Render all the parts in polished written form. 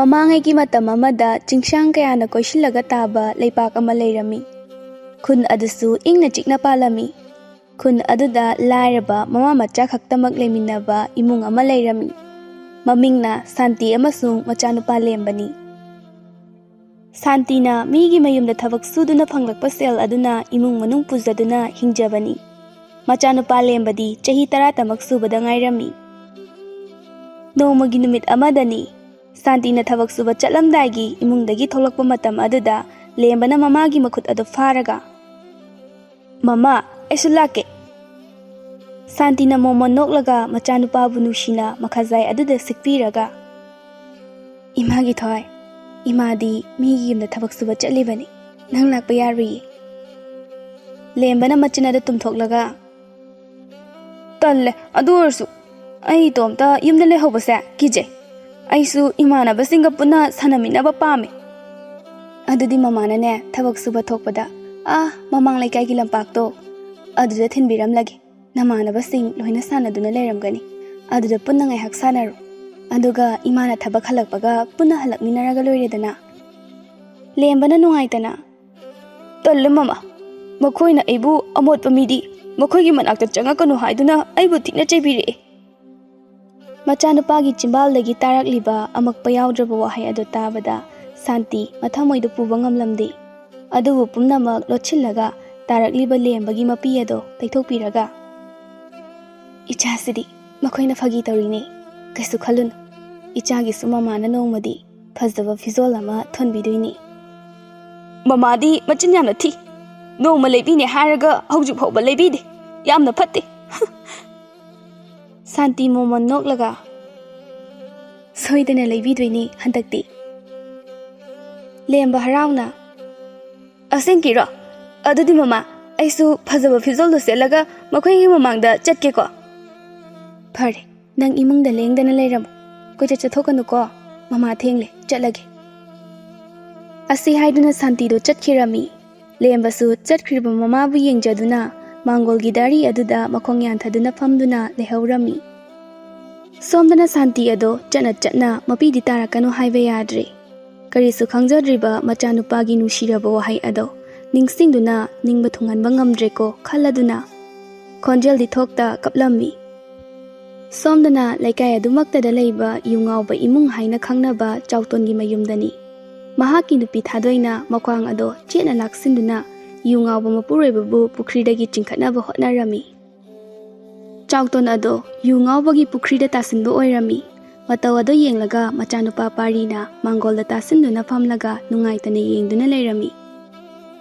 ꯃꯃꯥꯡꯉꯩꯒꯤ ꯃꯇꯝ ꯑꯃꯗ ꯆꯤꯡꯁꯥꯡ ꯀꯌꯥꯅ ꯀꯣꯏꯁꯤꯜꯂꯒ ꯇꯥꯕ ꯂꯩꯄꯥꯛ ꯑꯃ ꯂꯩꯔꯝꯃꯤ꯫ ꯈꯨꯟ ꯑꯗꯨꯁꯨ ꯏꯪꯅ ꯆꯤꯛꯅ ꯄꯥꯜꯂꯝꯃꯤ꯫ ꯈꯨꯟ ꯑꯗꯨꯗ ꯂꯥꯏꯔꯕ ꯃꯃꯥ ꯃꯆꯥ ꯈꯛꯇꯃꯛ ꯂꯩꯃꯤꯟꯅꯕ ꯏꯃꯨꯡ ꯑꯃ ꯂꯩꯔꯝꯃꯤ꯫ ꯃꯃꯤꯡꯅ ꯁꯥꯟꯇꯤ ꯑꯃꯁꯨꯡ ꯃꯆꯥꯅꯨꯄꯥ ꯂꯦꯝꯕꯅꯤ꯫ ꯁꯥꯟꯇꯤꯅ ꯃꯤꯒꯤ ꯃꯌꯨꯝꯗ ꯊꯕꯛ ꯁꯨꯗꯨꯅ ꯐꯪꯂꯛꯄ ꯁꯦꯜ ꯑꯗꯨꯅ ꯏꯃꯨꯡ ꯃꯅꯨꯡ ꯄꯨꯖꯗꯨꯅ ꯍꯤꯡꯖꯕꯅꯤ꯫ ꯃꯆꯥꯅꯨꯄꯥ ꯂꯦꯝꯕꯗꯤ ꯆꯍꯤ 10ꯇꯃꯛ ꯁꯨꯕꯗ ꯉꯥꯏꯔꯝꯃꯤ꯫ ꯅꯣꯡꯃꯒꯤ ꯅꯨꯃꯤꯠ ꯑꯃꯗꯅꯤ ꯁꯥꯟꯇꯤꯅ ꯊꯕꯛ ꯁꯨꯕ ꯆꯠꯂꯝꯗꯥꯏꯒꯤ ꯏꯃꯨꯡꯗꯒꯤ ꯊꯣꯛꯂꯛꯄ ꯃꯇꯝ ꯑꯗꯨꯗ ꯂꯦꯝꯕꯅ ꯃꯃꯥꯒꯤ ꯃꯈꯨꯠ ꯑꯗꯨ ꯐꯥꯔꯒ, "ꯃꯃꯥ, ꯑꯩꯁꯨ ꯂꯥꯛꯀꯦ." ꯁꯥꯟꯇꯤꯅ ꯃꯣꯃꯣꯟ ꯅꯣꯛꯂꯒ ꯃꯆꯥꯅꯨꯄꯥꯕꯨ ꯅꯨꯡꯁꯤꯅ ꯃꯈꯥꯖꯥꯏ ꯑꯗꯨꯗ ꯁꯤꯛꯄꯤꯔꯒ, "ꯏꯃꯥꯒꯤ ꯊꯋꯥꯏ, ꯏꯃꯥꯗꯤ ꯃꯤꯒꯤ ꯌꯨꯝꯗ ꯊꯕꯛ ꯁꯨꯕ ꯆꯠꯂꯤꯕꯅꯤ, ꯅꯪ ꯂꯥꯛꯄ ꯌꯥꯔꯣꯏꯌꯦ." ꯂꯦꯝꯕꯅ ꯃꯆꯤꯟ ꯑꯗꯨ ꯇꯨꯝꯊꯣꯛꯂꯒ, "ꯇꯜꯂꯦ, ꯑꯗꯨ ꯑꯣꯏꯔꯁꯨ ꯑꯩ ꯏꯇꯣꯝꯇ ꯌꯨꯝꯗ ꯂꯩꯍꯧꯕꯁꯦ ꯀꯤꯖꯩ. ꯑꯩꯁꯨ ꯏꯃꯥꯟꯅꯕꯁꯤꯡꯒ ꯄꯨꯟꯅ ꯁꯥꯟꯅꯃꯤꯟꯅꯕ ꯄꯥꯝꯃꯤ." "ꯑꯗꯨꯗꯤ ꯃꯃꯥꯅꯅꯦ ꯊꯕꯛ ꯁꯨꯕ ꯊꯣꯛꯄꯗ ꯃꯃꯥꯡ ꯂꯩꯀꯥꯏꯒꯤ ꯂꯝꯄꯥꯛꯇꯣ ꯑꯗꯨꯗ ꯊꯤꯟꯕꯤꯔꯝꯂꯒꯦ. ꯅꯃꯥꯟꯅꯕꯁꯤꯡ ꯂꯣꯏꯅ ꯁꯥꯟꯅꯗꯨꯅ ꯂꯩꯔꯝꯒꯅꯤ. ꯑꯗꯨꯗ ꯄꯨꯟꯅ ꯉꯥꯏꯍꯥꯛ ꯁꯥꯟꯅꯔꯣ. ꯑꯗꯨꯒ ꯏꯃꯥꯅ ꯊꯕꯛ ꯍꯜꯂꯛꯄꯒ ꯄꯨꯟꯅ ꯍꯜꯂꯛꯃꯤꯟꯅꯔꯒ ꯂꯣꯏꯔꯦꯗꯅ." ꯂꯦꯝꯕꯅ ꯅꯨꯡꯉꯥꯏꯇꯅ, "ꯇꯜꯂꯦ ꯃꯃꯥ, ꯃꯈꯣꯏꯅ ꯑꯩꯕꯨ ꯑꯃꯣꯠꯄ ꯃꯤꯗꯤ ꯃꯈꯣꯏꯒꯤ ꯃꯅꯥꯛꯇ ꯆꯪꯉꯛꯀꯅꯨ ꯍꯥꯏꯗꯨꯅ ꯑꯩꯕꯨ ꯊꯤꯅ ꯆꯩꯕꯤꯔꯛꯑꯦ." ꯃꯆꯥꯅꯨꯄꯥꯒꯤ ꯆꯤꯝꯕꯥꯜꯗꯒꯤ ꯇꯥꯔꯛꯂꯤꯕ ꯑꯃꯛꯄ ꯌꯥꯎꯗ꯭ꯔꯕ ꯋꯥꯍꯩ ꯑꯗꯨ ꯇꯥꯕꯗ ꯁꯥꯟꯇꯤ ꯃꯊꯃꯣꯏꯗ ꯄꯨꯕ ꯉꯝꯂꯝꯗꯦ꯫ ꯑꯗꯨꯕꯨ ꯄꯨꯝꯅꯃꯛ ꯂꯣꯠꯁꯤꯜꯂꯒ ꯇꯥꯔꯛꯂꯤꯕ ꯂꯦꯝꯕꯒꯤ ꯃꯄꯤ ꯑꯗꯨ ꯇꯩꯊꯣꯛꯄꯤꯔꯒ, "ꯏꯆꯥꯁꯤꯗꯤ ꯃꯈꯣꯏꯅ ꯐꯥꯒꯤ ꯇꯧꯔꯤꯅꯦ. ꯀꯩꯁꯨ ꯈꯜꯂꯨꯅꯨ. ꯏꯆꯥꯒꯤꯁꯨ ꯃꯃꯥꯅ ꯅꯣꯡꯃꯗꯤ ꯐꯖꯕ ꯐꯤꯖꯣꯜ ꯑꯃ ꯊꯣꯟꯕꯤꯗꯣꯏꯅꯤ." "ꯃꯃꯥꯗꯤ ꯃꯆꯤꯟ ꯌꯥꯝꯅ ꯊꯤ. ꯅꯣꯡꯃ ꯂꯩꯕꯤꯅꯦ ꯍꯥꯏꯔꯒ ꯍꯧꯖꯤꯛ ꯐꯥꯎꯕ ꯂꯩꯕꯤꯗꯦ. ꯌꯥꯝꯅ ꯐꯠꯇꯦ." ꯁꯥꯟꯇꯤ ꯃꯣꯃꯣꯟ ꯅꯣꯛꯂꯒ, "ꯁꯣꯏꯗꯅ ꯂꯩꯕꯤꯗꯣꯏꯅꯤ ꯍꯟꯗꯛꯇꯤ." ꯂꯦꯝꯕ ꯍꯔꯥꯎꯅ, "ꯑꯁꯦꯡꯀꯤꯔꯣ? ꯑꯗꯨꯗꯤ ꯃꯃꯥ, ꯑꯩꯁꯨ ꯐꯖꯕ ꯐꯤꯖꯣꯜꯗꯣ ꯁꯦꯠꯂꯒ ꯃꯈꯣꯏꯒꯤ ꯃꯃꯥꯡꯗ ꯆꯠꯀꯦꯀꯣ." "ꯐꯔꯦ, ꯅꯪ ꯏꯃꯨꯡꯗ ꯂꯦꯡꯗꯅ ꯂꯩꯔꯝꯃꯨ. ꯀꯣꯏꯆꯠ ꯆꯠꯊꯣꯛꯀꯅꯨꯀꯣ. ꯃꯃꯥ ꯊꯦꯡꯂꯦ, ꯆꯠꯂꯒꯦ." ꯑꯁꯤ ꯍꯥꯏꯗꯨꯅ ꯁꯥꯟꯇꯤꯗꯣ ꯆꯠꯈꯤꯔꯝꯃꯤ꯫ ꯂꯦꯝꯕꯁꯨ ꯆꯠꯈ꯭ꯔꯤꯕ ꯃꯃꯥꯕꯨ ꯌꯦꯡꯖꯗꯨꯅ ꯃꯥꯡꯒꯣꯜꯒꯤ ꯗꯥꯔꯤ ꯑꯗꯨꯗ ꯃꯈꯣꯡ ꯌꯥꯟꯊꯗꯨꯅ ꯐꯝꯗꯨꯅ ꯂꯩꯍꯧꯔꯝꯃꯤ꯫ ꯁꯣꯝꯗꯅ ꯁꯥꯟꯇꯤ ꯑꯗꯣ ꯆꯠꯅ ꯆꯠꯅ ꯃꯄꯤꯗꯤ ꯇꯥꯔꯛꯀꯅꯨ ꯍꯥꯏꯕ ꯌꯥꯗ꯭ꯔꯦ꯫ ꯀꯔꯤꯁꯨ ꯈꯪꯖꯗ꯭ꯔꯤꯕ ꯃꯆꯥꯅꯨꯄꯥꯒꯤ ꯅꯨꯡꯁꯤꯔꯕ ꯋꯥꯍꯩ ꯑꯗꯣ ꯅꯤꯡꯁꯤꯡꯗꯨꯅ ꯅꯤꯡꯕ ꯊꯨꯡꯍꯟꯕ ꯉꯝꯗ꯭ꯔꯦꯀꯣ ꯈꯜꯂꯗꯨꯅ ꯈꯣꯟꯖꯦꯜꯗꯤ ꯊꯣꯛꯇ ꯀꯞꯂꯝꯃꯤ꯫ ꯁꯣꯝꯗꯅ ꯂꯩꯀꯥꯏ ꯑꯗꯨꯃꯛꯇꯗ ꯂꯩꯕ ꯌꯨ ꯉꯥꯎꯕ ꯏꯃꯨꯡ ꯍꯥꯏꯅ ꯈꯪꯅꯕ ꯆꯥꯎꯇꯣꯟꯒꯤ ꯃꯌꯨꯝꯗꯅꯤ꯫ ꯃꯍꯥꯛꯀꯤ ꯅꯨꯄꯤ ꯊꯥꯗꯣꯏꯅ ꯃꯈ꯭ꯋꯥꯡ ꯑꯗꯣ ꯆꯦꯠꯅ ꯂꯥꯛꯁꯤꯟꯗꯨꯅ ꯌꯨ ꯉꯥꯎꯕ ꯃꯄꯨꯔꯣꯏꯕꯕꯨ ꯄꯨꯈ꯭ꯔꯤꯗꯒꯤ ꯆꯤꯡꯈꯠꯅꯕ ꯍꯣꯠꯅꯔꯝꯃꯤ꯫ ꯆꯥꯎꯇꯣꯟ ꯑꯗꯣ ꯌꯨ ꯉꯥꯎꯕꯒꯤ ꯄꯨꯈ꯭ꯔꯤꯗ ꯇꯥꯁꯤꯟꯕ ꯑꯣꯏꯔꯝꯃꯤ꯫ ꯃꯇꯧ ꯑꯗꯣ ꯌꯦꯡꯂꯒ ꯃꯆꯥꯅꯨꯄꯥ ꯄꯥꯔꯤꯅ ꯃꯥꯡꯒꯣꯜꯗ ꯇꯥꯁꯤꯟꯗꯨꯅ ꯐꯝꯂꯒ ꯅꯨꯡꯉꯥꯏꯇꯅ ꯌꯦꯡꯗꯨꯅ ꯂꯩꯔꯝꯃꯤ꯫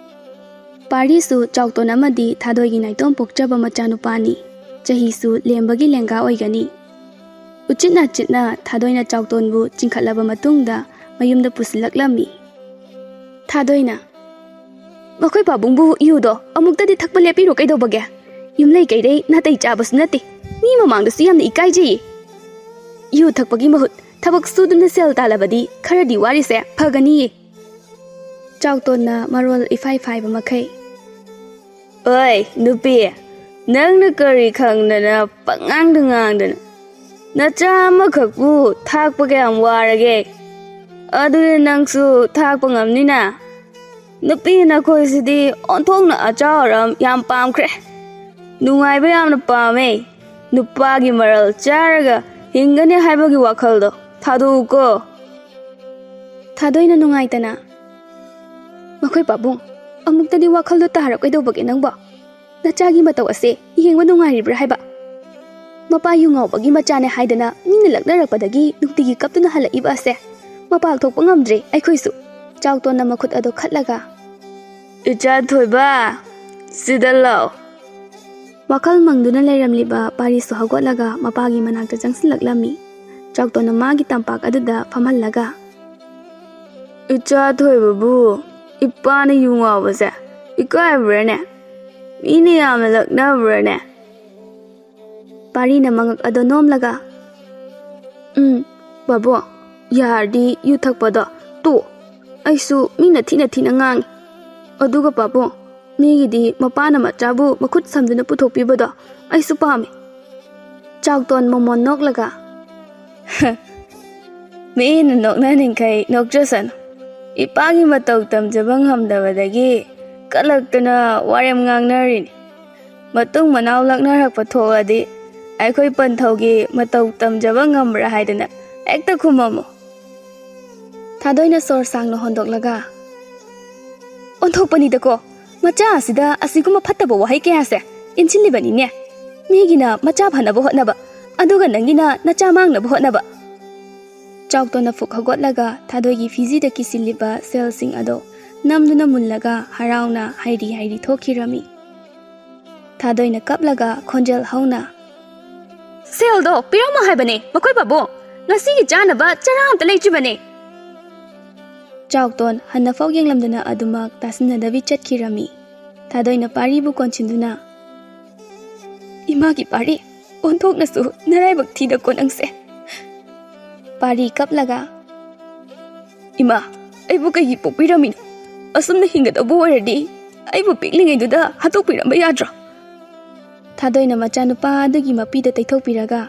ꯄꯥꯔꯤꯁꯨ ꯆꯥꯎꯇꯣꯟ ꯑꯃꯗꯤ ꯊꯥꯗꯣꯏꯒꯤ ꯅꯥꯏꯇꯣꯝ ꯄꯣꯛꯆꯕ ꯃꯆꯥꯅꯨꯄꯥꯅꯤ꯫ ꯆꯍꯤꯁꯨ ꯂꯦꯝꯕꯒꯤ ꯂꯦꯡꯒꯥ ꯑꯣꯏꯒꯅꯤ꯫ ꯎꯆꯤꯠ ꯅꯥꯆꯤꯠꯅ ꯊꯥꯗꯣꯏꯅ ꯆꯥꯎꯇꯣꯟꯕꯨ ꯆꯤꯡꯈꯠꯂꯕ ꯃꯇꯨꯡꯗ ꯃꯌꯨꯝꯗ ꯄꯨꯁꯤꯜꯂꯛꯂꯝꯃꯤ꯫ ꯊꯥꯗꯣꯏꯅ, "ꯃꯈꯣꯏ ꯄꯥꯕꯨꯡꯕꯨ ꯌꯨꯗꯣ ꯑꯃꯨꯛꯇꯗꯤ ꯊꯛꯄ ꯂꯦꯞꯄꯤꯔꯣ ꯀꯩꯗꯧꯕꯒꯦ? ꯌꯨꯝꯂꯩ ꯀꯩꯔꯩ ꯅꯥꯇꯩ ꯆꯥꯕꯁꯨ ꯅꯠꯇꯦ. ꯃꯤ ꯃꯃꯥꯡꯗꯁꯨ ꯌꯥꯝꯅ ꯏꯀꯥꯏꯖꯩꯌꯦ. ꯌꯨ ꯊꯛꯄꯒꯤ ꯃꯍꯨꯠ ꯊꯕꯛ ꯁꯨꯗꯨꯅ ꯁꯦꯜ ꯇꯥꯜꯂꯕꯗꯤ ꯈꯔꯗꯤ ꯋꯥꯔꯤꯁꯦ ꯐꯒꯅꯤꯌꯦ." ꯆꯥꯎꯇꯣꯟꯅ ꯃꯔꯣꯜ ꯏꯐꯥꯏ ꯐꯥꯏꯕ ꯃꯈꯩ, "ꯑꯣꯏ ꯅꯨꯄꯤ, ꯅꯪꯅ ꯀꯔꯤ ꯈꯪꯗꯅ ꯄꯪꯉꯥꯡꯗ ꯉꯥꯡꯗꯅ? ꯅꯆꯥ ꯑꯃꯈꯛꯄꯨ ꯊꯥꯛꯄ ꯀꯌꯥꯝ ꯋꯥꯔꯒꯦ? ꯑꯗꯨꯗꯤ ꯅꯪꯁꯨ ꯊꯥꯛꯄ ꯉꯝꯅꯤꯅ. ꯅꯨꯄꯤ ꯅꯈꯣꯏꯁꯤꯗꯤ ꯑꯣꯟꯊꯣꯛꯅ ꯑꯆꯥꯎ ꯑꯔꯝ ꯌꯥꯝ ꯄꯥꯝꯈ꯭ꯔꯦ. ꯅꯨꯡꯉꯥꯏꯕ ꯌꯥꯝꯅ ꯄꯥꯝꯃꯦ. ꯅꯨꯄꯥꯒꯤ ꯃꯔꯜ ꯆꯥꯔꯒ ꯍꯤꯡꯒꯅꯤ ꯍꯥꯏꯕꯒꯤ ꯋꯥꯈꯜꯗꯣ ꯊꯥꯗꯣꯛꯎꯀꯣ." ꯊꯥꯗꯣꯏꯅ ꯅꯨꯡꯉꯥꯏꯇꯅ, "ꯃꯈꯣꯏ ꯄꯥꯕꯨꯡ, ꯑꯃꯨꯛꯇꯗꯤ ꯋꯥꯈꯜꯗꯣ ꯇꯥꯔꯣ ꯀꯩꯗꯧꯕꯒꯦ ꯅꯪꯕꯣ? ꯅꯆꯥꯒꯤ ꯃꯇꯧ ꯑꯁꯦ ꯌꯦꯡꯕ ꯅꯨꯡꯉꯥꯏꯔꯤꯕ꯭ꯔꯥ ꯍꯥꯏꯕ? ꯃꯄꯥ ꯌꯨ ꯉꯥꯎꯕꯒꯤ ꯃꯆꯥꯅꯦ ꯍꯥꯏꯗꯅ ꯃꯤꯅ ꯂꯛꯅꯔꯛꯄꯗꯒꯤ ꯅꯨꯡꯇꯤꯒꯤ ꯀꯞꯇꯨꯅ ꯍꯜꯂꯛꯏꯕ ꯑꯁꯦ ꯃꯄꯥꯜ ꯊꯣꯛꯄ ꯉꯝꯗ꯭ꯔꯦ ꯑꯩꯈꯣꯏꯁꯨ." ꯆꯥꯎꯇꯣꯟꯅ ꯃꯈꯨꯠ ꯑꯗꯣ ꯈꯠꯂꯒ, "ꯏꯆꯥ ꯊꯣꯏꯕ, ꯁꯤꯗ ꯂꯥꯛꯑꯣ." ꯋꯥꯈꯜ ꯃꯪꯗꯨꯅ ꯂꯩꯔꯝꯂꯤꯕ ꯄꯥꯔꯤꯁꯨ ꯍꯧꯒꯠꯂꯒ ꯃꯄꯥꯒꯤ ꯃꯅꯥꯛꯇ ꯆꯪꯁꯤꯜꯂꯛꯂꯝꯃꯤ꯫ ꯆꯥꯎꯇꯣꯟꯅ ꯃꯥꯒꯤ ꯇꯝꯄꯥꯛ ꯑꯗꯨꯗ ꯐꯝꯍꯜꯂꯒ, "ꯏꯆꯥ ꯊꯣꯏꯕꯕꯨ ꯏꯄꯥꯅ ꯌꯨ ꯉꯥꯎꯕꯁꯦ ꯏꯀꯥꯏꯕ꯭ꯔꯅꯦ? ꯃꯤꯅ ꯌꯥꯝꯅ ꯂꯛꯅꯕ꯭ꯔꯅꯦ?" ꯄꯥꯔꯤꯅ ꯃꯉꯛ ꯑꯗꯣ ꯅꯣꯝꯂꯒ, ꯕꯥꯕꯣ, ꯌꯥꯔꯗꯤ ꯌꯨ ꯊꯛꯄꯗꯣ ꯇꯣꯛꯑꯣ. ꯑꯩꯁꯨ ꯃꯤꯅ ꯊꯤꯅ ꯊꯤꯅ ꯉꯥꯡꯉꯤ. ꯑꯗꯨꯒ ꯄꯥꯕꯨꯡ, ꯃꯤꯒꯤꯗꯤ ꯃꯄꯥꯅ ꯃꯆꯥꯕꯨ ꯃꯈꯨꯠ ꯁꯝꯗꯨꯅ ꯄꯨꯊꯣꯛꯄꯤꯕꯗꯣ ꯑꯩꯁꯨ ꯄꯥꯝꯃꯤ." ꯆꯥꯎꯇꯣꯟ ꯃꯣꯃꯣꯟ ꯅꯣꯛꯂꯒ, ꯃꯤꯅ ꯅꯣꯛꯅꯅꯤꯡꯈꯩ ꯅꯣꯛꯆꯁꯅꯨ. ꯏꯄꯥꯒꯤ ꯃꯇꯧ ꯇꯝꯖꯕ ꯉꯝꯗꯕꯗꯒꯤ ꯀꯠꯂꯛꯇꯅ ꯋꯥꯔꯦꯝ ꯉꯥꯡꯅꯔꯤꯅꯤ. ꯃꯇꯨꯡ ꯃꯅꯥꯎ ꯂꯛꯅꯔꯛꯄ ꯊꯣꯛꯑꯗꯤ ꯑꯩꯈꯣꯏ ꯄꯟꯊꯧꯒꯤ ꯃꯇꯧ ꯇꯝꯖꯕ ꯉꯝꯕ꯭ꯔꯥ ꯍꯥꯏꯗꯅ ꯍꯦꯛꯇ ꯈꯨꯝꯃꯝꯃꯨ. ꯊꯥꯗꯣꯏꯅ ꯁꯣꯔ ꯁꯥꯡꯅ ꯍꯣꯟꯗꯣꯛꯂꯒ ꯑꯣꯟꯊꯣꯛꯄꯅꯤꯗꯀꯣ, ꯃꯆꯥ ꯑꯁꯤꯗ ꯑꯁꯤꯒꯨꯝꯕ ꯐꯠꯇꯕ ꯋꯥꯍꯩ ꯀꯌꯥꯁꯦ ꯏꯟꯁꯤꯜꯂꯤꯕꯅꯤꯅꯦ. ꯃꯤꯒꯤꯅ ꯃꯆꯥ ꯐꯅꯕ ꯍꯣꯠꯅꯕ, ꯑꯗꯨꯒ ꯅꯪꯒꯤꯅ ꯅꯆꯥ ꯃꯥꯡꯅꯕ ꯍꯣꯠꯅꯕ. ꯆꯥꯎꯇꯣꯟꯅ ꯐꯨꯛ ꯍꯧꯒꯠꯂꯒ ꯊꯥꯗꯣꯏꯒꯤ ꯐꯤꯖꯤꯗ ꯀꯤꯁꯤꯜꯂꯤꯕ ꯁꯦꯜꯁꯤꯡ ꯑꯗꯣ ꯅꯝꯗꯨꯅ ꯃꯨꯜꯂꯒ ꯍꯔꯥꯎꯅ ꯍꯥꯏꯔꯤ ꯍꯥꯏꯔꯤ ꯊꯣꯛꯈꯤꯔꯝꯃꯤ. ꯊꯥꯗꯣꯏꯅ ꯀꯞꯂꯒ ꯈꯣꯟꯖꯦꯜ ꯍꯧꯅ ꯁꯦꯜꯗꯣ ꯄꯤꯔꯝꯃꯣ ꯍꯥꯏꯕꯅꯦ ꯃꯈꯣꯏ ꯄꯥꯕꯨꯡ, ꯉꯁꯤꯒꯤ ꯆꯥꯅꯕ ꯆꯔꯥ ꯑꯝꯇ ꯂꯩꯇ꯭ꯔꯤꯕꯅꯦ. ꯆꯥꯎꯇꯣꯟ ꯍꯟꯅꯐꯥꯎ ꯌꯦꯡꯂꯝꯗꯅ ꯑꯗꯨꯃꯛ ꯇꯥꯁꯤꯟꯅꯗꯕꯤ ꯆꯠꯈꯤꯔꯝꯃꯤ. ꯊꯥꯗꯣꯏꯅ ꯄꯥꯔꯤꯕꯨ ꯀꯣꯟꯁꯤꯟꯗꯨꯅ ꯏꯃꯥꯒꯤ ꯄꯥꯔꯤ, ꯑꯣꯟꯊꯣꯛꯅꯁꯨ ꯅꯔꯥꯏꯕꯛ ꯊꯤꯗꯀꯣ ꯅꯪꯁꯦ. ꯄꯥꯔꯤ ꯀꯞꯂꯒ ꯏꯃꯥ, ꯑꯩꯕꯨ ꯀꯩꯒꯤ ꯄꯣꯛꯄꯤꯔꯝꯃꯤꯅꯣ? ꯑꯁꯨꯝꯅ ꯍꯤꯡꯒꯗꯧꯕ ꯑꯣꯏꯔꯗꯤ ꯑꯩꯕꯨ ꯄꯤꯛꯂꯤꯉꯩꯗꯨꯗ ꯍꯥꯠꯇꯣꯛꯄꯤꯔꯝꯕ ꯌꯥꯗ꯭ꯔꯣ? ꯊꯥꯗꯣꯏꯅ ꯃꯆꯥꯅꯨꯄꯥ ꯑꯗꯨꯒꯤ ꯃꯄꯤꯗ ꯇꯩꯊꯣꯛꯄꯤꯔꯒ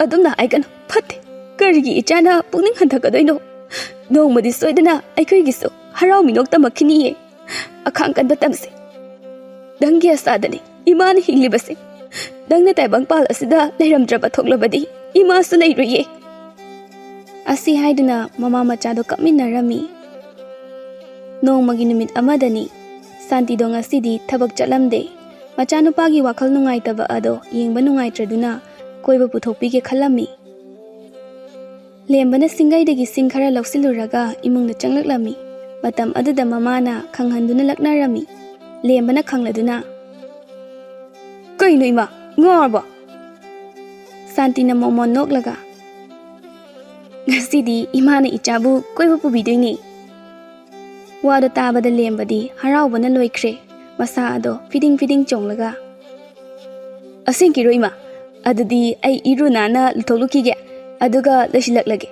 ꯑꯗꯨꯝꯅ ꯍꯥꯏꯒꯅꯨ, ꯐꯠꯇꯦ. ꯀꯔꯤꯒꯤ ꯏꯆꯥꯅ ꯄꯨꯛꯅꯤꯡ ꯍꯟꯊꯒꯗꯣꯏꯅꯣ? ꯅꯣꯡꯃꯗꯤ ꯁꯣꯏꯗꯅ ꯑꯩꯈꯣꯏꯒꯤꯁꯨ ꯍꯔꯥꯎ ꯃꯤꯅꯣꯛ ꯇꯝꯃꯛꯈꯤꯅꯤꯌꯦ. ꯑꯈꯥꯡ ꯀꯟꯕ ꯇꯝꯁꯤ. ꯅꯪꯒꯤ ꯑꯁꯥꯗꯅꯤ ꯏꯃꯥꯅ ꯍꯤꯡꯂꯤꯕꯁꯦ. ꯅꯪꯅ ꯇꯥꯏꯕꯪꯄꯥꯜ ꯑꯁꯤꯗ ꯂꯩꯔꯝꯗ꯭ꯔꯕ ꯊꯣꯛꯂꯕꯗꯤ ꯏꯃꯥꯁꯨ ꯂꯩꯔꯣꯏꯌꯦ. ꯑꯁꯤ ꯍꯥꯏꯗꯨꯅ ꯃꯃꯥ ꯃꯆꯥꯗꯣ ꯀꯞꯃꯤꯟꯅꯔꯝꯃꯤ. ꯅꯣꯡꯃꯒꯤ ꯅꯨꯃꯤꯠ ꯑꯃꯗꯅꯤ. ꯁꯥꯟꯇꯤꯗꯣ ꯉꯁꯤꯗꯤ ꯊꯕꯛ ꯆꯠꯂꯝꯗꯦ. ꯃꯆꯥꯅꯨꯄꯥꯒꯤ ꯋꯥꯈꯜ ꯅꯨꯡꯉꯥꯏꯇꯕ ꯑꯗꯣ ꯌꯦꯡꯕ ꯅꯨꯡꯉꯥꯏꯇ꯭ꯔꯗꯨꯅ ꯀꯣꯏꯕ ꯄꯨꯊꯣꯛꯄꯤꯒꯦ ꯈꯜꯂꯝꯃꯤ. ꯂꯦꯝꯕꯅ ꯁꯤꯡꯒꯩꯗꯒꯤ ꯁꯤꯡ ꯈꯔ ꯂꯧꯁꯤꯜꯂꯨꯔꯒ ꯏꯃꯨꯡꯗ ꯆꯪꯂꯛꯂꯝꯃꯤ. ꯃꯇꯝ ꯑꯗꯨꯗ ꯃꯃꯥꯅ ꯈꯪꯍꯟꯗꯨꯅ ꯂꯛꯅꯔꯝꯃꯤ. ꯂꯦꯝꯕꯅ ꯈꯪꯂꯗꯨꯅ ꯀꯩꯅꯣ ꯏꯃꯥ, ꯉꯥꯎꯔꯕꯣ? ꯁꯥꯟꯇꯤꯅ ꯃꯣꯃꯣꯟ ꯅꯣꯛꯂꯒ ꯉꯁꯤꯗꯤ ꯏꯃꯥꯅ ꯏꯆꯥꯕꯨ ꯀꯣꯏꯕ ꯄꯨꯕꯤꯗꯣꯏꯅꯤ. ꯋꯥꯗꯣ ꯇꯥꯕꯗ ꯂꯦꯝꯕꯗꯤ ꯍꯔꯥꯎꯕꯅ ꯂꯣꯏꯈ꯭ꯔꯦ. ꯃꯁꯥ ꯑꯗꯣ ꯐꯤꯗꯤꯡ ꯐꯤꯗꯤꯡ ꯆꯣꯡꯂꯒ ꯑꯁꯦꯡꯀꯤꯔꯣ ꯏꯃꯥ? ꯑꯗꯨꯗꯤ ꯑꯩ ꯏꯔꯨ ꯅꯥꯟꯅ ꯂꯨꯊꯣꯛꯂꯨꯈꯤꯒꯦ, ꯑꯗꯨꯒ ꯂꯣꯏꯁꯤꯜꯂꯛꯂꯒꯦ.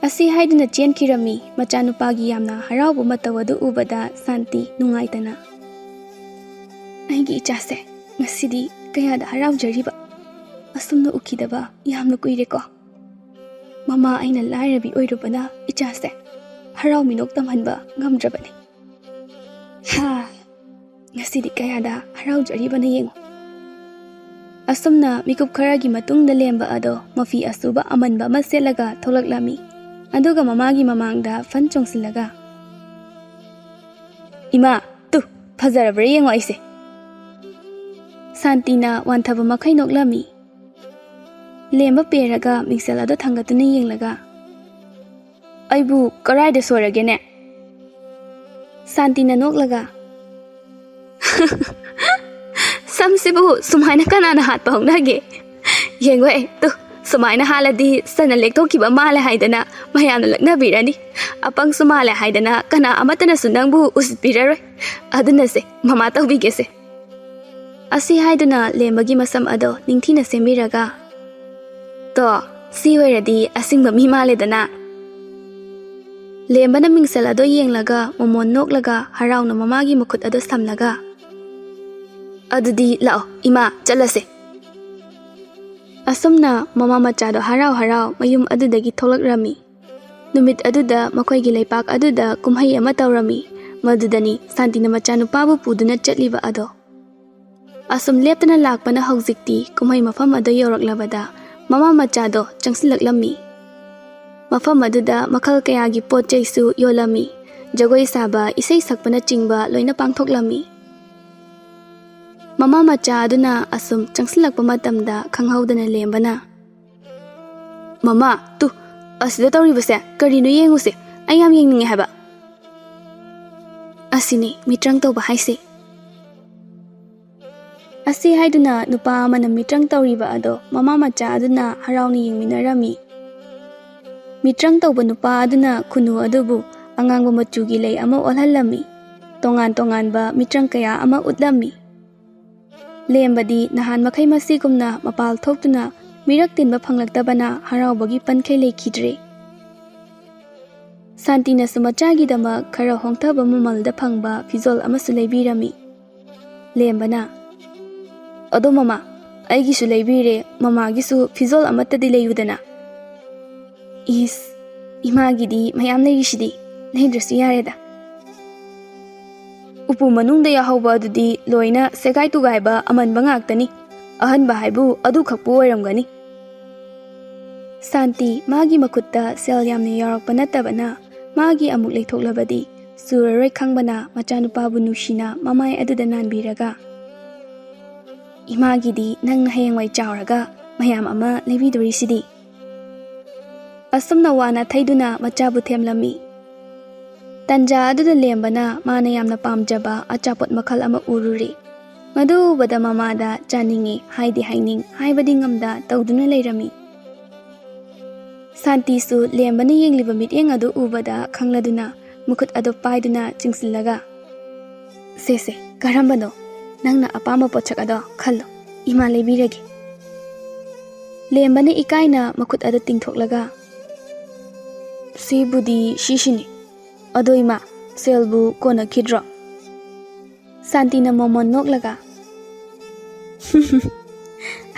ꯑꯁꯤ ꯍꯥꯏꯗꯨꯅ ꯆꯦꯟꯈꯤꯔꯝꯃꯤ. ꯃꯆꯥꯅꯨꯄꯥꯒꯤ ꯌꯥꯝꯅ ꯍꯔꯥꯎꯕ ꯃꯇꯧ ꯑꯗꯨ ꯎꯕꯗ ꯁꯥꯟꯇꯤ ꯅꯨꯡꯉꯥꯏꯇꯅ ꯑꯩꯒꯤ ꯏꯆꯥꯁꯦ ꯉꯁꯤꯗꯤ ꯀꯌꯥꯗ ꯍꯔꯥꯎꯖꯔꯤꯕ. ꯑꯁꯨꯝꯅ ꯎꯈꯤꯗꯕ ꯌꯥꯝꯅ ꯀꯨꯏꯔꯦꯀꯣ. ꯃꯃꯥ ꯑꯩꯅ ꯂꯥꯏꯔꯕꯤ ꯑꯣꯏꯔꯨꯕꯅ ꯏꯆꯥꯁꯦ ꯍꯔꯥꯎ ꯃꯤꯅꯣꯛ ꯇꯝꯍꯟꯕ ꯉꯝꯗ꯭ꯔꯕꯅꯤ. ꯉꯁꯤꯗꯤ ꯀꯌꯥꯗ ꯍꯔꯥꯎꯖꯔꯤꯕꯅ ꯌꯦꯡꯉꯨ. ꯑꯁꯨꯝꯅ ꯃꯤꯀꯨꯞ ꯈꯔꯒꯤ ꯃꯇꯨꯡꯗ ꯂꯦꯝꯕ ꯑꯗꯣ ꯃꯐꯤ ꯑꯁꯨꯕ ꯑꯃꯟꯕ ꯑꯃ ꯁꯦꯠꯂꯒ ꯊꯣꯛꯂꯛꯂꯝꯃꯤ. ꯑꯗꯨꯒ ꯃꯃꯥꯒꯤ ꯃꯃꯥꯡꯗ ꯐꯟ ꯆꯣꯡꯁꯤꯜꯂꯒ ꯏꯃꯥ, ꯇꯨ ꯐꯖꯔꯕ꯭ꯔꯥ ꯌꯦꯡꯉꯣ ꯑꯩꯁꯦ. ꯁꯥꯟꯇꯤꯅ ꯋꯥꯟꯊꯕ ꯃꯈꯩ ꯅꯣꯛꯂꯝꯃꯤ. ꯂꯦꯝꯕ ꯄꯦꯔꯒ ꯃꯤꯡꯁꯦꯜ ꯑꯗꯣ ꯊꯥꯡꯒꯠꯇꯨꯅ ꯌꯦꯡꯂꯒ ꯑꯩꯕꯨ ꯀꯔꯥꯏꯗ ꯁꯣꯏꯔꯒꯦꯅꯦ? ꯁꯥꯟꯇꯤꯅ ꯅꯣꯛꯂꯒ ꯁꯝꯁꯤꯕꯨ ꯁꯨꯃꯥꯏꯅ ꯀꯅꯥꯅ ꯍꯥꯠꯄ ꯍꯧꯅꯒꯦ? ꯌꯦꯡꯉꯣ ꯇꯨ, ꯁꯨꯃꯥꯏꯅ ꯍꯥꯠꯂꯗꯤ ꯁꯟꯅ ꯂꯦꯛꯊꯣꯛꯈꯤꯕ ꯃꯥꯜꯂꯦ ꯍꯥꯏꯗꯅ ꯃꯌꯥꯝꯅ ꯂꯛꯅꯕꯤꯔꯅꯤ. ꯑꯄꯪꯁꯨ ꯃꯥꯜꯂꯦ ꯍꯥꯏꯗꯅ ꯀꯅꯥ ꯑꯃꯠꯇꯅꯁꯨ ꯅꯪꯕꯨ ꯎꯁꯤꯠꯄꯤꯔꯔꯣꯏ. ꯑꯗꯨꯅꯁꯦ ꯃꯃꯥ ꯇꯧꯕꯤꯒꯦꯁꯦ. ꯑꯁꯤ ꯍꯥꯏꯗꯨꯅ ꯂꯦꯝꯕꯒꯤ ꯃꯁꯝ ꯑꯗꯣ ꯅꯤꯡꯊꯤꯅ ꯁꯦꯝꯕꯤꯔꯒ ꯇꯣ, ꯁꯤ ꯑꯣꯏꯔꯗꯤ ꯑꯁꯤꯡꯕ ꯃꯤ ꯃꯥꯜꯂꯦꯗꯅ. ꯂꯦꯝꯕꯅ ꯃꯤꯡꯁꯦꯜ ꯑꯗꯣ ꯌꯦꯡꯂꯒ ꯃꯣꯃꯣꯟ ꯅꯣꯛꯂꯒ ꯍꯔꯥꯎꯅ ꯃꯃꯥꯒꯤ ꯃꯈꯨꯠ ꯑꯗꯣ ꯁꯝꯂꯒ ꯑꯗꯨꯗꯤ ꯂꯥꯛꯑꯣ ꯏꯃꯥ, ꯆꯠꯂꯁꯦ. ꯑꯁꯨꯝꯅ ꯃꯃꯥ ꯃꯆꯥꯗꯣ ꯍꯔꯥꯎ ꯍꯔꯥꯎ ꯃꯌꯨꯝ ꯑꯗꯨꯗꯒꯤ ꯊꯣꯛꯂꯛꯔꯝꯃꯤ. ꯅꯨꯃꯤꯠ ꯑꯗꯨꯗ ꯃꯈꯣꯏꯒꯤ ꯂꯩꯄꯥꯛ ꯑꯗꯨꯗ ꯀꯨꯝꯍꯩ ꯑꯃ ꯇꯧꯔꯝꯃꯤ. ꯃꯗꯨꯗꯅꯤ ꯁꯥꯟꯇꯤꯅ ꯃꯆꯥꯅꯨꯄꯥꯕꯨ ꯄꯨꯗꯨꯅ ꯆꯠꯂꯤꯕ ꯑꯗꯣ. ꯑꯁꯨꯝ ꯂꯦꯞꯇꯅ ꯂꯥꯛꯄꯅ ꯍꯧꯖꯤꯛꯇꯤ ꯀꯨꯝꯍꯩ ꯃꯐꯝ ꯑꯗꯨ ꯌꯧꯔꯛꯂꯕꯗ ꯃꯃꯥ ꯃꯆꯥꯗꯣ ꯆꯪꯁꯤꯜꯂꯛꯂꯝꯃꯤ. ꯃꯐꯝ ꯑꯗꯨꯗ ꯃꯈꯜ ꯀꯌꯥꯒꯤ ꯄꯣꯠ ꯆꯩꯁꯨ ꯌꯣꯜꯂꯝꯃꯤ. ꯖꯒꯣꯏ ꯁꯥꯕ, ꯏꯁꯩ ꯁꯛꯄꯅꯆꯤꯡꯕ ꯂꯣꯏꯅ ꯄꯥꯡꯊꯣꯛꯂꯝꯃꯤ. ꯃꯃꯥ ꯃꯆꯥ ꯑꯗꯨꯅ ꯑꯁꯨꯝ ꯆꯪꯁꯤꯜꯂꯛꯄ ꯃꯇꯝꯗ ꯈꯪꯍꯧꯗꯅ ꯂꯦꯝꯕꯅ ꯃꯃꯥ, ꯇꯨ, ꯑꯁꯤꯗ ꯇꯧꯔꯤꯕꯁꯦ ꯀꯔꯤꯅꯣ ꯌꯦꯡꯉꯨꯁꯦ, ꯑꯩ ꯌꯥꯝ ꯌꯦꯡꯅꯤꯡꯉꯦ ꯍꯥꯏꯕ. ꯑꯁꯤꯅꯤ ꯃꯤꯇ꯭ꯔꯪ ꯇꯧꯕ ꯍꯥꯏꯁꯦ. ꯑꯁꯤ ꯍꯥꯏꯗꯨꯅ ꯅꯨꯄꯥ ꯑꯃꯅ ꯃꯤꯇ꯭ꯔꯪ ꯇꯧꯔꯤꯕ ꯑꯗꯣ ꯃꯃꯥ ꯃꯆꯥ ꯑꯗꯨꯅ ꯍꯔꯥꯎꯅ ꯌꯦꯡꯃꯤꯟꯅꯔꯝꯃꯤ. ꯃꯤꯇ꯭ꯔꯪ ꯇꯧꯕ ꯅꯨꯄꯥ ꯑꯗꯨꯅ ꯈꯨꯟꯅꯨ ꯑꯗꯨꯕꯨ ꯑꯉꯥꯡꯕ ꯃꯆꯨꯒꯤ ꯂꯩ ꯑꯃ ꯑꯣꯜꯍꯜꯂꯝꯃꯤ. ꯇꯣꯉꯥꯟ ꯇꯣꯉꯥꯟꯕ ꯃꯤꯇ꯭ꯔꯪ ꯀꯌꯥ ꯑꯃ ꯎꯠꯂꯝꯃꯤ. ꯂꯦꯝꯕꯗꯤ ꯅꯍꯥꯟ ꯃꯈꯩ ꯃꯁꯤꯒꯨꯝꯅ ꯃꯄꯥꯜ ꯊꯣꯛꯇꯨꯅ ꯃꯤꯔꯛ ꯇꯤꯟꯕ ꯐꯪꯂꯛꯇꯕꯅ ꯍꯔꯥꯎꯕꯒꯤ ꯄꯟꯈꯩ ꯂꯩꯈꯤꯗ꯭ꯔꯦ. ꯁꯥꯟꯇꯤꯅꯁꯨ ꯃꯆꯥꯒꯤꯗꯃꯛ ꯈꯔ ꯍꯣꯡꯊꯕ ꯃꯃꯜꯗ ꯐꯪꯕ ꯐꯤꯖꯣꯜ ꯑꯃꯁꯨ ꯂꯩꯕꯤꯔꯝꯃꯤ. ꯂꯦꯝꯕꯅ ꯑꯗꯣ ꯃꯃꯥ, ꯑꯩꯒꯤꯁꯨ ꯂꯩꯕꯤꯔꯦ, ꯃꯃꯥꯒꯤꯁꯨ ꯐꯤꯖꯣꯜ ꯑꯃꯠꯇꯗꯤ ꯂꯩꯌꯨꯗꯅ. ꯏꯁ, ꯏꯃꯥꯒꯤꯗꯤ ꯃꯌꯥꯝ ꯂꯩꯔꯤꯁꯤꯗꯤ, ꯂꯩꯗ꯭ꯔꯁꯨ ꯌꯥꯔꯦꯗ. ꯎꯄꯨ ꯃꯅꯨꯡꯗ ꯌꯥꯍꯧꯕ ꯑꯗꯨꯗꯤ ꯂꯣꯏꯅ ꯁꯦꯒꯥꯏ ꯇꯨꯒꯥꯏꯕ ꯑꯃꯟꯕ ꯉꯥꯛꯇꯅꯤ. ꯑꯍꯟꯕ ꯍꯥꯏꯕꯨ ꯑꯗꯨ ꯈꯛꯄꯨ ꯑꯣꯏꯔꯝꯒꯅꯤ. ꯁꯥꯟꯇꯤ ꯃꯥꯒꯤ ꯃꯈꯨꯠꯇ ꯁꯦꯜ ꯌꯥꯝꯅ ꯌꯥꯎꯔꯛꯄ ꯅꯠꯇꯕꯅ ꯃꯥꯒꯤ ꯑꯃꯨꯛ ꯂꯩꯊꯣꯛꯂꯕꯗꯤ ꯁꯨꯔꯔꯣꯏ ꯈꯪꯕꯅ ꯃꯆꯥꯅꯨꯄꯥꯕꯨ ꯅꯨꯡꯁꯤꯅ ꯃꯃꯥꯏ ꯑꯗꯨꯗ ꯅꯥꯟꯕꯤꯔꯒ, ꯏꯃꯥꯒꯤꯗꯤ ꯅꯪꯅ ꯍꯌꯦꯡꯋꯥꯏ ꯆꯥꯎꯔꯒ ꯃꯌꯥꯝ ꯑꯃ ꯂꯩꯕꯤꯗꯣꯔꯤꯁꯤꯗꯤ. ꯑꯁꯨꯝꯅ ꯋꯥꯅ ꯊꯩꯗꯨꯅ ꯃꯆꯥꯕꯨ ꯊꯦꯝꯂꯝꯃꯤ. ꯇꯟꯖꯥ ꯑꯗꯨꯗ ꯂꯦꯝꯕꯅ ꯃꯥꯅ ꯌꯥꯝꯅ ꯄꯥꯝꯖꯕ ꯑꯆꯥꯄꯣꯠ ꯃꯈꯜ ꯑꯃ ꯎꯔꯨꯔꯤ. ꯃꯗꯨ ꯎꯕꯗ ꯃꯃꯥꯗ ꯆꯥꯅꯤꯡꯉꯤ ꯍꯥꯏꯗꯤ ꯍꯥꯏꯅꯤꯡ ꯍꯥꯏꯕꯗꯤ ꯉꯝꯗ ꯇꯧꯗꯨꯅ ꯂꯩꯔꯝꯃꯤ. ꯁꯥꯟꯇꯤꯁꯨ ꯂꯦꯝꯕꯅ ꯌꯦꯡꯂꯤꯕ ಮಿꯠꯌꯦꯡ ꯑꯗꯨ ꯎꯕꯗ ꯈꯪꯂꯗꯨꯅ ꯃꯈꯨꯠ ꯑꯗꯨ ꯄꯥꯏꯗꯨꯅ ꯆꯤꯡꯁꯤꯜꯂꯒ, ꯁꯦ ꯀꯔꯝꯕꯅꯣ? ꯅꯪꯅ ꯑꯄꯥꯝꯕ ꯄꯣꯠꯁꯛ ꯑꯗꯣ ꯈꯜꯂꯣ, ꯏꯃꯥ ꯂꯩꯕꯤꯔꯒꯦ. ꯂꯦꯝꯕꯅ ꯏꯀꯥꯏꯅ ꯃꯈꯨꯠ ꯑꯗꯨ ꯇꯤꯡꯊꯣꯛꯂꯒ, ꯁꯤꯕꯨꯗꯤ ꯁꯤꯁꯤꯅꯤ. ꯑꯗꯣ ꯏꯃꯥ, ꯁꯦꯜꯕꯨ ꯀꯣꯟꯅꯈꯤꯗ꯭ꯔꯣ? ꯁꯥꯟꯇꯤꯅ ꯃꯣꯃꯣꯟ ꯅꯣꯛꯂꯒ,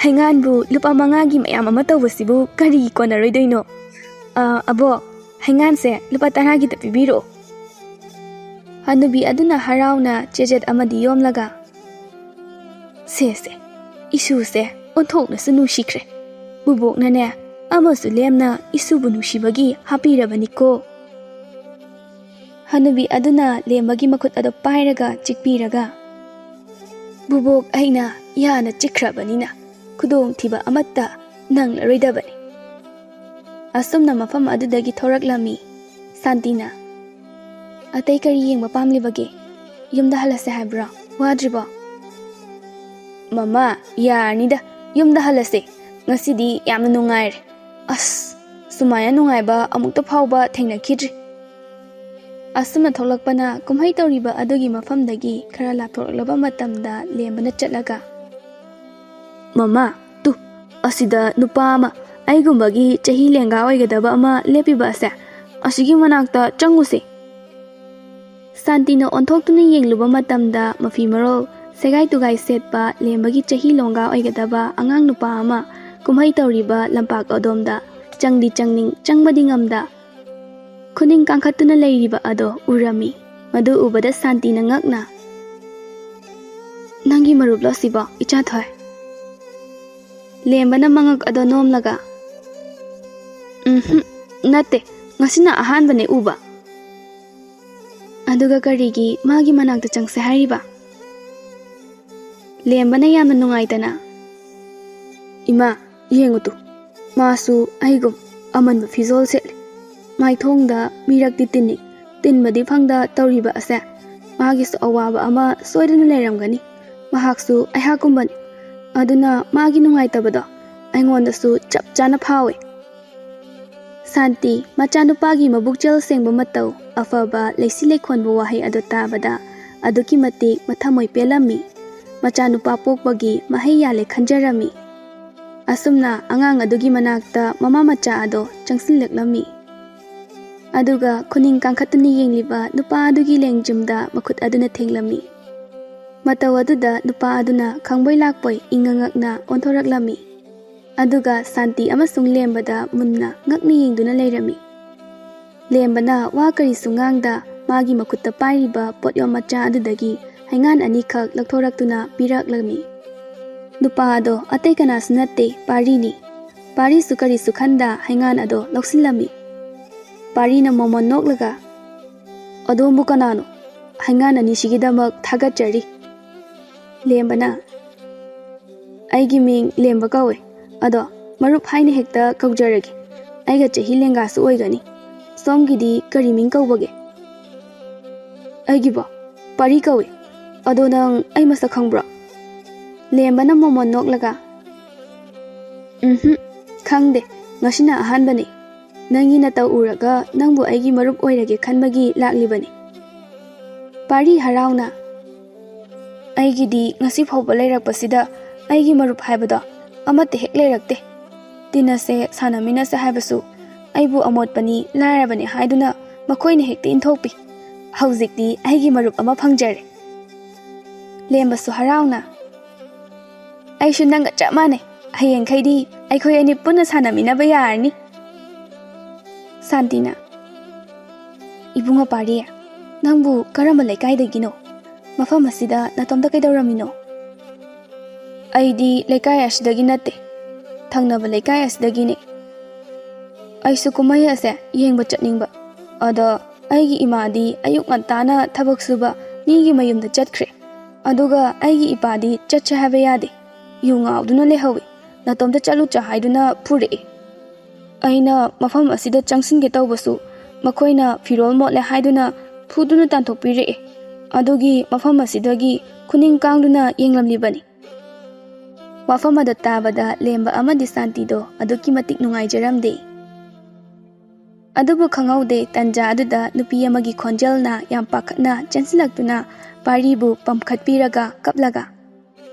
ꯍꯩꯉꯥꯟꯕꯨ ꯂꯨꯄꯥ 5ꯒꯤ ꯃꯌꯥꯝ ꯑꯃ ꯇꯧꯕꯁꯤꯕꯨ ꯀꯔꯤꯒꯤ ꯀꯣꯟꯅꯔꯣꯏꯗꯣꯏꯅꯣ? ꯑꯕꯣꯛ, ꯍꯩꯉꯥꯟꯁꯦ ꯂꯨꯄꯥ 10ꯒꯤꯇ ꯄꯤꯕꯤꯔꯛꯑꯣ. ꯍꯅꯨꯕꯤ ꯑꯗꯨꯅ ꯍꯔꯥꯎꯅ ꯆꯦꯖꯦꯠ ꯑꯃꯗꯤ ꯌꯣꯝꯂꯒ, ꯁꯦ ꯏꯁꯨꯁꯦ ꯑꯣꯟꯊꯣꯛꯅꯁꯨ ꯅꯨꯡꯁꯤꯈ꯭ꯔꯦ. ꯕꯨꯕꯣꯛꯅꯅꯦ ꯑꯃꯁꯨ ꯂꯦꯝꯅ ꯏꯁꯨꯕꯨ ꯅꯨꯡꯁꯤꯕꯒꯤ ꯍꯥꯞꯄꯤꯔꯕꯅꯤꯀꯣ. ꯍꯅꯨꯕꯤ ꯑꯗꯨꯅ ꯂꯦꯝꯕꯒꯤ ꯃꯈꯨꯠ ꯑꯗꯨ ꯄꯥꯏꯔꯒ ꯆꯤꯛꯄꯤꯔꯒ, ꯕꯨꯕꯣꯛ ꯑꯩꯅ ꯌꯥꯅ ꯆꯤꯛꯈ꯭ꯔꯕꯅꯤꯅ ꯈꯨꯗꯣꯡꯊꯤꯕ ꯑꯃꯠꯇ ꯅꯪꯂꯔꯣꯏꯗꯕꯅꯤ. ꯑꯁꯨꯝꯅ ꯃꯐꯝ ꯑꯗꯨꯗꯒꯤ ꯊꯣꯔꯛꯂꯝꯃꯤ. ꯁꯥꯟꯇꯤꯅ, ꯑꯇꯩ ꯀꯔꯤ ꯌꯦꯡꯕ ꯄꯥꯝꯂꯤꯕꯒꯦ? ꯌꯨꯝꯗ ꯍꯜꯂꯁꯦ ꯍꯥꯏꯕ꯭ꯔꯣ? ꯋꯥꯗ꯭ꯔꯤꯕꯣ? ꯃꯃꯥ, ꯌꯥꯔꯅꯤꯗ, ꯌꯨꯝꯗ ꯍꯜꯂꯁꯦ. ꯉꯁꯤꯗꯤ ꯌꯥꯝꯅ ꯅꯨꯡꯉꯥꯏꯔꯦ. ꯑꯁ, ꯁꯨꯃꯥꯏꯅ ꯅꯨꯡꯉꯥꯏꯕ ꯑꯃꯨꯛꯇ ꯐꯥꯎꯕ ꯊꯦꯡꯅꯈꯤꯗ꯭ꯔꯤ. ꯑꯁꯨꯝꯅ ꯊꯣꯛꯂꯛꯄꯅ ꯀꯨꯝꯍꯩ ꯇꯧꯔꯤꯕ ꯑꯗꯨꯒꯤ ꯃꯐꯝꯗꯒꯤ ꯈꯔ ꯂꯥꯞꯊꯣꯛꯂꯕ ꯃꯇꯝꯗ ꯂꯦꯝꯕꯅ ꯆꯠꯂꯒ, ꯃꯃꯥ, ꯑꯁꯤꯗ ꯅꯨꯄꯥ ꯑꯃ ꯑꯩꯒꯨꯝꯕꯒꯤ ꯆꯍꯤ ꯂꯦꯡꯒꯥ ꯑꯣꯏꯒꯗꯕ ꯑꯃ ꯂꯦꯞꯄꯤꯕ ꯑꯁꯦ, ꯑꯁꯤꯒꯤ ꯃꯅꯥꯛꯇ ꯆꯪꯉꯨꯁꯦ. ꯁꯥꯟꯇꯤꯅ ꯑꯣꯟꯊꯣꯛꯇꯨꯅ ꯌꯦꯡꯂꯨꯕ ꯃꯇꯝꯗ ꯃꯐꯤ ꯃꯔꯣꯜ ꯁꯦꯒꯥꯏ ꯇꯨꯒꯥꯏ ꯁꯦꯠꯄ ꯂꯦꯝꯕꯒꯤ ꯆꯍꯤ ꯂꯣꯡꯒꯥ ꯑꯣꯏꯒꯗꯕ ꯑꯉꯥꯡ ꯅꯨꯄꯥ ꯑꯃ ꯀꯨꯝꯍꯩ ꯇꯧꯔꯤꯕ ꯂꯝꯄꯥꯛ ꯑꯗꯣꯝꯗ ꯆꯪꯗꯤ ꯆꯪꯅꯤꯡ ꯆꯪꯕꯗꯤ ꯉꯝꯗ ꯈꯨꯅꯤꯡ ꯀꯥꯡꯈꯠꯇꯨꯅ ꯂꯩꯔꯤꯕ ꯑꯗꯣ ꯎꯔꯝꯃꯤ. ꯃꯗꯨ ꯎꯕꯗ ꯁꯥꯟꯇꯤꯅ ꯉꯛꯅ, ꯅꯪꯒꯤ ꯃꯔꯨꯞꯂꯣ ꯑꯁꯤꯕꯣ, ꯏꯆꯥꯊꯣꯏ? ꯂꯦꯝꯕꯅ ꯃꯉꯛ ꯑꯗꯣ ꯅꯣꯝꯂꯒ, ꯅꯠꯇꯦ, ꯉꯁꯤꯅ ꯑꯍꯥꯟꯕꯅꯦ ꯎꯕ. ꯑꯗꯨꯒ ꯀꯔꯤꯒꯤ ꯃꯥꯒꯤ ꯃꯅꯥꯛꯇ ꯆꯪꯁꯦ ꯍꯥꯏꯔꯤꯕ? ꯂꯦꯝꯕꯅ ꯌꯥꯝꯅ ꯅꯨꯡꯉꯥꯏꯇꯅ, ꯏꯃꯥ, ꯌꯦꯡꯉꯨꯇꯨ, ꯃꯥꯁꯨ ꯑꯩꯒꯨꯝ ꯑꯃꯟꯕ ꯐꯤꯖꯣꯜ ꯁꯦꯠꯂꯦ. ꯃꯥꯏꯊꯣꯡꯗ ꯃꯤꯔꯛꯇꯤ ꯇꯤꯟꯅꯤ, ꯇꯤꯟꯕꯗꯤ ꯐꯪꯗ ꯇꯧꯔꯤꯕ ꯑꯁꯦ, ꯃꯥꯒꯤꯁꯨ ꯑꯋꯥꯕ ꯑꯃ ꯁꯣꯏꯗꯅ ꯂꯩꯔꯝꯒꯅꯤ. ꯃꯍꯥꯛꯁꯨ ꯑꯩꯍꯥꯛꯀꯨꯝꯕꯅꯤ. ꯑꯗꯨꯅ ꯃꯥꯒꯤ ꯅꯨꯡꯉꯥꯏꯇꯕꯗꯣ ꯑꯩꯉꯣꯟꯗꯁꯨ ꯆꯞ ꯆꯥꯅ ꯐꯥꯎꯏ. ꯁꯥꯟꯇꯤ ꯃꯆꯥꯅꯨꯄꯥꯒꯤ ꯃꯕꯨꯛꯆꯦꯜ ꯁꯦꯡꯕ ꯃꯇꯧ, ꯑꯐꯕ ꯂꯩꯁꯤ ꯂꯩꯈꯣꯟꯕ ꯋꯥꯍꯩ ꯑꯗꯨ ꯇꯥꯕꯗ ꯑꯗꯨꯛꯀꯤ ꯃꯇꯤꯛ ꯃꯊꯃꯣꯏ ꯄꯦꯜꯂꯝꯃꯤ. ꯃꯆꯥꯅꯨꯄꯥ ꯄꯣꯛꯄꯒꯤ ꯃꯍꯩ ꯌꯥꯜꯂꯦ ꯈꯟꯖꯔꯝꯃꯤ. ꯑꯁꯨꯝꯅ ꯑꯉꯥꯡ ꯑꯗꯨꯒꯤ ꯃꯅꯥꯛꯇ ꯃꯃꯥ ꯃꯆꯥ ꯑꯗꯣ ꯆꯪꯁꯤꯜꯂꯛꯂꯝꯃꯤ. ꯑꯗꯨꯒ ꯈꯨꯅꯤꯡ ꯀꯥꯡꯈꯠꯇꯨꯅ ꯌꯦꯡꯂꯤꯕ ꯅꯨꯄꯥ ꯑꯗꯨꯒꯤ ꯂꯦꯡꯖꯨꯝꯗ ꯃꯈꯨꯠ ꯑꯗꯨꯅ ꯊꯦꯡꯂꯝꯃꯤ. ꯃꯇꯧ ꯑꯗꯨꯗ ꯅꯨꯄꯥ ꯑꯗꯨꯅ ꯈꯪꯕꯣꯏ ꯂꯥꯛꯄꯣꯏ ꯏꯪꯉꯉꯛꯅ ꯑꯣꯟꯊꯣꯔꯛꯂꯝꯃꯤ. ꯑꯗꯨꯒ ꯁꯥꯟꯇꯤ ꯑꯃꯁꯨꯡ ꯂꯦꯝꯕꯗ ꯃꯨꯟꯅ ꯉꯛꯅ ꯌꯦꯡꯗꯨꯅ ꯂꯩꯔꯝꯃꯤ. ꯂꯦꯝꯕꯅ ꯋꯥ ꯀꯔꯤꯁꯨ ꯉꯥꯡꯗ ꯃꯥꯒꯤ ꯃꯈꯨꯠꯇ ꯄꯥꯏꯔꯤꯕ ꯄꯣꯠꯌꯣꯝ ꯃꯆꯥ ꯑꯗꯨꯗꯒꯤ ꯍꯩꯉꯥꯟ ꯑꯅꯤꯈꯛ ꯂꯧꯊꯣꯔꯛꯇꯨꯅ ꯄꯤꯔꯛꯂꯝꯃꯤ. ꯅꯨꯄꯥ ꯑꯗꯣ ꯑꯇꯩ ꯀꯅꯥꯁꯨ ꯅꯠꯇꯦ, ꯄꯥꯔꯤꯅꯤ. ꯄꯥꯔꯤꯁꯨ ꯀꯔꯤꯁꯨ ꯈꯟꯗ ꯍꯩꯉꯥꯟ ꯑꯗꯣ ꯂꯧꯁꯤꯜꯂꯝꯃꯤ. ꯄꯥꯔꯤꯅ ꯃꯣꯃꯣꯟ ꯅꯣꯛꯂꯒ, ꯑꯗꯣꯝꯕꯨ ꯀꯅꯥꯅꯣ? ꯍꯩꯉꯥꯟ ꯑꯅꯤꯁꯤꯒꯤꯗꯃꯛ ꯊꯥꯒꯠꯆꯔꯤ. ꯂꯦꯝꯕꯅ, ꯑꯩꯒꯤ ꯃꯤꯡ ꯂꯦꯝꯕ ꯀꯧꯏ. ꯑꯗꯣ ꯃꯔꯨꯞ ꯍꯥꯏꯅ ꯍꯦꯛꯇ ꯀꯧꯖꯔꯒꯦ. ꯑꯩꯒ ꯆꯍꯤ ꯂꯦꯡꯒꯥꯁꯨ ꯑꯣꯏꯒꯅꯤ. ꯁꯣꯝꯒꯤꯗꯤ ꯀꯔꯤ ꯃꯤꯡ ꯀꯧꯕꯒꯦ? ꯑꯩꯒꯤꯕꯣ ꯄꯥꯔꯤ ꯀꯧꯏ. ꯑꯗꯣ ꯅꯪ ꯑꯩ ꯃꯁꯛ ꯈꯪꯕ꯭ꯔꯣ? ꯂꯦꯝꯕꯅ ꯃꯣꯃꯣꯟ ꯅꯣꯛꯂꯒ, ꯈꯪꯗꯦ, ꯉꯁꯤꯅ ꯑꯍꯥꯟꯕꯅꯤ. ꯅꯪꯒꯤ ꯅꯇꯧ ꯎꯔꯒ ꯅꯪꯕꯨ ꯑꯩꯒꯤ ꯃꯔꯨꯞ ꯑꯣꯏꯔꯒꯦ ꯈꯟꯕꯒꯤ ꯂꯥꯛꯂꯤꯕꯅꯤ. ꯄꯥꯔꯤ ꯍꯔꯥꯎꯅ, ꯑꯩꯒꯤꯗꯤ ꯉꯁꯤ ꯐꯥꯎꯕ ꯂꯩꯔꯛꯄꯁꯤꯗ ꯑꯩꯒꯤ ꯃꯔꯨꯞ ꯍꯥꯏꯕꯗꯣ ꯑꯃꯠꯇ ꯍꯦꯛ ꯂꯩꯔꯛꯇꯦ. ꯇꯤꯟꯅꯁꯦ ꯁꯥꯟꯅꯃꯤꯟꯅꯁꯦ ꯍꯥꯏꯕꯁꯨ ꯑꯩꯕꯨ ꯑꯃꯣꯠꯄꯅꯤ ꯂꯥꯏꯔꯕꯅꯤ ꯍꯥꯏꯗꯨꯅ ꯃꯈꯣꯏꯅ ꯍꯦꯛꯇ ꯏꯟꯊꯣꯛꯄꯤ. ꯍꯧꯖꯤꯛꯇꯤ ꯑꯩꯒꯤ ꯃꯔꯨꯞ ꯑꯃ ꯐꯪꯖꯔꯦ. ꯂꯦꯝꯕꯁꯨ ꯍꯔꯥꯎꯅ, ꯑꯩꯁꯨ ꯅꯪꯒ ꯆꯞ ꯃꯥꯟꯅꯩ. ꯍꯌꯦꯡꯈꯩꯗꯤ ꯑꯩꯈꯣꯏ ꯑꯅꯤ ꯄꯨꯟꯅ ꯁꯥꯟꯅꯃꯤꯟꯅꯕ ꯌꯥꯔꯅꯤ. ꯁꯥꯟꯇꯤꯅ ꯏꯕꯨꯡꯉꯣ ꯄꯥꯔꯤ, ꯅꯪꯕꯨ ꯀꯔꯝꯕ ꯂꯩꯀꯥꯏꯗꯒꯤꯅꯣ? ꯃꯐꯝ ꯑꯁꯤꯗ ꯅꯇꯣꯝꯇ ꯀꯩꯗꯧꯔꯝꯃꯤꯅꯣ? ꯑꯩꯗꯤ ꯂꯩꯀꯥꯏ ꯑꯁꯤꯗꯒꯤ ꯅꯠꯇꯦ, ꯊꯪꯅꯕ ꯂꯩꯀꯥꯏ ꯑꯁꯤꯗꯒꯤꯅꯦ꯫ ꯑꯩꯁꯨ ꯀꯨꯝꯍꯩ ꯑꯁꯦ ꯌꯦꯡꯕ ꯆꯠꯅꯤꯡꯕ, ꯑꯗꯣ ꯑꯩꯒꯤ ꯏꯃꯥꯗꯤ ꯑꯌꯨꯛ ꯉꯟꯇꯥꯅ ꯊꯕꯛ ꯁꯨꯕ ꯃꯤꯒꯤ ꯃꯌꯨꯝꯗ ꯆꯠꯈ꯭ꯔꯦ, ꯑꯗꯨꯒ ꯑꯩꯒꯤ ꯏꯄꯥꯗꯤ ꯆꯠꯁꯦ ꯍꯥꯏꯕ ꯌꯥꯗꯦ, ꯌꯨ ꯉꯥꯎꯗꯨꯅ ꯂꯩꯍꯧꯏ, ꯅꯇꯣꯝꯇ ꯆꯠꯂꯨꯆꯣ ꯍꯥꯏꯗꯨꯅ ꯐꯨꯔꯛꯑꯦ꯫ ꯑꯩꯅ ꯃꯐꯝ ꯑꯁꯤꯗ ꯆꯪꯁꯤꯟꯒꯦ ꯇꯧꯕꯁꯨ ꯃꯈꯣꯏꯅ ꯐꯤꯔꯣꯜ ꯃꯣꯠꯂꯦ ꯍꯥꯏꯗꯨꯅ ꯐꯨꯗꯨꯅ ꯇꯥꯟꯊꯣꯛꯄꯤꯔꯛꯑꯦ, ꯑꯗꯨꯒꯤ ꯃꯐꯝ ꯑꯁꯤꯗꯒꯤ ꯈꯨꯅꯤꯡ ꯀꯥꯡꯗꯨꯅ ꯌꯦꯡꯂꯝꯂꯤꯕꯅꯤ꯫ ꯋꯥꯐꯝ ꯑꯗꯨ ꯇꯥꯕꯗ ꯂꯦꯝꯕ ꯑꯃꯗꯤ ꯁꯥꯟꯇꯤꯗꯣ ꯑꯗꯨꯛꯀꯤ ꯃꯇꯤꯛ ꯅꯨꯡꯉꯥꯏꯖꯔꯝꯗꯦ꯫ ꯑꯗꯨꯕꯨ ꯈꯪꯍꯧꯗꯦ ꯇꯟꯖꯥ ꯑꯗꯨꯗ ꯅꯨꯄꯤ ꯑꯃꯒꯤ ꯈꯣꯟꯖꯦꯜꯅ ꯌꯥꯝ ꯄꯥꯈꯠꯅ ꯆꯦꯟꯁꯤꯜꯂꯛꯇꯨꯅ ꯄꯥꯔꯤꯕꯨ ꯄꯝꯈꯠꯄꯤꯔꯒ ꯀꯞꯂꯒ,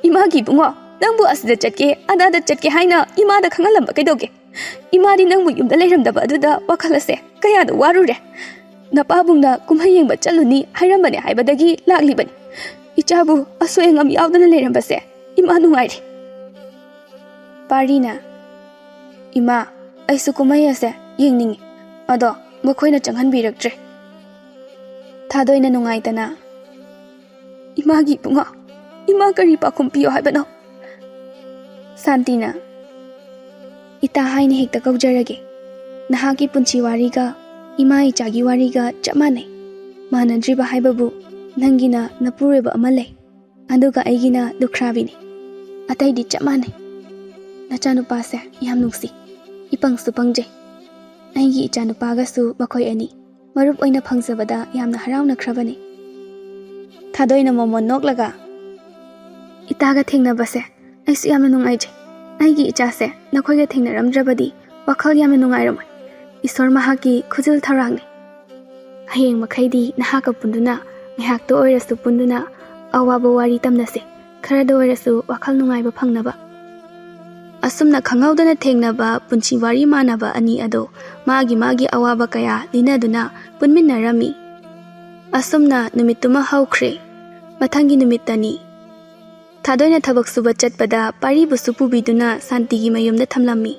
ꯏꯃꯥꯒꯤ ꯏꯕꯨꯡꯉꯣ, ꯅꯪꯕꯨ ꯑꯁꯤꯗ ꯆꯠꯀꯦ ꯑꯗꯥꯗ ꯆꯠꯀꯦ ꯍꯥꯏꯅ ꯏꯃꯥꯗ ꯈꯪꯍꯜꯂꯝꯕ ꯀꯩꯗꯧꯒꯦ? ꯏꯃꯥꯗꯤ ꯅꯪꯕꯨ ꯌꯨꯝꯗ ꯂꯩꯔꯝꯗꯕ ꯑꯗꯨꯗ ꯋꯥꯈꯜ ꯑꯁꯦ ꯀꯌꯥꯗ ꯋꯥꯔꯨꯔꯦ꯫ ꯅꯄꯥꯕꯨꯡꯅ ꯀꯨꯝꯍꯩ ꯌꯦꯡꯕ ꯆꯠꯂꯨꯅꯤ ꯍꯥꯏꯔꯝꯕꯅꯦ ꯍꯥꯏꯕꯗꯒꯤ ꯂꯥꯛꯂꯤꯕꯅꯤ꯫ ꯏꯆꯥꯕꯨ ꯑꯁꯣꯏ ꯑꯉꯥꯝ ꯌꯥꯎꯗꯅ ꯂꯩꯔꯝꯕꯁꯦ ꯏꯃꯥ ꯅꯨꯡꯉꯥꯏꯔꯦ꯫ ꯄꯥꯔꯤꯅ ꯏꯃꯥ, ꯑꯩꯁꯨ ꯀꯨꯝꯍꯩ ꯑꯁꯦ ꯌꯦꯡꯅꯤꯡꯉꯤ, ꯑꯗꯣ ꯃꯈꯣꯏꯅ ꯆꯪꯍꯟꯕꯤꯔꯛꯇ꯭ꯔꯦ꯫ ꯊꯥꯗꯣꯏꯅ ꯅꯨꯡꯉꯥꯏꯇꯅ ꯏꯃꯥꯒꯤ ꯏꯕꯨꯡꯉꯣ, ꯏꯃꯥ ꯀꯔꯤ ꯄꯥꯈꯨꯝ ꯄꯤꯌꯣ ꯍꯥꯏꯕꯅꯣ? ꯁꯥꯟꯇꯤꯅ ꯏꯇꯥ ꯍꯥꯏꯅ ꯍꯦꯛꯇ ꯀꯧꯖꯔꯒꯦ, ꯅꯍꯥꯛꯀꯤ ꯄꯨꯟꯁꯤ ꯋꯥꯔꯤꯒ ꯏꯃꯥ ꯏꯆꯥꯒꯤ ꯋꯥꯔꯤꯒ ꯆꯞ ꯃꯥꯟꯅꯩ꯫ ꯃꯥꯟꯅꯗ꯭ꯔꯤꯕ ꯍꯥꯏꯕꯕꯨ ꯅꯪꯒꯤꯅ ꯅꯄꯨꯔꯣꯏꯕ ꯑꯃ ꯂꯩ, ꯑꯗꯨꯒ ꯑꯩꯒꯤꯅ ꯂꯨꯈ꯭ꯔꯥꯕꯤꯅꯤ, ꯑꯇꯩꯗꯤ ꯆꯞ ꯃꯥꯟꯅꯩ꯫ ꯅꯆꯥꯅꯨꯄꯥꯁꯦ ꯌꯥꯝ ꯅꯨꯡꯁꯤ, ꯏꯄꯪꯁꯨ ꯄꯪꯖꯩ꯫ ꯑꯩꯒꯤ ꯏꯆꯥꯅꯨꯄꯥꯒꯁꯨ ꯃꯈꯣꯏ ꯑꯅꯤ ꯃꯔꯨꯞ ꯑꯣꯏꯅ ꯐꯪꯖꯕꯗ ꯌꯥꯝꯅ ꯍꯔꯥꯎꯅꯈ꯭ꯔꯕꯅꯤ꯫ ꯊꯥꯗꯣꯏꯅ ꯃꯣꯃꯣꯟ ꯅꯣꯛꯂꯒ ꯏꯇꯥꯒ ꯊꯦꯡꯅꯕꯁꯦ ꯑꯩꯁꯨ ꯌꯥꯝꯅ ꯅꯨꯡꯉꯥꯏꯖꯩ꯫ ꯑꯩꯒꯤ ꯏꯆꯥꯁꯦ ꯅꯈꯣꯏꯒ ꯊꯦꯡꯅꯔꯝꯗ꯭ꯔꯕꯗꯤ ꯋꯥꯈꯜ ꯌꯥꯝꯅ ꯅꯨꯡꯉꯥꯏꯔꯝꯃꯣꯏ꯫ ꯏꯁꯣꯔ ꯃꯍꯥꯛꯀꯤ ꯈꯨꯖꯤꯜ ꯊꯧꯔꯥꯡꯅꯤ꯫ ꯍꯌꯦꯡ ꯃꯈꯩꯗꯤ ꯅꯍꯥꯛꯀ ꯄꯨꯟꯗꯨꯅ ꯉꯥꯏꯍꯥꯛꯇ ꯑꯣꯏꯔꯁꯨ ꯄꯨꯟꯗꯨꯅ ꯑꯋꯥꯕ ꯋꯥꯔꯤ ꯇꯝꯅꯁꯦ, ꯈꯔꯗ ꯑꯣꯏꯔꯁꯨ ꯋꯥꯈꯜ ꯅꯨꯡꯉꯥꯏꯕ ꯐꯪꯅꯕ꯫ ꯑꯁꯨꯝꯅ ꯈꯪꯍꯧꯗꯅ ꯊꯦꯡꯅꯕ ꯄꯨꯟꯁꯤ ꯋꯥꯔꯤ ꯃꯥꯟꯅꯕ ꯑꯅꯤ ꯑꯗꯣ ꯃꯥꯒꯤ ꯑꯋꯥꯕ ꯀꯌꯥ ꯂꯤꯅꯗꯨꯅ ꯄꯨꯟꯃꯤꯟꯅꯔꯝꯃꯤ꯫ ꯑꯁꯨꯝꯅ ꯅꯨꯃꯤꯠꯇꯨꯃ ꯍꯧꯈ꯭ꯔꯦ꯫ ꯃꯊꯪꯒꯤ ꯅꯨꯃꯤꯠꯇꯅꯤ ꯊꯥꯗꯣꯏꯅ ꯊꯕꯛ ꯁꯨꯕ ꯆꯠꯄꯗ ꯄꯥꯔꯤꯕꯨꯁꯨ ꯄꯨꯕꯤꯗꯨꯅ ꯁꯥꯟꯇꯤꯒꯤ ꯃꯌꯨꯝꯗ ꯊꯝꯂꯝꯃꯤ꯫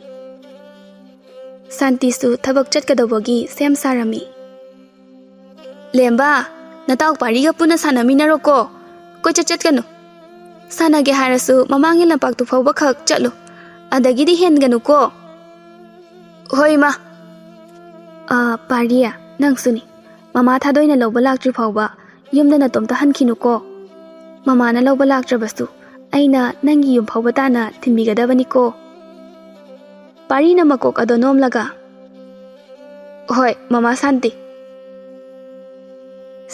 ꯁꯥꯟꯇꯤꯁꯨ ꯊꯕꯛ ꯆꯠꯀꯗꯧꯕꯒꯤ ꯁꯦꯝ ꯁꯥꯔꯝꯃꯤ꯫ ꯂꯦꯝꯕ, ꯅꯇꯥꯎ ꯄꯥꯔꯤꯒ ꯄꯨꯟꯅ ꯁꯥꯟꯅꯃꯤꯟꯅꯔꯣꯀꯣ, ꯀꯣꯏꯆꯠ ꯆꯠꯀꯅꯨ꯫ ꯁꯥꯟꯅꯒꯦ ꯍꯥꯏꯔꯁꯨ ꯃꯃꯥꯡꯒꯤ ꯂꯝꯄꯥꯛꯇꯨ ꯐꯥꯎꯕ ꯈꯛ ꯆꯠꯂꯨ, ꯑꯗꯒꯤꯗꯤ ꯍꯦꯟꯒꯅꯨꯀꯣ꯫ ꯍꯣꯏ ꯃꯥ꯫ ꯄꯥꯔꯤ, ꯅꯪꯁꯨꯅꯤ, ꯃꯃꯥ ꯊꯥꯗꯣꯏꯅ ꯂꯧꯕ ꯂꯥꯛꯇ꯭ꯔꯤ ꯐꯥꯎꯕ ꯌꯨꯝꯗ ꯅꯇꯣꯝꯇ ꯍꯟꯈꯤꯅꯨꯀꯣ꯫ ꯃꯃꯥꯅ ꯂꯧꯕ ꯂꯥꯛꯇ꯭ꯔꯕꯁꯨ ꯑꯩꯅ ꯅꯪꯒꯤ ꯌꯨꯝ ꯐꯥꯎꯕ ꯇꯥꯅ ꯊꯤꯟꯕꯤꯒꯗꯕꯅꯤꯀꯣ꯫ ꯄꯥꯔꯤꯅ ꯃꯀꯣꯛ ꯑꯗꯣ ꯅꯣꯝꯂꯒ ꯍꯣꯏ ꯃꯃꯥ ꯁꯥꯟꯇꯤ꯫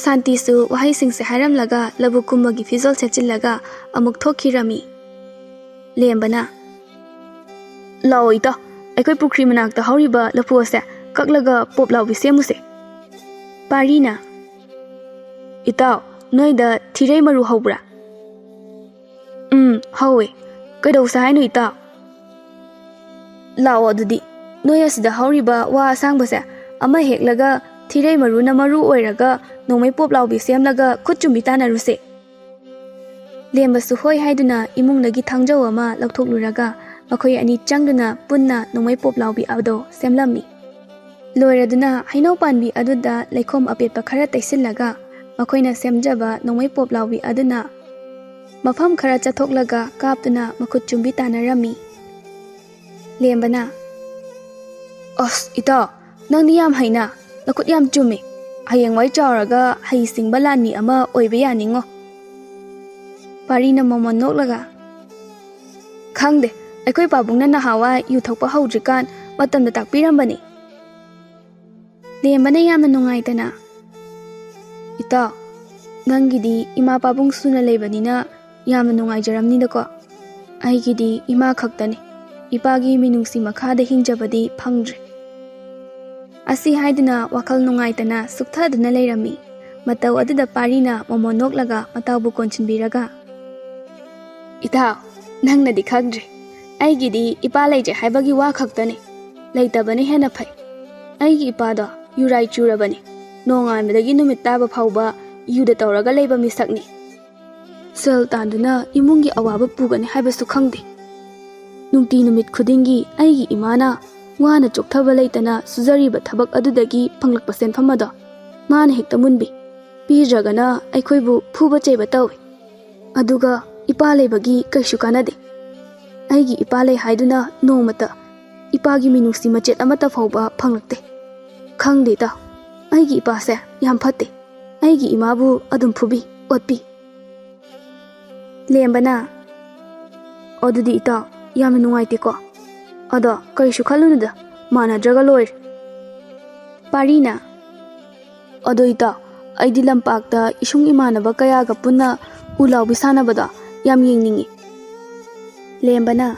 ꯁꯥꯟꯇꯤꯁꯨ ꯋꯥꯍꯩꯁꯤꯡꯁꯦ ꯍꯥꯏꯔꯝꯂꯒ ꯂꯧꯕꯨꯛ ꯀꯨꯝꯕꯒꯤ ꯐꯤꯖꯣꯜ ꯁꯦꯠꯆꯤꯜꯂꯒ ꯑꯃꯨꯛ ꯊꯣꯛꯈꯤꯔꯝꯃꯤ꯫ ꯂꯦꯝꯕꯅ ꯂꯥꯛꯑꯣ ꯏꯇꯥꯎ, ꯑꯩꯈꯣꯏ ꯄꯨꯈ꯭ꯔꯤ ꯃꯅꯥꯛꯇ ꯍꯧꯔꯤꯕ ꯂꯐꯨ ꯑꯁꯦ ꯀꯛꯂꯒ ꯄꯣꯞ ꯂꯥꯎꯕꯤ ꯁꯦꯝꯃꯨꯁꯦ꯫ ꯄꯥꯔꯤꯅ ꯏꯇꯥꯎ, ꯅꯣꯏꯗ ꯊꯤꯔꯩ ꯃꯔꯨ ꯍꯧꯕ꯭ꯔꯥ? ꯍꯧꯋꯦ, ꯀꯩꯗꯧꯁꯦ ꯍꯥꯏꯅꯣ ꯏꯇꯥꯎ? ꯂꯥꯛꯑꯣ ꯑꯗꯨꯗꯤ ꯅꯣꯏ ꯑꯁꯤꯗ ꯍꯧꯔꯤꯕ ꯋꯥ ꯑꯁꯥꯡꯕꯁꯦ ꯑꯃ ꯍꯦꯛꯂꯒ ꯊꯤꯔꯩ ꯃꯔꯨꯅ ꯃꯔꯨ ꯑꯣꯏꯔꯒ ꯅꯣꯡꯃꯩ ꯄꯣꯞ ꯂꯥꯎꯕꯤ ꯁꯦꯝꯂꯒ ꯈꯨꯠ ꯆꯨꯝꯕꯤ ꯇꯥꯟꯅꯔꯨꯁꯦ꯫ ꯂꯦꯝꯕꯁꯨ ꯍꯣꯏ ꯍꯥꯏꯗꯨꯅ ꯏꯃꯨꯡꯗꯒꯤ ꯊꯥꯡꯖꯧ ꯑꯃ ꯂꯧꯊꯣꯛꯂꯨꯔꯒ ꯃꯈꯣꯏ ꯑꯅꯤ ꯆꯪꯗꯨꯅ ꯄꯨꯟꯅ ꯅꯣꯡꯃꯩ ꯄꯣꯞ ꯂꯥꯎꯕꯤ ꯑꯗꯣ ꯁꯦꯝꯂꯝꯃꯤ꯫ ꯂꯣꯏꯔꯗꯨꯅ ꯍꯩꯅꯧ ꯄꯥꯟꯕꯤ ꯑꯗꯨꯗ ꯂꯩꯈꯣꯝ ꯑꯄꯦꯠꯄ ꯈꯔ ꯇꯩꯁꯤꯜꯂꯒ ꯃꯈꯣꯏꯅ ꯁꯦꯝꯖꯕ ꯅꯣꯡꯃꯩ ꯄꯣꯞ ꯂꯥꯎꯕꯤ ꯑꯗꯨꯅ ꯃꯐꯝ ꯈꯔ ꯆꯠꯊꯣꯛꯂꯒ ꯀꯥꯞꯇꯨꯅ ꯃꯈꯨꯠ ꯆꯨꯝꯕꯤ ꯇꯥꯟꯅꯔꯝꯃꯤ꯫ ꯂꯦꯝꯕꯅ ꯑꯁ ꯏꯇꯥꯎ, ꯅꯪꯗꯤ ꯌꯥꯝ ꯍꯩꯅ, ꯅꯈꯨꯠ ꯌꯥꯝ ꯆꯨꯝꯃꯤ, ꯍꯌꯦꯡꯋꯥꯏ ꯆꯥꯎꯔꯒ ꯍꯩ ꯁꯤꯡꯕ ꯂꯥꯟꯃꯤ ꯑꯃ ꯑꯣꯏꯕ ꯌꯥꯅꯤꯡꯉꯣ꯫ ꯄꯥꯔꯤꯅ ꯃꯣꯃꯣꯟ ꯅꯣꯛꯂꯒ ꯈꯪꯗꯦ, ꯑꯩꯈꯣই ꯄꯥꯕꯨꯡꯅ ꯅꯍꯥꯟꯋꯥꯏ ꯌꯨ ꯊꯛꯄ ꯍꯧꯗ꯭ꯔꯤꯀꯥꯟ ꯃꯇꯝꯗ ꯇꯥꯛꯄꯤꯔꯝꯕꯅꯤ꯫ ꯂꯦꯝꯕꯅ ꯌꯥꯝꯅ ꯅꯨꯡꯉꯥꯏꯇꯅ ꯏꯇꯥꯎ, ꯅꯪꯒꯤꯗꯤ ꯏꯃꯥ ꯄꯥꯕꯨꯡ ꯁꯨꯅ ꯂꯩꯕꯅꯤꯅ ꯌꯥꯝꯅ ꯅꯨꯡꯉꯥꯏꯖꯔꯝꯅꯤꯗꯀꯣ꯫ ꯑꯩꯒꯤꯗꯤ ꯏꯃꯥ ꯈꯛꯇꯅꯤ, ꯏꯄꯥꯒꯤ ꯃꯤꯅꯨꯡꯁꯤ ꯃꯈꯥꯗ ꯍꯤꯡꯖꯕꯗꯤ ꯐꯪꯗ꯭ꯔꯦ꯫ ꯑꯁꯤ ꯍꯥꯏꯗꯨꯅ ꯋꯥꯈꯜ ꯅꯨꯡꯉꯥꯏꯇꯅ ꯁꯨꯛꯊꯗꯨꯅ ꯂꯩꯔꯝꯃꯤ꯫ ꯃꯇꯧ ꯑꯗꯨꯗ ꯄꯥꯔꯤꯅ ꯃꯣꯃꯣꯟ ꯅꯣꯛꯂꯒ ꯃꯇꯥꯎꯕꯨ ꯀꯣꯟꯁꯤꯟꯕꯤꯔꯒ ꯏꯇꯥꯎ, ꯅꯪꯅꯗꯤ ꯈꯪꯗ꯭ꯔꯦ, ꯑꯩꯒꯤꯗꯤ ꯏꯄꯥ ꯂꯩꯖꯩ ꯍꯥꯏꯕꯒꯤ ꯋꯥ ꯈꯛꯇꯅꯤ, ꯂꯩꯇꯕꯅ ꯍꯦꯟꯅ ꯐꯩ꯫ ꯑꯩꯒꯤ ꯏꯄꯥꯗꯣ ꯌꯨꯔꯥꯏ ꯆꯨꯔꯕꯅꯤ, ꯅꯣꯡꯉꯥꯟꯕꯗꯒꯤ ꯅꯨꯃꯤꯠ ꯇꯥꯕ ꯐꯥꯎꯕ ꯌꯨꯗ ꯇꯧꯔꯒ ꯂꯩꯕ ꯃꯤꯁꯛꯅꯤ꯫ ꯁꯦꯜ ꯇꯥꯟꯗꯨꯅ ꯏꯃꯨꯡꯒꯤ ꯑꯋꯥꯕ ꯄꯨꯒꯅꯤ ꯍꯥꯏꯕꯁꯨ ꯈꯪꯗꯦ꯫ ꯅꯨꯡꯇꯤ ꯅꯨꯃꯤꯠ ꯈꯨꯗꯤꯡꯒꯤ ꯑꯩꯒꯤ ꯏꯃꯥꯅ ꯋꯥꯅ ꯆꯣꯛꯊꯕ ꯂꯩꯇꯅ ꯁꯨꯖꯔꯤꯕ ꯊꯕꯛ ꯑꯗꯨꯗꯒꯤ ꯐꯪꯂꯛꯄ ꯁꯦꯟꯐꯝ ꯑꯗꯣ ꯃꯥꯅ ꯍꯦꯛꯇ ꯃꯨꯟꯕꯤ, ꯄꯤꯗ꯭ꯔꯒꯅ ꯑꯩꯈꯣꯏꯕꯨ ꯐꯨꯕ ꯆꯩꯕ ꯇꯧꯏ꯫ ꯑꯗꯨꯒ ꯏꯄꯥ ꯂꯩꯕꯒꯤ ꯀꯩꯁꯨ ꯀꯥꯟꯅꯗꯦ꯫ ꯑꯩꯒꯤ ꯏꯄꯥ ꯂꯩ ꯍꯥꯏꯗꯨꯅ ꯅꯣꯡꯃꯇ ꯏꯄꯥꯒꯤ ꯃꯤꯅꯨꯡꯁꯤ ꯃꯆꯦꯠ ꯑꯃꯠꯇ ꯐꯥꯎꯕ ꯐꯪꯂꯛꯇꯦ꯫ ꯈꯪꯗꯦ ꯏꯇꯥꯎ, ꯑꯩꯒꯤ ꯏꯄꯥꯁꯦ ꯌꯥꯝ ꯐꯠꯇꯦ꯫ ꯑꯩꯒꯤ ꯏꯃꯥꯕꯨ ꯑꯗꯨꯝ ꯐꯨꯕꯤ ꯑꯣꯠꯄꯤ꯫ ꯂꯦꯝꯕꯅ ꯑꯗꯨꯗꯤ ꯏꯇꯥꯎ ꯌꯥꯝꯅ ꯅꯨꯡꯉꯥꯏꯇꯦꯀꯣ꯫ ꯑꯗꯣ ꯀꯔꯤꯁꯨ ꯈꯜꯂꯨꯅꯨꯗ, ꯃꯥꯟꯅꯗ꯭ꯔꯒ ꯂꯣꯏꯔꯦ꯫ ꯄꯥꯔꯤꯅ ꯑꯗꯣ ꯏꯇꯥꯎ, ꯑꯩꯗꯤ ꯂꯝꯄꯥꯛꯇ ꯏꯁꯨꯡ ꯏꯃꯥꯟꯅꯕ ꯀꯌꯥꯒ ꯄꯨꯟꯅ ꯎꯂꯥꯎꯕꯤ ꯁꯥꯟꯅꯕꯗꯣ ꯌꯥꯝ ꯌꯦꯡꯅꯤꯡꯉꯤ꯫ ꯂꯦꯝꯕꯅ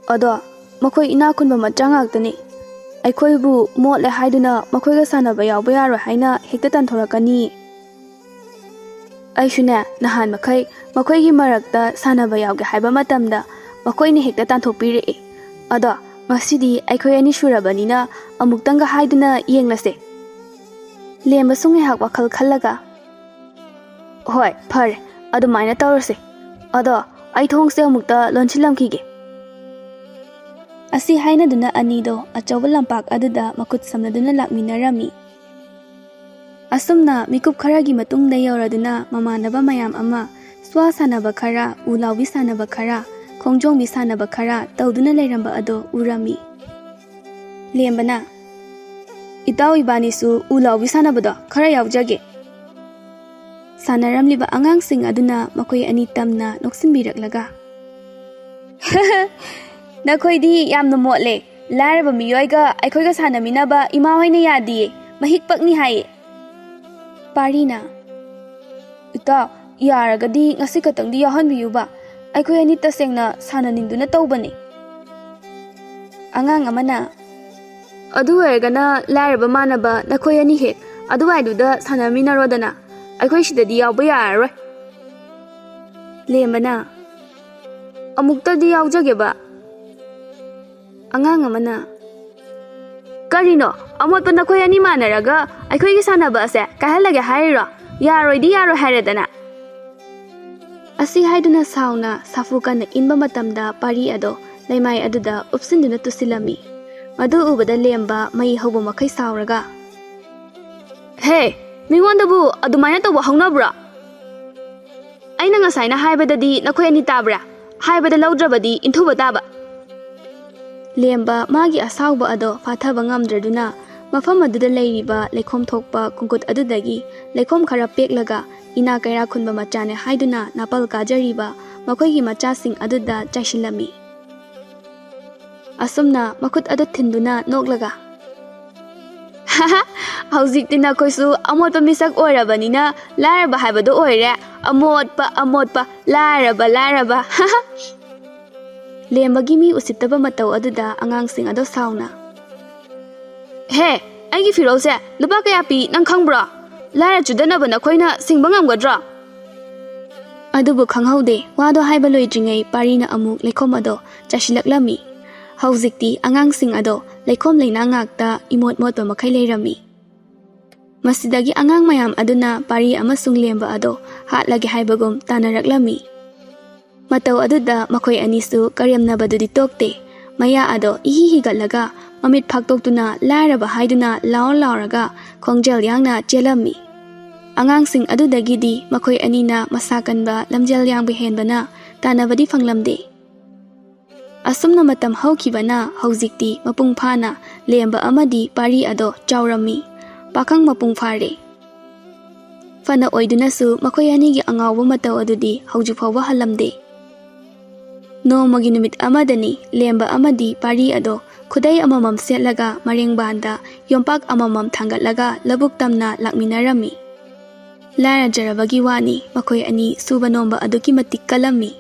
ꯑꯗꯣ ꯃꯈꯣꯏ ꯏꯅꯥꯛ ꯈꯨꯟꯕ ꯃꯆꯥ ꯉꯥꯛꯇꯅꯤ꯫ ꯑꯩꯈꯣꯏꯕꯨ ꯃꯣꯠꯂꯦ ꯍꯥꯏꯗꯨꯅ ꯃꯈꯣꯏꯒ ꯁꯥꯟꯅꯕ ꯌꯥꯎꯕ ꯌꯥꯔꯣꯏ ꯍꯥꯏꯅ ꯍꯦꯛꯇ ꯇꯥꯟꯊꯣꯔꯛꯀꯅꯤ꯫ ꯑꯩꯁꯨꯅꯦ ꯅꯍꯥꯟ ꯃꯈꯩ ꯃꯈꯣꯏꯒꯤ ꯃꯔꯛꯇ ꯁꯥꯟꯅꯕ ꯌꯥꯎꯒꯦ ꯍꯥꯏꯕ ꯃꯇꯝꯗ ꯃꯈꯣꯏꯅ ꯍꯦꯛꯇ ꯇꯥꯟꯊꯣꯛꯄꯤꯔꯛꯏ꯫ ꯑꯗꯣ ꯉꯁꯤꯗꯤ ꯑꯩꯈꯣꯏ ꯑꯅꯤ ꯁꯨꯔꯕꯅꯤꯅ ꯑꯃꯨꯛꯇꯪꯒ ꯍꯥꯏꯗꯨꯅ ꯌꯦꯡꯂꯁꯦ꯫ ꯂꯦꯝꯕꯁꯨ ꯉꯥꯏꯍꯥꯛ ꯋꯥꯈꯜ ꯈꯜꯂꯒ ꯍꯣꯏ ꯐꯔꯦ, ꯑꯗꯨꯃꯥꯏꯅ ꯇꯧꯔꯁꯦ꯫ ꯑꯗꯣ ꯑꯩ ꯊꯣꯡꯁꯦ ꯑꯃꯨꯛꯇ ꯂꯣꯟꯁꯤꯜꯂꯝꯈꯤꯒꯦ꯫ ꯑꯁꯤ ꯍꯥꯏꯅꯗꯨꯅ ꯑꯅꯤꯗꯣ ꯑꯆꯧꯕ ꯂꯝꯄꯥꯛ ꯑꯗꯨꯗ ꯃꯈꯨꯠ ꯁꯝꯅꯗꯨꯅ ꯂꯥꯛꯃꯤꯟꯅꯔꯝꯃꯤ꯫ ꯑꯁꯨꯝꯅ ꯃꯤꯀꯨꯞ ꯈꯔꯒꯤ ꯃꯇꯨꯡꯗ ꯌꯧꯔꯗꯨꯅ ꯃꯃꯥꯟꯅꯕ ꯃꯌꯥꯝ ꯑꯃ ꯁ꯭ꯋꯥ ꯁꯥꯟꯅꯕ ꯈꯔ, ꯎꯂꯥꯎꯕꯤ ꯁꯥꯟꯅꯕ ꯈꯔ, ꯈꯣꯡꯖꯣꯡꯕꯤ ꯁꯥꯟꯅꯕ ꯈꯔ ꯇꯧꯗꯨꯅ ꯂꯩꯔꯝꯕ ꯑꯗꯣ ꯎꯔꯝꯃꯤ꯫ ꯂꯦꯝꯕꯅ ꯏꯇꯥꯎ ꯏꯕꯥꯅꯤꯁꯨ ꯎꯂꯥꯎꯕꯤ ꯁꯥꯟꯅꯕꯗꯣ ꯈꯔ ꯌꯥꯎꯖꯒꯦ꯫ ꯁꯥꯟꯅꯔꯝꯂꯤꯕ ꯑꯉꯥꯡꯁꯤꯡ ꯑꯗꯨꯅ ꯃꯈꯣꯏ ꯑꯅꯤ ꯇꯝꯅ ꯅꯣꯛꯁꯤꯟꯕꯤꯔꯛꯂꯒ ꯅꯈꯣꯏꯗꯤ ꯌꯥꯝꯅ ꯃꯣꯠꯂꯦ꯫ ꯂꯥꯏꯔꯕ ꯃꯤꯑꯣꯏꯒ ꯑꯩꯈꯣꯏꯒ ꯁꯥꯟꯅꯃꯤꯟꯅꯕ ꯏꯃꯥ ꯍꯣꯏꯅ ꯌꯥꯗꯤꯌꯦ, ꯃꯍꯤꯛ ꯄꯛꯅꯤ ꯍꯥꯏꯌꯦ꯫ ꯄꯥꯔꯤꯅ ꯏꯇꯥꯎ ꯌꯥꯔꯒꯗꯤ ꯉꯁꯤ ꯈꯛꯇꯪꯗꯤ ꯌꯥꯎꯍꯟꯕꯤꯌꯨꯕ, ꯑꯩꯈꯣꯏ ꯑꯅꯤ ꯇꯁꯦꯡꯅ ꯁꯥꯟꯅꯅꯤꯡꯗꯨꯅ ꯇꯧꯕꯅꯦ꯫ ꯑꯉꯥꯡ ꯑꯃꯅ ꯑꯗꯨ ꯑꯣꯏꯔꯒꯅ ꯂꯥꯏꯔꯕ ꯃꯥꯟꯅꯕ ꯅꯈꯣꯏ ꯑꯅꯤ ꯍꯦꯛ ꯑꯗꯨꯋꯥꯏꯗꯨꯗ ꯁꯥꯟꯅꯃꯤꯟꯅꯔꯣꯗꯅ, ꯑꯩꯈꯣꯏ ꯁꯤꯗꯗꯤ ꯌꯥꯎꯕ ꯌꯥꯔꯔꯣꯏ꯫ ꯂꯦꯝꯕꯅ ꯑꯃꯨꯛꯇꯗꯤ ꯌꯥꯎꯖꯒꯦꯕ꯫ ꯑꯉꯥꯡ ꯑꯃꯅ ꯀꯔꯤꯅꯣ, ꯑꯃꯣꯠꯄ ꯅꯈꯣꯏ ꯑꯅꯤ ꯃꯥꯟꯅꯔꯒ ꯑꯩꯈꯣꯏꯒꯤ ꯁꯥꯟꯅꯕ ꯑꯁꯦ ꯀꯥꯏꯍꯜꯂꯒꯦ ꯍꯥꯏꯔꯤꯔꯣ? ꯌꯥꯔꯣꯏꯗꯤ ꯌꯥꯔꯣꯏ ꯍꯥꯏꯔꯦꯗꯅ꯫ ꯑꯁꯤ ꯍꯥꯏꯗꯨꯅ ꯁꯥꯎꯅ ꯁꯥꯐꯨ ꯀꯟꯅ ꯏꯟꯕ ꯃꯇꯝꯗ ꯄꯥꯔꯤ ꯑꯗꯣ ꯂꯩꯃꯥꯏ ꯑꯗꯨꯗ ꯎꯞꯁꯤꯟꯗꯨꯅ ꯇꯨꯁꯤꯜꯂꯝꯃꯤ꯫ ꯃꯗꯨ ꯎꯕꯗ ꯂꯦꯝꯕ ꯃꯩ ꯍꯧꯕ ꯃꯈꯩ ꯁꯥꯎꯔꯒ ꯍꯦ, ꯃꯤꯉꯣꯟꯗꯕꯨ ꯑꯗꯨꯃꯥꯏꯅ ꯇꯧꯕ ꯍꯧꯅꯕ꯭ꯔꯣ? ꯑꯩꯅ ꯉꯁꯥꯏꯅ ꯍꯥꯏꯕꯗꯗꯤ ꯅꯈꯣꯏ ꯑꯅꯤ ꯇꯥꯕ꯭ꯔꯥ? ꯍꯥꯏꯕꯗ ꯂꯧꯗ꯭ꯔꯕꯗꯤ ꯏꯟꯊꯨꯕ ꯇꯥꯕ꯫ ꯂꯦꯝꯕ ꯃꯥꯒꯤ ꯑꯁꯥꯎꯕ ꯑꯗꯣ ꯐꯥꯊꯕ ꯉꯝꯗ꯭ꯔꯗꯨꯅ ꯃꯐꯝ ꯑꯗꯨꯗ ꯂꯩꯔꯤꯕ ꯂꯩꯈꯣꯝ ꯊꯣꯛꯄ ꯀꯨꯡꯀꯨꯠ ꯑꯗꯨꯗꯒꯤ ꯂꯩꯈꯣꯝ ꯈꯔ ꯄꯦꯛꯂꯒ ꯏꯅꯥ ꯀꯩꯔꯥ ꯈꯨꯟꯕ ꯃꯆꯥꯅꯦ ꯍꯥꯏꯗꯨꯅ ꯅꯥꯄꯜ ꯀꯥꯖꯔꯤꯕ ꯃꯈꯣꯏꯒꯤ ꯃꯆꯥꯁꯤꯡ ꯑꯗꯨꯗ ꯆꯥꯏꯁꯤꯜꯂꯝꯃꯤ꯫ ꯑꯁꯨꯝꯅ ꯃꯈꯨꯠ ꯑꯗꯨ ꯊꯤꯟꯗꯨꯅ ꯅꯣꯛꯂꯒ ꯍꯧꯖꯤꯛꯇꯤ ꯅꯈꯣꯏꯁꯨ ꯑꯃꯣꯠꯄ ꯃꯤꯁꯛ ꯑꯣꯏꯔꯕꯅꯤꯅ ꯂꯥꯏꯔꯕ ꯍꯥꯏꯕꯗꯣ ꯑꯣꯏꯔꯦ꯫ ꯑꯃꯣꯠꯄ ꯑꯃꯣꯠꯄ, ꯂꯥꯏꯔꯕ ꯂꯥꯏꯔꯕ꯫ ꯂꯦꯝꯕꯒꯤ ꯃꯤ ꯎꯁꯤꯠꯇꯕ ꯃꯇꯧ ꯑꯗꯨꯗ ꯑꯉꯥꯡꯁꯤꯡ ꯑꯗꯣ ꯁꯥꯎꯅ ꯍꯦ, ꯑꯩꯒꯤ ꯐꯤꯔꯣꯜꯁꯦ ꯂꯨꯄꯥ ꯀꯌꯥ ꯄꯤ ꯅꯪ ꯈꯪꯕ꯭ꯔꯣ? ꯂꯥꯏꯔ ꯆꯨꯗꯅꯕ ꯅꯈꯣꯏꯅ ꯁꯤꯡꯕ ꯉꯝꯒꯗ꯭ꯔꯣ? ꯑꯗꯨꯕꯨ ꯈꯪꯍꯧꯗꯦ ꯋꯥꯗꯣ ꯍꯥꯏꯕ ꯂꯣꯏꯗ꯭ꯔꯤꯉꯩ ꯄꯥꯔꯤꯅ ꯑꯃꯨꯛ ꯂꯩꯈꯣꯝ ꯑꯗꯣ ꯆꯥꯏꯁꯤꯜꯂꯛꯂꯝꯃꯤ꯫ ꯍꯧꯖꯤꯛꯇꯤ ꯑꯉꯥꯡꯁꯤꯡ ꯑꯗꯣ ꯂꯩꯈꯣꯝ ꯂꯩꯅꯥ ꯉꯥꯛꯇ ꯏꯃꯣꯠ ꯃꯣꯠꯄ ꯃꯈꯩ ꯂꯩꯔꯝꯃꯤ꯫ ꯃꯁꯤꯗꯒꯤ ꯑꯉꯥꯡ ꯃꯌꯥꯝ ꯑꯗꯨꯅ ꯄꯥꯔꯤ ꯑꯃꯁꯨꯡ ꯂꯦꯝꯕ ꯑꯗꯣ ꯍꯥꯠꯂꯒꯦ ꯍꯥꯏꯕꯒꯨꯝ ꯇꯥꯟꯅꯔꯛꯂꯝꯃꯤ꯫ ꯃꯇꯧ ꯑꯗꯨꯗ ꯃꯈꯣꯏ ꯑꯅꯤꯁꯨ ꯀꯔꯦꯝꯅꯕꯗꯨꯗꯤ ꯇꯣꯛꯇꯦ꯫ ꯃꯌꯥ ꯑꯗꯣ ꯏꯍꯤ ꯍꯤꯒꯠꯂꯒ ꯃꯃꯤꯠ ꯐꯥꯛꯇꯣꯛꯇꯨꯅ ꯂꯥꯏꯔꯕ ꯍꯥꯏꯗꯨꯅ ꯂꯥꯎꯔ ꯂꯥꯎꯔꯒ ꯈꯣꯡꯖꯦꯜ ꯌꯥꯡꯅ ꯆꯦꯜꯂꯝꯃꯤ꯫ ꯑꯉꯥꯡꯁꯤꯡ ꯑꯗꯨꯗꯒꯤꯗꯤ ꯃꯈꯣꯏ ꯑꯅꯤꯅ ꯃꯁꯥ ꯀꯟꯕ ꯂꯝꯖꯦꯜ ꯌꯥꯡꯕ ꯍꯦꯟꯕꯅ ꯇꯥꯟꯅꯕꯗꯤ ꯐꯪꯂꯝꯗꯦ꯫ ꯑꯁꯨꯝꯅ ꯃꯇꯝ ꯍꯧꯈꯤꯕꯅ ꯍꯧꯖꯤꯛꯇꯤ ꯃꯄꯨꯡ ꯐꯥꯅ ꯂꯦꯝꯕ ꯑꯃꯗꯤ ꯄꯥꯔꯤ ꯑꯗꯣ ꯆꯥꯎꯔꯝꯃꯤ, ꯄꯥꯈꯪ ꯃꯄꯨꯡ ꯐꯥꯔꯦ꯫ ꯐꯅ ꯑꯣꯏꯗꯨꯅꯁꯨ ꯃꯈꯣꯏ ꯑꯅꯤꯒꯤ ꯑꯉꯥꯎꯕ ꯃꯇꯧ ꯑꯗꯨꯗꯤ ꯍꯧꯖꯤꯛ ꯐꯥꯎꯕ ꯍꯜꯂꯝꯗꯦ꯫ ꯅꯣꯡꯃꯒꯤ ꯅꯨꯃꯤꯠ ꯑꯃꯗꯅꯤ ꯂꯦꯝꯕ ꯑꯃꯗꯤ ꯄꯥꯔꯤ ꯑꯗꯣ ꯈꯨꯗꯩ ꯑꯃꯃꯝ ꯁꯦꯠꯂꯒ ꯃꯔꯦꯡꯕꯥꯟꯗ ꯌꯣꯝꯄꯥꯛ ꯑꯃꯃꯝ ꯊꯥꯡꯒꯠꯂꯒ ꯂꯧꯕꯨꯛ ꯇꯝꯅ ꯂꯥꯛꯃꯤꯟꯅꯔꯝꯃꯤ꯫ ꯂꯥꯏꯔꯖꯔꯕꯒꯤ ꯋꯥꯅꯤ ꯃꯈꯣꯏ ꯑꯅꯤ ꯁꯨꯕ ꯅꯣꯝꯕ ꯑꯗꯨꯛꯀꯤ ꯃꯇꯤꯛ ꯀꯜꯂꯝꯃꯤ꯫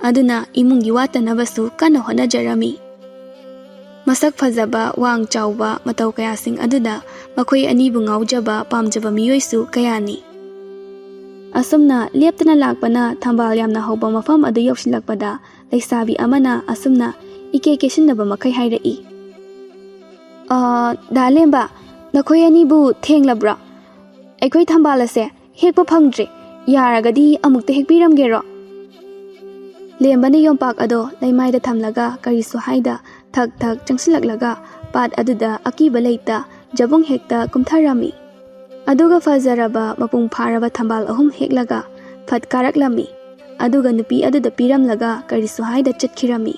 ꯑꯗꯨꯅ ꯏꯃꯨꯡꯒꯤ ꯋꯥꯠꯇꯅꯕꯁꯨ ꯀꯟꯅ ꯍꯣꯠꯅꯖꯔꯝꯃꯤ꯫ ꯃꯁꯛ ꯐꯖꯕ, ꯋꯥꯡ ꯆꯥꯎꯕ ꯃꯇꯧ ꯀꯌꯥꯁꯤꯡ ꯑꯗꯨꯗ ꯃꯈꯣꯏ ꯑꯅꯤꯕꯨ ꯉꯥꯎꯖꯕ ꯄꯥꯝꯖꯕ ꯃꯤꯑꯣꯏꯁꯨ ꯀꯌꯥꯅꯤ꯫ ꯑꯁꯨꯝꯅ ꯂꯦꯞꯇꯅ ꯂꯥꯛꯄꯅ ꯊꯝꯕꯥꯜ ꯌꯥꯝꯅ ꯍꯧꯕ ꯃꯐꯝ ꯑꯗꯨ ꯌꯧꯁꯤꯜꯂꯛꯄꯗ ꯂꯩꯁꯥꯕꯤ ꯑꯃꯅ ꯑꯁꯨꯝꯅ ꯏꯀꯦ ꯀꯦꯁꯤꯟꯅꯕ ꯃꯈꯩ ꯍꯥꯏꯔꯛꯏ꯫ ꯗꯥ ꯂꯦꯝꯕ, ꯅꯈꯣꯏ ꯑꯅꯤꯕꯨ ꯊꯦꯡꯂꯕ꯭ꯔꯣ? ꯑꯩꯈꯣꯏ ꯊꯝꯕꯥꯜ ꯑꯁꯦ ꯍꯦꯛꯄ ꯐꯪꯗ꯭ꯔꯦ, ꯌꯥꯔꯒꯗꯤ ꯑꯃꯨꯛꯇ ꯍꯦꯛꯄꯤꯔꯝꯒꯦꯔꯣ? ꯂꯦꯝꯕꯅ ꯌꯣꯝꯄꯥꯛ ꯑꯗꯣ ꯂꯩꯃꯥꯏꯗ ꯊꯝꯂꯒ ꯀꯔꯤꯁꯨ ꯍꯥꯏꯗ ꯊꯛ ꯊꯛ ꯆꯪꯁꯤꯜꯂꯛꯂꯒ ꯄꯥꯠ ꯑꯗꯨꯗ ꯑꯀꯤꯕ ꯂꯩꯇ ꯖꯕꯨꯡ ꯍꯦꯛꯇ ꯀꯨꯝꯊꯔꯝꯃꯤ꯫ ꯑꯗꯨꯒ ꯐꯖꯔꯕ ꯃꯄꯨꯡ ꯐꯥꯔꯕ ꯊꯝꯕꯥꯜ 3 ꯍꯦꯛꯂꯒ ꯐꯠ ꯀꯥꯔꯛꯂꯝꯃꯤ꯫ ꯑꯗꯨꯒ ꯅꯨꯄꯤ ꯑꯗꯨꯗ ꯄꯤꯔꯝꯂꯒ ꯀꯔꯤꯁꯨ ꯍꯥꯏꯗ ꯆꯠꯈꯤꯔꯝꯃꯤ꯫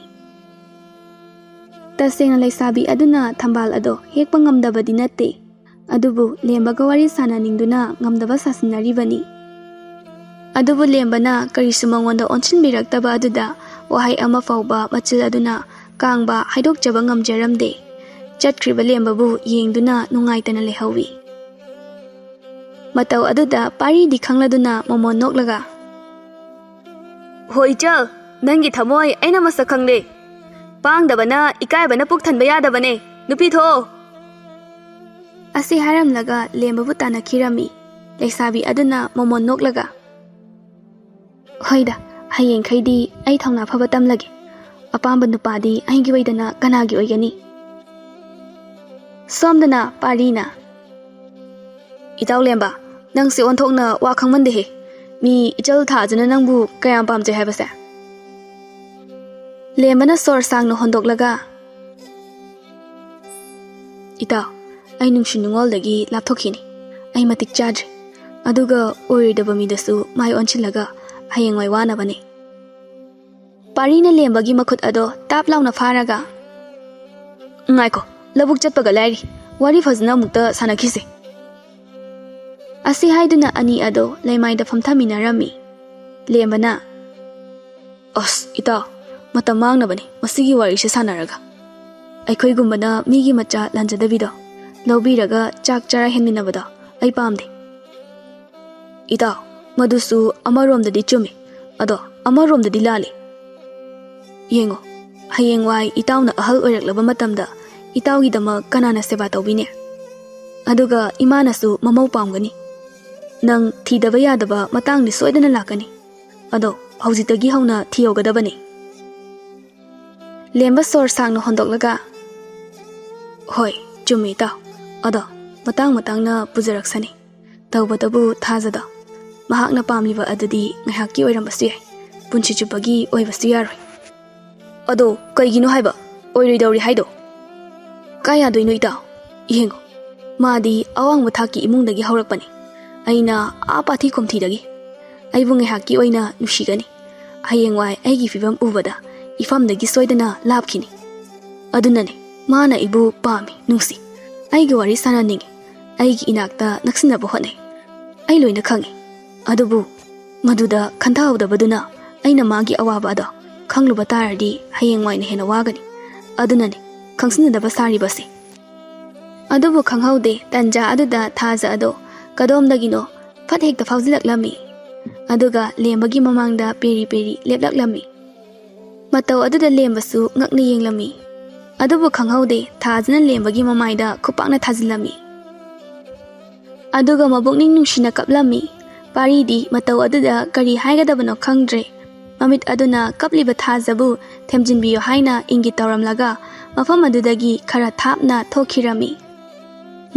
ꯇꯁꯦꯡꯅ ꯂꯩꯁꯥꯕꯤ ꯑꯗꯨꯅ ꯊꯝꯕꯥꯜ ꯑꯗꯣ ꯍꯦꯛꯄ ꯉꯝꯗꯕꯗꯤ ꯅꯠꯇꯦ, ꯑꯗꯨꯕꯨ ꯂꯦꯝꯕꯒ ꯋꯥꯔꯤ ꯁꯥꯟꯅꯅꯤꯡꯗꯨꯅ ꯉꯝꯗꯕ ꯁꯥꯁꯤꯟꯅꯔꯤꯕꯅꯤ꯫ ꯑꯗꯨꯕꯨ ꯂꯦꯝꯕꯅ ꯀꯔꯤꯁꯨ ꯃꯉꯣꯟꯗ ꯑꯣꯟꯁꯤꯟꯕꯤꯔꯛꯇꯕ ꯑꯗꯨꯗ ꯋꯥꯍꯩ ꯑꯃ ꯐꯥꯎꯕ ꯃꯆꯤꯜ ꯑꯗꯨꯅ ꯀꯥꯡꯕ ꯍꯥꯏꯗꯣꯛꯆꯕ ꯉꯝꯖꯔꯝꯗꯦ꯫ ꯆꯠꯈ꯭ꯔꯤꯕ ꯂꯦꯝꯕꯕꯨ ꯌꯦꯡꯗꯨꯅ ꯅꯨꯡꯉꯥꯏꯇꯅ ꯂꯩꯍꯧꯏ꯫ ꯃꯇꯧ ꯑꯗꯨꯗ ꯄꯥꯔꯤꯗꯤ ꯈꯪꯂꯗꯨꯅ ꯃꯣꯃꯣꯟ ꯅꯣꯛꯂꯒ, "ꯍꯣ ꯏꯆꯜ, ꯅꯪꯒꯤ ꯊꯃꯣꯏ ꯑꯩꯅ ꯃꯁꯛ ꯈꯪꯂꯦ꯫ ꯄꯥꯡꯗꯕꯅ ꯏꯀꯥꯏꯕꯅ ꯄꯨꯛ ꯊꯟꯕ ꯌꯥꯗꯕꯅꯦ, ꯅꯨꯄꯤ ꯊꯣꯛꯑꯣ" ꯑꯁꯤ ꯍꯥꯏꯔꯝꯂꯒ ꯂꯦꯝꯕꯕꯨ ꯇꯥꯟꯅꯈꯤꯔꯝꯃꯤ꯫ ꯂꯩꯁꯥꯕꯤ ꯑꯗꯨꯅ ꯃꯣꯃꯣꯟ ꯅꯣꯛꯂꯒ, "ꯍꯣꯏꯗ, ꯍꯌꯦꯡꯈꯩꯗꯤ ꯑꯩ ꯊꯧꯅꯥ ꯐꯕ ꯇꯝꯂꯒꯦ꯫ ꯑꯄꯥꯝꯕ ꯅꯨꯄꯥꯗꯤ ꯑꯩꯒꯤ ꯑꯣꯏꯗꯅ ꯀꯅꯥꯒꯤ ꯑꯣꯏꯒꯅꯤ?" ꯁꯣꯝꯗꯅ ꯄꯥꯔꯤꯅ, "ꯏꯇꯥꯎ ꯂꯦꯝꯕ, ꯅꯪꯁꯦ ꯑꯣꯟꯊꯣꯛꯅ ꯋꯥ ꯈꯪꯃꯟꯗꯦꯍꯦ꯫ ꯃꯤ ꯏꯆꯜ ꯊꯥꯖꯅ ꯅꯪꯕꯨ ꯀꯌꯥꯝ ꯄꯥꯝꯖꯩ ꯍꯥꯏꯕꯁꯦ?" ꯂꯦꯝꯕꯅ ꯁꯣꯔ ꯁꯥꯡꯅ ꯍꯣꯟꯗꯣꯛꯂꯒ, "ꯏꯇꯥꯎ, ꯑꯩ ꯅꯨꯡꯁꯤ ꯅꯨꯡꯉꯣꯜꯗꯒꯤ ꯂꯥꯞꯊꯣꯛꯈꯤꯅꯤ꯫ ꯑꯩ ꯃꯇꯤꯛ ꯆꯥꯗ꯭ꯔꯦ, ꯑꯗꯨꯒ ꯑꯣꯏꯔꯣꯏꯗꯕ ꯃꯤꯗꯁꯨ ꯃꯥꯏ ꯑꯣꯟꯁꯤꯜꯂꯒ ꯍꯌꯦꯡꯋꯥꯏ ꯋꯥꯅꯕꯅꯦ." ꯄꯥꯔꯤꯅ ꯂꯦꯝꯕꯒꯤ ꯃꯈꯨꯠ ꯑꯗꯣ ꯇꯥꯞ ꯂꯥꯎꯅ ꯐꯥꯔꯒ, "ꯉꯥꯏꯈꯣ, ꯂꯧꯕꯨꯛ ꯆꯠꯄꯒ ꯂꯥꯏꯔꯤ, ꯋꯥꯔꯤ ꯐꯖꯅ ꯑꯃꯨꯛꯇ ꯁꯥꯟꯅꯈꯤꯁꯦ" ꯑꯁꯤ ꯍꯥꯏꯗꯨꯅ ꯑꯅꯤ ꯑꯗꯣ ꯂꯩꯃꯥꯏꯗ ꯐꯝꯊꯃꯤꯟꯅꯔꯝꯃꯤ꯫ ꯂꯦꯝꯕꯅ, "ꯑꯁ ꯏꯇꯥꯎ, ꯃꯇꯝ ꯃꯥꯡꯅꯕꯅꯤ ꯃꯁꯤꯒꯤ ꯋꯥꯔꯤꯁꯦ ꯁꯥꯟꯅꯔꯒ꯫ ꯑꯩꯈꯣꯏꯒꯨꯝꯕꯅ ꯃꯤꯒꯤ ꯃꯆꯥ ꯂꯥꯟꯖꯗꯕꯤꯗꯣ ꯂꯧꯕꯤꯔꯒ ꯆꯥꯛ ꯆꯔꯥ ꯍꯦꯟꯃꯤꯟꯅꯕꯗꯣ ꯑꯩ ꯄꯥꯝꯗꯦ." "ꯏꯇꯥꯎ, ꯃꯗꯨꯁꯨ ꯑꯃꯔꯣꯝꯗꯗꯤ ꯆꯨꯝꯃꯤ, ꯑꯗꯣ ꯑꯃꯔꯣꯝꯗꯗꯤ ꯂꯥꯜꯂꯤ꯫ ꯌꯦꯡꯉꯣ, ꯍꯌꯦꯡꯋꯥꯏ ꯏꯇꯥꯎꯅ ꯑꯍꯜ ꯑꯣꯏꯔꯛꯂꯕ ꯃꯇꯝꯗ ꯏꯇꯥꯎꯒꯤꯗꯃꯛ ꯀꯅꯥꯅ ꯁꯦꯕꯥ ꯇꯧꯕꯤꯅꯤ? ꯑꯗꯨꯒ ꯏꯃꯥꯅꯁꯨ ꯃꯃꯧ ꯄꯥꯝꯒꯅꯤ꯫ ꯅꯪ ꯊꯤꯗꯕ ꯌꯥꯗꯕ ꯃꯇꯥꯡꯗꯤ ꯁꯣꯏꯗꯅ ꯂꯥꯛꯀꯅꯤ, ꯑꯗꯣ ꯍꯧꯖꯤꯛꯇꯒꯤ ꯍꯧꯅ ꯊꯤꯍꯧꯒꯗꯕꯅꯤ." ꯂꯦꯝꯕ ꯁꯣꯔ ꯁꯥꯡꯅ ꯍꯣꯟꯗꯣꯛꯂꯒ, "ꯍꯣꯏ, ꯆꯨꯝꯃꯤ ꯏꯇꯥꯎ, ꯑꯗꯣ ꯃꯇꯥꯡꯅ ꯄꯨꯖꯔꯛꯁꯅꯤ꯫ ꯇꯧꯕꯇꯕꯨ ꯊꯥꯖꯗꯣ, ꯃꯍꯥꯛꯅ ꯄꯥꯝꯂꯤꯕ ꯑꯗꯨꯗꯤ ꯉꯥꯏꯍꯥꯛꯀꯤ ꯑꯣꯏꯔꯝꯕꯁꯨ ꯌꯥꯏ, ꯄꯨꯟꯁꯤ ꯆꯨꯞꯄꯒꯤ ꯑꯣꯏꯕꯁꯨ ꯌꯥꯔꯣꯏ." "ꯑꯗꯣ ꯀꯩꯒꯤꯅꯣ ꯍꯥꯏꯕ, ꯑꯣꯏꯔꯣꯏꯗꯧꯔꯤ ꯍꯥꯏꯗꯣ?" "ꯀꯥꯏ ꯌꯥꯗꯣꯏꯅꯣ ꯏꯇꯥꯎ? ꯌꯦꯡꯉꯣ, ꯃꯥꯗꯤ ꯑꯋꯥꯡꯕ ꯊꯥꯛꯀꯤ ꯏꯃꯨꯡꯗꯒꯤ ꯍꯧꯔꯛꯄꯅꯤ, ꯑꯩꯅ ꯄꯥꯊꯤ ꯈꯣꯝꯊꯤꯗꯒꯤ꯫ ꯑꯩꯕꯨ ꯉꯥꯏꯍꯥꯛꯀꯤ ꯑꯣꯏꯅ ꯅꯨꯡꯁꯤꯒꯅꯤ, ꯍꯌꯦꯡꯋꯥꯏ ꯑꯩꯒꯤ ꯐꯤꯕꯝ ꯎꯕꯗ ꯏꯐꯝꯗꯒꯤ ꯁꯣꯏꯗꯅ ꯂꯥꯞꯈꯤꯅꯤ꯫ ꯑꯗꯨꯅꯅꯦ ꯃꯥꯅ ꯑꯩꯕꯨ ꯄꯥꯝꯃꯤ, ꯅꯨꯡꯁꯤ, ꯑꯩꯒ ꯋꯥꯔꯤ ꯁꯥꯟꯅꯅꯤꯡꯉꯤ, ꯑꯩꯒꯤ ꯏꯅꯥꯛꯇ ꯅꯛꯁꯤꯟꯅꯕ ꯍꯣꯠꯅꯩ꯫ ꯑꯩ ꯂꯣꯏꯅ ꯈꯪꯉꯤ, ꯑꯗꯨꯕꯨ ꯃꯗꯨꯗ ꯈꯟꯊꯍꯧꯗꯕꯗꯨꯅ ꯑꯩꯅ ꯃꯥꯒꯤ ꯑꯋꯥꯕ ꯑꯗꯣ ꯈꯪꯂꯨꯕ ꯇꯥꯔꯗꯤ ꯍꯌꯦꯡꯋꯥꯏꯅ ꯍꯦꯟꯅ ꯋꯥꯒꯅꯤ꯫ ꯑꯗꯨꯅꯅꯦ ꯈꯪꯁꯤꯟꯅꯗꯕ ꯁꯥꯔꯤꯕꯁꯤ." ꯑꯗꯨꯕꯨ ꯈꯪꯍꯧꯗꯦ ꯇꯟꯖꯥ ꯑꯗꯨꯗ ꯊꯥꯖ ꯑꯗꯣ ꯀꯗꯣꯝꯗꯒꯤꯅꯣ ꯐꯠ ꯍꯦꯛꯇ ꯐꯥꯎꯖꯤꯜꯂꯛꯂꯝꯃꯤ, ꯑꯗꯨꯒ ꯂꯦꯝꯕꯒꯤ ꯃꯃꯥꯡꯗ ꯄꯦꯔꯤ ꯄꯦꯔꯤ ꯂꯦꯞꯂꯛꯂꯝꯃꯤ꯫ ꯃꯇꯧ ꯑꯗꯨꯗ ꯂꯦꯝꯕꯁꯨ ꯉꯛꯅ ꯌꯦꯡꯂꯝꯃꯤ, ꯑꯗꯨꯕꯨ ꯈꯪꯍꯧꯗꯦ ꯊꯥꯖꯅ ꯂꯦꯝꯕꯒꯤ ꯃꯃꯥꯏꯗ ꯈꯨꯄꯥꯛꯅ ꯊꯥꯖꯤꯜꯂꯝꯃꯤ, ꯑꯗꯨꯒ ꯃꯕꯨꯛꯅꯤꯡ ꯅꯨꯡꯁꯤꯅ ꯀꯞꯂꯝꯃꯤ꯫ ꯄꯥꯔꯤꯗꯤ ꯃꯇꯧ ꯑꯗꯨꯗ ꯀꯔꯤ ꯍꯥꯏꯒꯗꯕꯅꯣ ꯈꯪꯗ꯭ꯔꯦ꯫ ꯃꯃꯤꯠ ꯑꯗꯨꯅ ꯀꯞꯂꯤꯕ ꯊꯥꯖꯕꯨ ꯊꯦꯝꯖꯤꯟꯕꯤꯌꯨ ꯍꯥꯏꯅ ꯏꯪꯒꯤꯠ ꯇꯧꯔꯝꯂꯒ ꯃꯐꯝ ꯑꯗꯨꯗꯒꯤ ꯈꯔ ꯊꯥꯞꯅ ꯊꯣꯛꯈꯤꯔꯝꯃꯤ꯫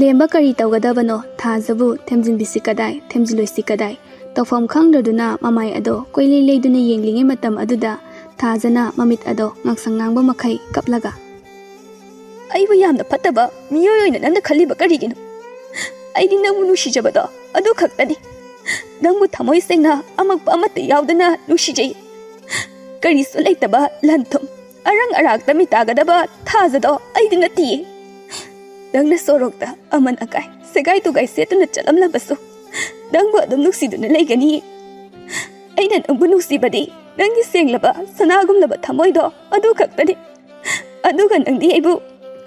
ꯂꯦꯝꯕ ꯀꯔꯤ ꯇꯧꯒꯗꯕꯅꯣ, ꯊꯥꯖꯕꯨ ꯊꯦꯝꯖꯤꯟꯕꯤꯁꯤ ꯀꯗꯥꯏ, ꯊꯦꯝꯖꯤꯜꯂꯣꯏꯁꯤ ꯀꯗꯥꯏ, ꯇꯧꯐꯝ ꯈꯪꯗ꯭ꯔꯗꯨꯅ ꯃꯃꯥꯏ ꯑꯗꯣ ꯀꯣꯏꯂꯩ ꯂꯩꯗꯨꯅ ꯌꯦꯡꯂꯤꯉꯩ ꯃꯇꯝ ꯑꯗꯨꯗ ꯊꯥꯖꯅ ꯃꯃꯤꯠ ꯑꯗꯣ ꯉꯥꯡꯁꯪ ꯉꯥꯡꯕ ꯃꯈꯩ ꯀꯞꯂꯒ, "ꯑꯩꯕꯨ ꯌꯥꯝꯅ ꯐꯠꯇꯕ ꯃꯤꯑꯣꯏ ꯑꯣꯏꯅ ꯅꯪꯅ ꯈꯜꯂꯤꯕ ꯀꯔꯤꯒꯤꯅꯣ? ꯑꯩꯗꯤ ꯅꯪꯕꯨ ꯅꯨꯡꯁꯤꯖꯕꯗꯣ ꯑꯗꯨ ꯈꯛꯇꯅꯤ꯫ ꯅꯪꯕꯨ ꯊꯃꯣꯏ ꯁꯦꯡꯅ ꯑꯃꯛꯄ ꯑꯃꯠꯇ ꯌꯥꯎꯗꯅ ꯅꯨꯡꯁꯤꯖꯩ꯫ ꯀꯔꯤꯁꯨ ꯂꯩꯇꯕ ꯂꯟ ꯊꯨꯝ ꯑꯔꯪ ꯑꯔꯥꯛꯇ ꯃꯤꯇꯥꯒꯗꯕ ꯊꯥꯖꯗꯣ ꯑꯩꯗꯤ ꯅꯠꯇꯤꯌꯦ꯫ ꯅꯪꯅ ꯁꯣꯔꯣꯛꯇ ꯑꯃꯟ ꯑꯀꯥꯏ ꯁꯦꯒꯥꯏ ꯇꯨꯒꯥꯏ ꯁꯦꯠꯇꯨꯅ ꯆꯠꯂꯝꯂꯕꯁꯨ ꯅꯪꯕꯨ ꯑꯗꯨꯝ ꯅꯨꯡꯁꯤꯗꯨꯅ ꯂꯩꯒꯅꯤꯌꯦ꯫ ꯑꯩꯅ ꯅꯪꯕꯨ ꯅꯨꯡꯁꯤꯕꯗꯤ ꯅꯪꯒꯤ ꯁꯦꯡꯂꯕ ꯁꯅꯥꯒꯨꯝꯂꯕ ꯊꯃꯣꯏꯗꯣ ꯑꯗꯨ ꯈꯛꯇꯅꯤ꯫ ꯑꯗꯨꯒ ꯅꯪꯗꯤ ꯑꯩꯕꯨ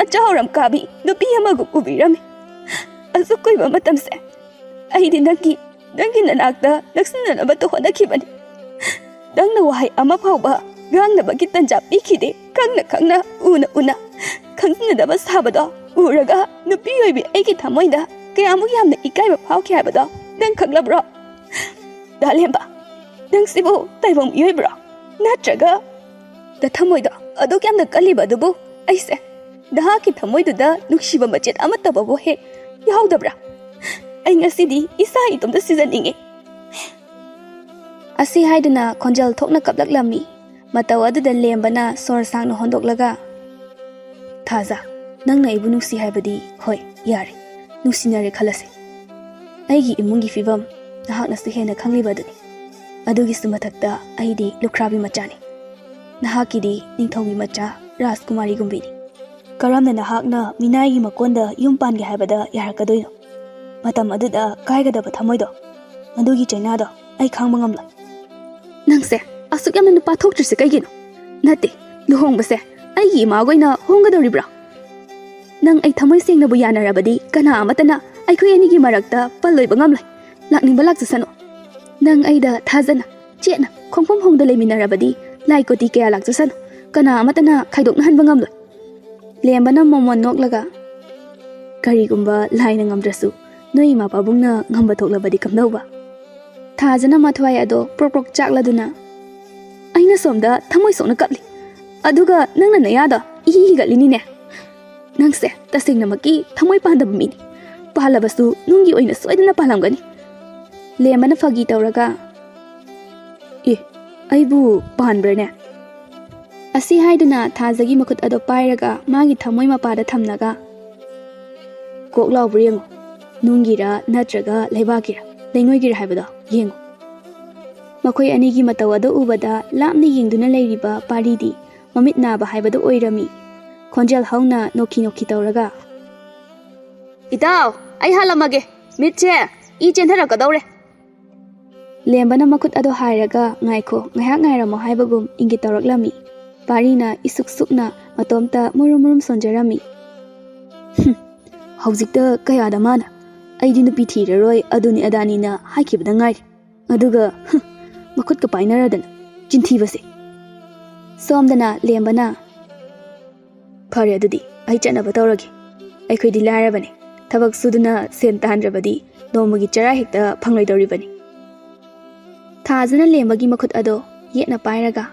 ꯑꯆꯥꯎꯔꯝ ꯀꯥꯕꯤ ꯅꯨꯄꯤ ꯑꯃꯒ ꯎꯕꯤꯔꯝꯃꯤ꯫ ꯑꯁꯨꯛ ꯀꯨꯏꯕ ꯃꯇꯝꯁꯦ ꯑꯩꯗꯤ ꯅꯪꯒꯤ ꯅꯅꯥꯛꯇ ꯅꯛꯁꯤꯟꯅꯅꯕꯇ ꯍꯣꯠꯅꯈꯤꯕꯅꯤ꯫ ꯅꯪꯅ ꯋꯥꯍꯩ ꯑꯃ ꯐꯥꯎꯕ ꯉꯥꯡꯅꯕꯒꯤ ꯇꯟꯖꯥ ꯄꯤꯈꯤꯗꯦ꯫ ꯈꯪꯅ ꯎꯅ ꯈꯪꯖꯤꯟꯅꯗꯕ ꯁꯥꯕꯗꯣ ꯎꯔꯒ ꯅꯨꯄꯤ ꯑꯣꯏꯕꯤ ꯑꯩꯒꯤ ꯊꯃꯣꯏꯗ ꯀꯌꯥꯃꯨꯛ ꯌꯥꯝꯅ ꯏꯀꯥꯏꯕ ꯐꯥꯎꯈꯤ ꯍꯥꯏꯕꯗꯣ ꯅꯪ ꯈꯪꯂꯕ꯭ꯔꯣ? ꯂꯦꯝꯕ, ꯅꯪꯁꯤꯕꯨ ꯇꯥꯏꯕꯪ ꯃꯤꯑꯣꯏꯕ꯭ꯔꯣ? ꯅꯠꯇ꯭ꯔꯒ ꯊꯃꯣꯏꯗꯣ ꯑꯗꯨꯛ ꯌꯥꯝꯅ ꯀꯜꯂꯤꯕ ꯑꯗꯨꯕꯨ ꯑꯩꯁꯦ ꯅꯍꯥꯛꯀꯤ ꯊꯃꯣꯏꯗꯨꯗ ꯅꯨꯡꯁꯤꯕ ꯃꯆꯦꯠ ꯑꯃꯠꯇꯕꯨ ꯍꯦꯛ ꯌꯥꯎꯗꯕ꯭ꯔꯥ? ꯑꯩ ꯉꯁꯤꯗꯤ ꯏꯁꯥ ꯏꯇꯣꯝꯇ ꯁꯤꯖꯅꯤꯡꯉꯤ." ꯑꯁꯤ ꯍꯥꯏꯗꯨꯅ ꯈꯣꯟꯖꯦꯜ ꯊꯣꯛꯅ ꯀꯞꯂꯛꯂꯝꯃꯤ꯫ Matau aduda lembana sor sangna hondoklaga Thaza nangna ibu nuksi haibadi hoi yare nuksinare khalase aigi imungi fibam nahaknasu hena khanglibaduni adugi sumathakta aidi lukhrabi machani nahakidi ningthogi macha Rajkumari gumbini karamna nahakna minaigi makonda yumpange haibada yarakadoino matam aduda kaigadaba thamoido adugi chainado ai khangba ngamla nangse asuk yamna nupa thoktrise kaigino nate luhongbase aigi imagoina honggadoribra nang ai thamoi sengnabu yanarabadi kana amatana aikhoi anigi marakta palloiba ngamlai lakningba lakjasano nang aida thajana chena khongphom hongda leiminarabadi laikoti kaya lakjasano kana amatana khaidokna hanba ngamloi lembana momon noklaga karigumba laina ngamdrasu noi ma pabungna ngamba thoklabadi kamnauba thajana mathwai ado proprok chakladuna aina somda thamoi sokna kapli aduga nangna nayada ihigalinine nangse tasengna maki thamoi pandaba mini palabasu nungi oina soidana palamgani lembana fagi tawraga aibu panbrane asi haiduna thajagi makut ado pairaga magi thamoi mapada thamnaga koklau brengo nungira natraga leibakira lengoi haibada yengo makoi anigi mataw ado ubada lamni yengduna leiriba paridi mamit naba haibada oirami khonjel hauna nokhi tawraga itaw ai halamage mitche I chentharagadore lembana makut ado hairaga ngaikho ngahak ngairamo haibagum ingi tawraklami parina isuk sukna matomta murum sonjarami haujikta kayada mana aidi nupi thiraroi aduni adanina haikibda ngai aduga makut ka painaradan chinthibase somdana lembana phare adudi ai chanaba tawragi aikhoi larabani thabak suduna sen tandrabadi nomagi chara hekta phanglaidoribani thajana lembagi makut ado yetna pairaga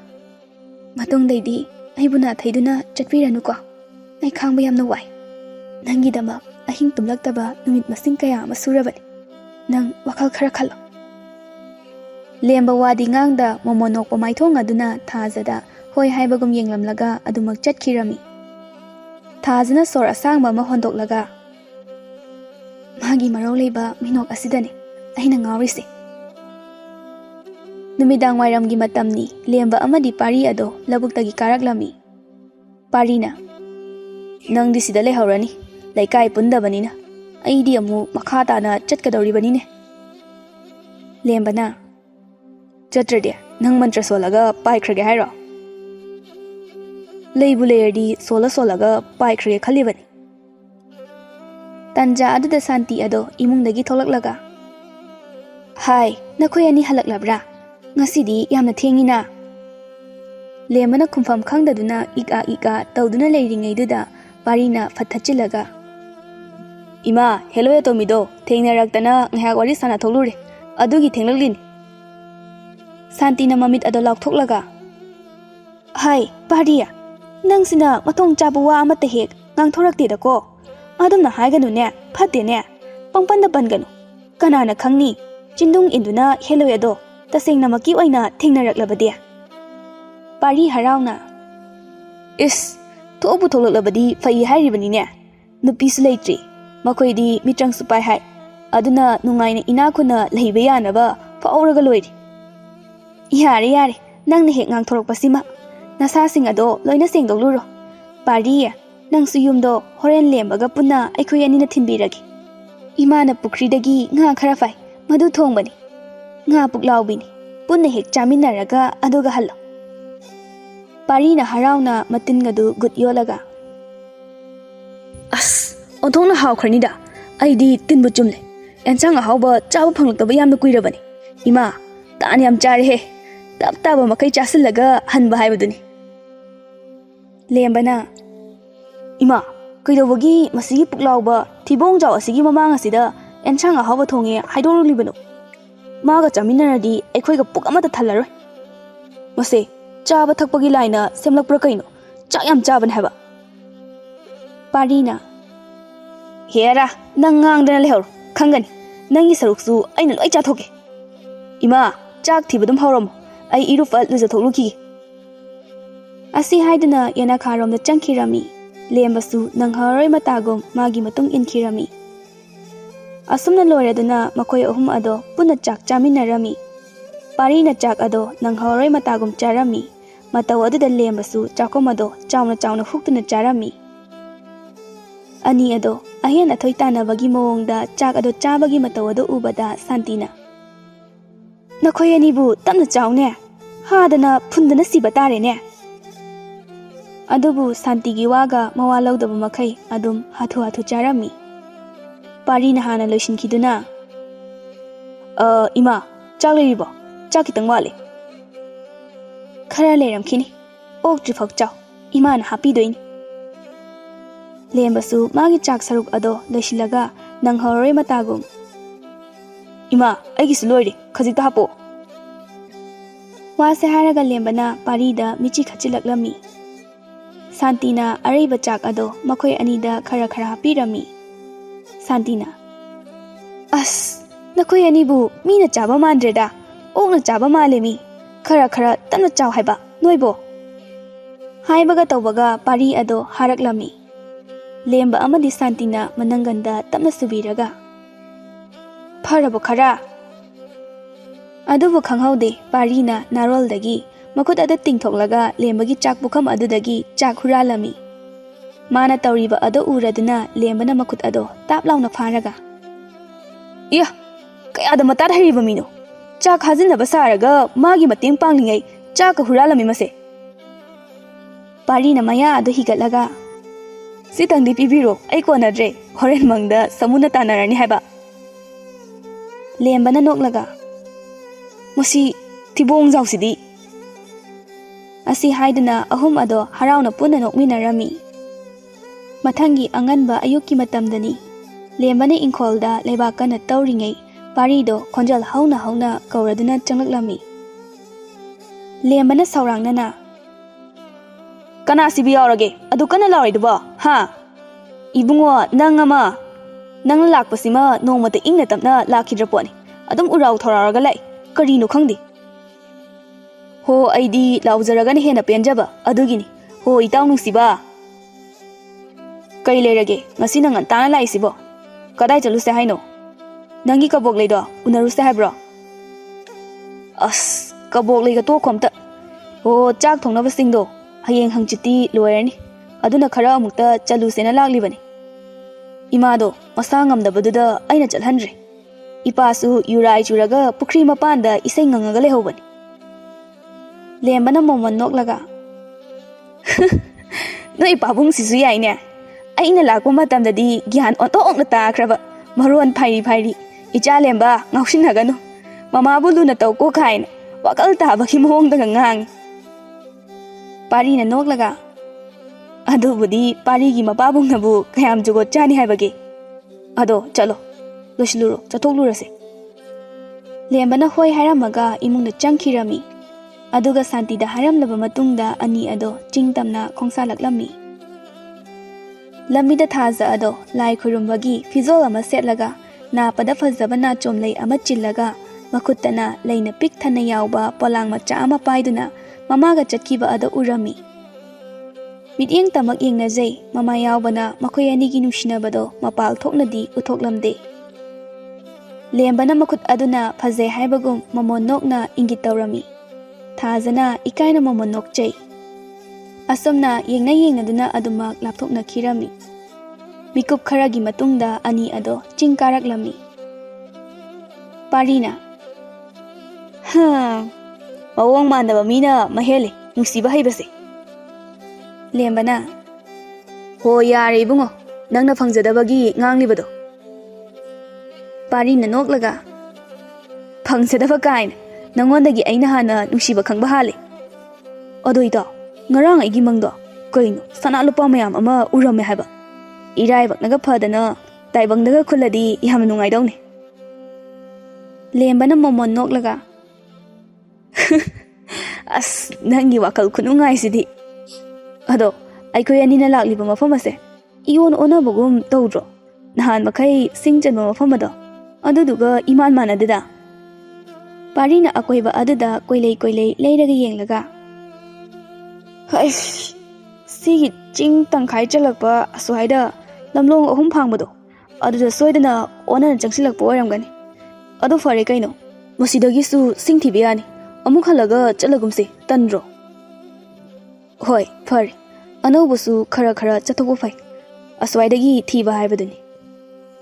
matongdaidi aibuna thaiduna chatpiranu ko ai khangba yamna wai nangi dama ahing tumlaktaba numit masing kaya masurabani nang wakal khara khalo lemba wadi ngangda momonok pamaithong aduna thajada hoi haibagum yenglamlaga adumak chatkhirami thajana sor asangba ma hondoklaga magi marau leiba minok asidani aina ngawrise numidang wairamgi matamni lemba amadi pari ado labuktagi karaklami parina nang disida lehorani laikai pundabanina aidi amu makhata na chatkadoribanine lembana chatrade nang mantra solaga paikrage hairo leibu layerdi solaga paikrage khalibani tanja aduda santi ado imungdagi tholaklaga hai nakhoi ani halaklabra ngasidi yamna thengina lemana khumpham khangdaduna ika tawduna leiringaiduda parina phathachilaga ima hello ya tomido thengnaраktana ngha wari sana tholure adugi thenglaglin santina mamit ado lauktholaga hai pariya nangsina mathong chabuwa amata hek ngangthorakte dako adumna haiganu ne phatte ne pangpanda banganu kanana khangni chindung induna hello ya do tasengna maki oina thengnaраklabadi pari harauna is thobu tholoklabadi fai hairibani ne nupisu leitri makoidi mitrang supai hai aduna nungaina inakhuna leiba yanaba fauraga loiri yare nangna hek ngang thorokpasima nasa sing ado loina sengdokluro pari nang suyumdo horen lembaga punna aikhoi anina thinbiragi imana pukridagi nga khara fai madu thongbani nga puklaubini punna hek chaminaraga aduga hallo parina harauna matingadu gut yolaga as onthongna hawkhrani da aidi tinbu chumle enchang hawba chabu phanglaktaba yamna kuirabani ima tan yam chare he tap makai chasillaga hanba haibaduni lembana ima kaidobagi masigi puklauba thibong jaw asigi mamang asida enchang hawba thonge haidorulibano maga chaminaradi aikhoiga puk amata thallaroi mase chaba thakpagi laina semlakpra kaino chak yam chaban haba parina hera nang ngangdana lehor khangani nangi saruksu aina loi cha thoke ima chak thibadum hawram ai iru fal luja thokluki ꯑꯁꯤ ꯍꯥꯏꯗꯨꯅ ꯌꯦꯅꯈꯥꯔꯣꯝꯗ ꯆꯪꯈꯤꯔꯝꯃꯤ꯫ ꯂꯦꯝꯕꯁꯨ ꯅꯪꯍꯧꯔꯣꯏ ꯃꯇꯥꯒꯨꯝ ꯃꯥꯒꯤ ꯃꯇꯨꯡ ꯏꯟꯈꯤꯔꯝꯃꯤ꯫ ꯑꯁꯨꯝꯅ ꯂꯣꯏꯔꯗꯨꯅ ꯃꯈꯣꯏ ꯑꯍꯨꯝ ꯑꯗꯣ ꯄꯨꯟꯅ ꯆꯥꯛ ꯆꯥꯃꯤꯟꯅꯔꯝꯃꯤ꯫ ꯄꯥꯔꯤꯅ ꯆꯥꯛ ꯑꯗꯣ ꯅꯪꯍꯧꯔꯣꯏ ꯃꯇꯥꯒꯨꯝ ꯆꯥꯔꯝꯃꯤ꯫ ꯃꯇꯧ ꯑꯗꯨꯗ ꯂꯦꯝꯕꯁꯨ ꯆꯥꯛꯈꯨꯝ ꯑꯗꯣ ꯆꯥꯎꯅ ꯆꯥꯎꯅ ꯍꯨꯛꯇꯨꯅ ꯆꯥꯔꯝꯃꯤ꯫ ꯑꯅꯤ ꯑꯗꯣ ꯑꯍꯦꯟ ꯑꯊꯣꯏ ꯇꯥꯟꯅꯕꯒꯤ ꯃꯑꯣꯡꯗ ꯆꯥꯛ ꯑꯗꯣ ꯆꯥꯕꯒꯤ ꯃꯇꯧ ꯑꯗꯣ ꯎꯕꯗ ꯁꯥꯟꯇꯤꯅ "ꯅꯈꯣꯏ ꯑꯅꯤꯕꯨ ꯇꯞꯅ ꯆꯥꯎꯅꯦ, ꯍꯥꯗꯅ ꯐꯨꯟꯗꯅ ꯁꯤꯕ ꯇꯥꯔꯦꯅꯦ." ꯑꯗꯨꯕꯨ ꯁꯥꯟꯇꯤꯒꯤ ꯋꯥꯒ ꯃꯋꯥ ꯂꯧꯗꯕ ꯃꯈꯩ ꯑꯗꯨꯝ ꯍꯥꯊꯨ ꯍꯥꯊꯨ ꯆꯥꯔꯝꯃꯤ꯫ ꯄꯥꯔꯤꯅ ꯍꯥꯟꯅ ꯂꯣꯏꯁꯤꯟꯈꯤꯗꯨꯅ "ꯏꯃꯥ, ꯆꯥꯛ ꯂꯩꯔꯤꯕꯣ? ꯆꯥꯛ ꯈꯤꯇꯪ ꯋꯥꯠꯂꯦ." "ꯈꯔ ꯂꯩꯔꯝꯈꯤꯅꯤ, ꯑꯣꯛꯇ꯭ꯔꯤꯐꯥꯎ ꯆꯥꯎ, ꯏꯃꯥꯅ ꯍꯥꯞꯄꯤꯗꯣꯏꯅꯤ." ꯂꯦꯝꯕꯁꯨ ꯃꯥꯒꯤ ꯆꯥꯛ ꯁꯔꯨꯛ ꯑꯗꯣ ꯂꯣꯏꯁꯤꯜꯂꯒ ꯅꯪꯍꯧꯔꯣꯏ ꯃꯇꯥꯒꯨꯝ "ꯏꯃꯥ, ꯑꯩꯒꯤꯁꯨ ꯂꯣꯏꯔꯦ, ꯈꯖꯤꯛꯇ ꯍꯥꯞꯄꯣ." ꯋꯥꯁꯦ ꯍꯥꯏꯔꯒ ꯂꯦꯝꯕꯅ ꯄꯥꯔꯤꯗ ꯃꯤꯆꯤ ꯈꯠꯆꯤꯜꯂꯛꯂꯝꯃꯤ꯫ ꯁꯥꯟꯇꯤꯅ ꯑꯔꯩꯕ ꯆꯥꯛ ꯑꯗꯣ ꯃꯈꯣꯏ ꯑꯅꯤꯗ ꯈꯔ ꯈꯔ ꯍꯥꯞꯄꯤꯔꯝꯃꯤ꯫ ꯁꯥꯟꯇꯤꯅ "ꯑꯁ, ꯅꯈꯣꯏ ꯑꯅꯤꯕꯨ ꯃꯤꯅ ꯆꯥꯕ ꯃꯥꯟꯗ꯭ꯔꯦꯗ, ꯑꯣꯛꯅ ꯆꯥꯕ ꯃꯥꯜꯂꯦꯃꯤ, ꯈꯔ ꯈꯔ ꯇꯞꯅ ꯆꯥꯎ ꯍꯥꯏꯕ ꯅꯣꯏꯕꯣ." ꯍꯥꯏꯕꯒ ꯇꯧꯕꯒ ꯄꯥꯔꯤ ꯑꯗꯣ ꯍꯥꯔꯛꯂꯝꯃꯤ꯫ ꯂꯦꯝꯕ ꯑꯃꯗꯤ ꯁꯥꯟꯇꯤꯅ ꯃꯅꯪꯒꯟꯗ ꯇꯞꯅ ꯁꯨꯕꯤꯔꯒ "ꯐꯔꯕꯣ ꯈꯔ?" ꯑꯗꯨꯕꯨ ꯈꯪꯍꯧꯗꯦ ꯄꯥꯔꯤꯅ ꯅꯥꯔꯣꯜꯗꯒꯤ ꯃꯈꯨꯠ ꯑꯗꯨ ꯇꯤꯡꯊꯣꯛꯂꯒ ꯂꯦꯝꯕꯒꯤ ꯆꯥꯛ ꯄꯨꯈꯝ ꯑꯗꯨꯗꯒꯤ ꯆꯥꯛ ꯍꯨꯔꯥꯜꯂꯝꯃꯤ꯫ ꯃꯥꯅ ꯇꯧꯔꯤꯕ ꯑꯗꯨ ꯎꯔꯗꯨꯅ ꯂꯦꯝꯕꯅ ꯃꯈꯨꯠ ꯑꯗꯣ ꯇꯥꯞ ꯂꯥꯎꯅ ꯐꯥꯔꯒ "ꯏꯌꯥ, ꯀꯌꯥꯗ ꯃꯇꯥꯠ ꯍꯩꯔꯤꯕ ꯃꯤꯅꯣ? ꯆꯥꯛ ꯍꯥꯖꯤꯟꯅꯕ ꯁꯥꯔꯒ ꯃꯥꯒꯤ ꯃꯇꯦꯡ ꯄꯥꯡꯂꯤꯉꯩ ꯆꯥꯛꯀ ꯍꯨꯔꯥꯜꯂꯝꯃꯤ ꯃꯁꯦ." ꯄꯥꯔꯤꯅ ꯃꯌꯥ ꯑꯗꯨ ꯍꯤꯒꯠꯂꯒ "ꯁꯤꯇꯪꯗꯤ ꯄꯤꯕꯤꯔꯣ, ꯑꯩ ꯀꯣꯟꯅꯗ꯭ꯔꯦ, ꯍꯣꯔꯦꯟ ꯃꯪꯗ ꯁꯃꯨꯅ ꯇꯥꯟꯅꯔꯅꯤ ꯍꯥꯏꯕ." ꯂꯦꯝꯕꯅ ꯅꯣꯛꯂꯒ "ꯃꯁꯤ ꯊꯤꯕꯣꯡꯖꯥꯎꯁꯤꯗꯤ." ꯑꯁꯤ ꯍꯥꯏꯗꯨꯅ ꯑꯍꯨꯝ ꯑꯗꯣ ꯍꯔꯥꯎꯅ ꯄꯨꯟꯅ ꯅꯣꯛꯃꯤꯟꯅꯔꯝꯃꯤ꯫ ꯃꯊꯪꯒꯤ ꯑꯉꯟꯕ ꯑꯌꯨꯛꯀꯤ ꯃꯇꯝꯗꯅꯤ꯫ ꯂꯦꯝꯕꯅ ꯏꯪꯈꯣꯜꯗ ꯂꯩꯕꯥꯛ ꯀꯟꯅ ꯇꯧꯔꯤꯉꯩ ꯄꯥꯔꯤꯗꯣ ꯈꯣꯟꯖꯦꯜ ꯍꯧꯅ ꯍꯧꯅ ꯀꯧꯔꯗꯨꯅ ꯆꯪꯂꯛꯂꯝꯃꯤ꯫ ꯂꯦꯝꯕꯅ ꯁꯥꯎꯔꯥꯡꯅꯅ "ꯀꯅꯥ ꯁꯤꯕꯨ ꯌꯥꯎꯔꯒꯦ ꯑꯗꯨ ꯀꯟꯅ ꯂꯥꯎꯔꯤꯗꯨꯕꯣ, ꯍꯥ? ꯏꯕꯨꯡꯉꯣ, ꯅꯪꯅ ꯂꯥꯛꯄꯁꯤꯃ ꯅꯣꯡꯃꯇ ꯏꯪꯅ ꯇꯞꯅ ꯂꯥꯛꯈꯤꯗ꯭ꯔ ꯄꯣꯠꯅꯤ, ꯑꯗꯨꯝ ꯎꯔꯥꯎ ꯊꯧꯔꯥꯎꯔꯒ ꯂꯥꯛꯏ, ꯀꯔꯤꯅꯣ ꯈꯪꯗꯦ." "ꯍꯣ, ꯑꯩꯗꯤ ꯂꯥꯎꯖꯔꯒꯅ ꯍꯦꯟꯅ ꯄꯦꯟꯖꯕ, ꯑꯗꯨꯒꯤꯅꯤ꯫ ꯍꯣ ꯏꯇꯥꯎ ꯅꯨꯡꯁꯤꯕ, ꯀꯩ ꯂꯩꯔꯒꯦ ꯉꯁꯤꯅ ꯉꯟꯇꯥꯅ ꯂꯥꯛꯏꯁꯤꯕꯣ? ꯀꯗꯥꯏ ꯆꯠꯂꯨꯁꯦ ꯍꯥꯏꯅꯣ? ꯅꯪꯒꯤ ꯀꯕꯣꯛ ꯂꯩꯗꯣ ꯎꯅꯔꯨꯁꯦ ꯍꯥꯏꯕ꯭ꯔꯣ?" "ꯑꯁ, ꯀꯕꯣꯛ ꯂꯩꯒ ꯇꯣꯛꯈꯣ ꯑꯝꯇ꯫ ꯍꯣ, ꯆꯥꯛ ꯊꯣꯡꯅꯕꯁꯤꯡꯗꯣ ꯍꯌꯦꯡ ꯍꯪꯆꯤꯠꯇꯤ ꯂꯣꯏꯔꯅꯤ, ꯑꯗꯨꯅ ꯈꯔ ꯑꯃꯨꯛꯇ ꯆꯠꯂꯨꯁꯦꯅ ꯂꯥꯛꯂꯤꯕꯅꯤ꯫ ꯏꯃꯥꯗꯣ ꯃꯁꯥ ꯉꯝꯗꯕꯗꯨꯗ ꯑꯩꯅ ꯆꯠꯍꯟꯗ꯭ꯔꯦ꯫ ꯏꯄꯥꯁꯨ ꯌꯨꯔꯥꯏ ꯆꯨꯔꯒ ꯄꯨꯈ꯭ꯔꯤ ꯃꯄꯥꯟꯗ ꯏꯁꯩ ꯉꯪꯉꯒ ꯂꯩꯍꯧꯕꯅꯤ." ꯂꯦꯝꯕꯅ ꯃꯣꯃꯣꯟ ꯅꯣꯛꯂꯒ "ꯅꯣꯏ ꯄꯥꯕꯨꯡꯁꯤꯁꯨ ꯌꯥꯏꯅꯦ, ꯑꯩꯅ ꯂꯥꯛꯄ ꯃꯇꯝꯗꯗꯤ ꯒ꯭ꯌꯥꯟ ꯑꯣꯟꯊꯣꯛꯅ ꯇꯥꯈ꯭ꯔꯕ, ꯃꯔꯣꯟ ꯐꯩꯔꯤ ꯐꯩꯔꯤ, ꯏꯆꯥ ꯂꯦꯝꯕ ꯉꯥꯎꯁꯤꯟꯅꯒꯅꯨ, ꯃꯃꯥꯕꯨ ꯂꯨꯅ ꯇꯧꯀꯣ ꯀꯥꯏꯅ ꯋꯥꯈꯜ ꯇꯥꯕꯒꯤ ꯃꯑꯣꯡꯗꯒ ꯉꯥꯡꯉꯤ." ꯄꯥꯔꯤꯅ ꯅꯣꯛꯂꯒ "ꯑꯗꯨꯕꯨꯗꯤ ꯄꯥꯔꯤꯒꯤ ꯃꯄꯥꯕꯨꯡꯅꯕꯨ ꯀꯌꯥꯝ ꯖꯨꯒꯣꯠ ꯆꯥꯅꯤ ꯍꯥꯏꯕꯒꯦ? ꯑꯗꯣ ꯆꯠꯂꯣ, ꯂꯣꯏꯁꯤꯜꯂꯨꯔꯣ, ꯆꯠꯊꯣꯛꯂꯨꯔꯁꯦ." ꯂꯦꯝꯕꯅ ꯍꯣꯏ ꯍꯥꯏꯔꯝꯃꯒ ꯏꯃꯨꯡꯗ ꯆꯪꯈꯤꯔꯝꯃꯤ꯫ ꯑꯗꯨꯒ ꯁꯥꯟꯇꯤꯗ ꯍꯥꯏꯔꯝꯂꯕ ꯃꯇꯨꯡꯗ ꯑꯅꯤ ꯑꯗꯣ ꯆꯤꯡ ꯇꯝꯅ ꯈꯣꯡꯁꯥꯜꯂꯛꯂꯝꯃꯤ꯫ ꯂꯝꯕꯤꯗ ꯊꯥꯖ ꯑꯗꯣ ꯂꯥꯏ ꯈꯨꯔꯨꯝꯕꯒꯤ ꯐꯤꯖꯣꯜ ꯑꯃ ꯁꯦꯠꯂꯒ ꯅꯥꯄꯗ ꯐꯖꯕ ꯅꯥꯆꯣꯝ ꯂꯩ ꯑꯃ ꯆꯤꯜꯂꯒ ꯃꯈꯨꯠꯇꯅ ꯂꯩꯅ ꯄꯤꯛ ꯊꯟꯅ ꯌꯥꯎꯕ ꯄꯣꯂꯥꯡ ꯃꯆꯥ ꯑꯃ ꯄꯥꯏꯗꯨꯅ ꯃꯃꯥꯒ ꯆꯠꯈꯤꯕ ꯑꯗꯣ ꯎꯔꯝꯃꯤ꯫ ꯃꯤꯠꯌꯦꯡ ꯇꯃꯛ ꯌꯦꯡꯅꯖꯩ, ꯃꯃꯥ ꯌꯥꯎꯕꯅ ꯃꯈꯣꯏ ꯑꯅꯤꯒꯤ ꯅꯨꯡꯁꯤꯅꯕꯗꯣ ꯃꯄꯥꯜ ꯊꯣꯛꯅꯗꯤ ꯎꯠꯊꯣꯛꯂꯝꯗꯦ꯫ ꯂꯦꯝꯕꯅ ꯃꯈꯨꯠ ꯑꯗꯨꯅ ꯐꯖꯩ ꯍꯥꯏꯕꯒꯨꯝ ꯃꯃꯣꯟ ꯅꯣꯛꯅ ꯏꯪꯒꯤꯠ ꯇꯧꯔꯝꯃꯤ꯫ ꯊꯥꯖꯅ ꯏꯀꯥꯏꯅ ꯃꯃꯣꯟ ꯅꯣꯛꯆꯩ꯫ ꯑꯁꯨꯝꯅ ꯌꯦꯡꯅꯗꯨꯅ ꯑꯗꯨꯃꯛ ꯂꯥꯞꯊꯣꯛꯅꯈꯤꯔꯝꯃꯤ꯫ ꯃꯤꯀꯨꯞ ꯈꯔꯒꯤ ꯃꯇꯨꯡꯗ ꯑꯅꯤ ꯑꯗꯣ ꯆꯤꯡ ꯀꯥꯔꯛꯂꯝꯃꯤ꯫ ꯄꯥꯔꯤꯅ "ꯃꯑꯣꯡ ꯃꯥꯟꯗꯕ ꯃꯤꯅ ꯃꯍꯦꯜꯂꯦ ꯅꯨꯡꯁꯤꯕ ꯍꯩꯕꯁꯦ." ꯂꯦꯝꯕꯅ "ꯍꯣ ꯌꯥꯔꯦ ꯏꯕꯨꯡꯉꯣ, ꯅꯪꯅ ꯐꯪꯖꯗꯕꯒꯤ ꯉꯥꯡꯂꯤꯕꯗꯣ." ꯄꯥꯔꯤꯅ ꯅꯣꯛꯂꯒ "ꯐꯪꯖꯗꯕ ꯀꯥꯏꯅ, ꯅꯪꯉꯣꯟꯗꯒꯤ ꯑꯩꯅ ꯍꯥꯟꯅ ꯅꯨꯡꯁꯤꯕ ꯈꯪꯕ ꯍꯥꯜꯂꯦ꯫ ꯑꯗꯣ ꯏꯇꯥꯎ, ꯉꯔꯥꯡ ꯑꯩꯒꯤ ꯃꯪꯗꯣ ꯀꯩꯅꯣ ꯁꯅꯥ ꯂꯨꯄꯥ ꯃꯌꯥꯝ ꯑꯃ ꯎꯔꯝꯃꯦ ꯍꯥꯏꯕ, ꯏꯔꯥꯏꯕꯛꯅꯒ ꯐꯗꯅ ꯇꯥꯏꯕꯪꯗꯒ ꯈꯨꯜꯂꯗꯤ ꯌꯥꯝꯅ ꯅꯨꯡꯉꯥꯏꯗꯧꯅꯦ." ꯂꯦꯝꯕꯅ ꯃꯣꯃꯣꯟ ꯅꯣꯛꯂꯒ "ꯑꯁ, ꯅꯪꯒꯤ ꯋꯥꯈꯜ ꯈꯨꯅꯨꯡꯉꯥꯏꯁꯤꯗꯤ! ꯑꯗꯣ ꯑꯩꯈꯣꯏ ꯑꯅꯤꯅ ꯂꯥꯛꯂꯤꯕ ꯃꯐꯝ ꯑꯁꯦ ꯏꯑꯣꯟ ꯑꯣꯟꯅꯕꯒꯨꯝ ꯇꯧꯗ꯭ꯔꯣ? ꯅꯍꯥꯟ ꯃꯈꯩ ꯁꯤꯡ ꯆꯟꯕ ꯃꯐꯝ ꯑꯗꯨꯗꯨꯒ ꯏꯃꯥꯟ ꯃꯥꯟꯅꯗꯦꯗ." ꯄꯥꯔꯤꯅ ꯑꯀꯣꯏꯕ ꯑꯗꯨꯗ ꯀꯣꯏꯂꯩ ꯂꯩꯔꯒ ꯌꯦꯡꯂꯒ Sigi ching tangkhai chalakpa aswaida lamlong ahum phangbado aduda soidana ona changsilakpa oiramgani adu fare kaino masidagi su singthibi yani amuk halaga chalagumse tanro hoi fare anaubusu khara khara chathobu phai aswaidagi thiba haibaduni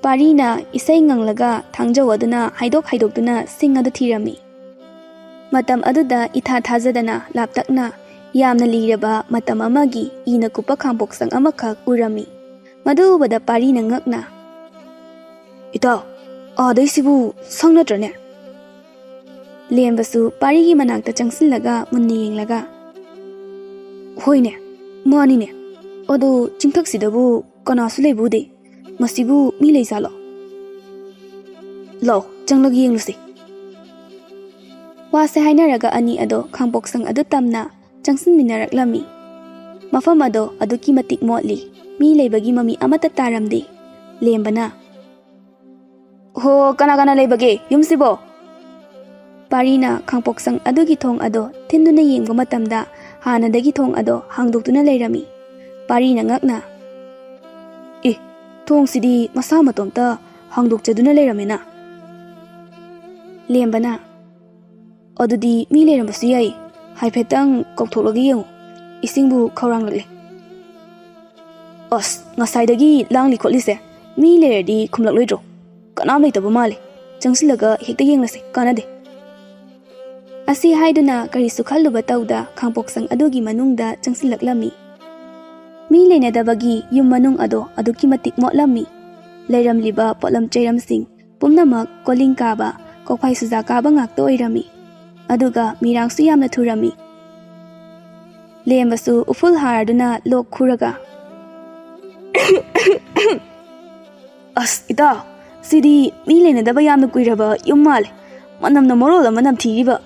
parina isai nganglaga thangjau aduna haidokduna sing adu thirami matam aduda itha thajadana laptakna yamna liraba matam amagi ina kupa khangpoksang amakhak urami madubada parina ngakna ita adai sibu sangnatrane lembasu parigi manakta changsillaga munni yenglaga hoine mani ne odo chingthak sidabu kanasu leibude masibu mi leisalo law changlagi yenglusi wase hainaraga ani ado khangpoksang adu tamna changsin minaraklami mafam ado aduki matik motli mi leibagi mami amata taramde lembana ho kana leibage yumsibo parina khangpoksang adugi thong ado thinduna yengba matamda hanadagi thong ado hangdoktuna leirami parina ngakna thong sidi masa matomta hangdokchaduna leiramena lembana adudi mi leirambasu yai haifetang kokthologi yengu isingbu khawranglakle ngasaidagi langli khotlise mi leiradi khumlakloidro kanam leitaba male changsilaga hekta yenglase kanade asi haiduna karisu khalluba tauda khangpoksang adugi manungda changsilaklami mi leinadabagi yum manung ado aduki matik motlami leiramliba potlam cheiramsing pumnamak koling kaba kokphai suja kaba ngakta oirami aduga mirangsu yamna thurami lembasu uful haraduna lok khuraga ita sidi mi leinadaba yamna kuiraba yummale manamna morol manam thiriba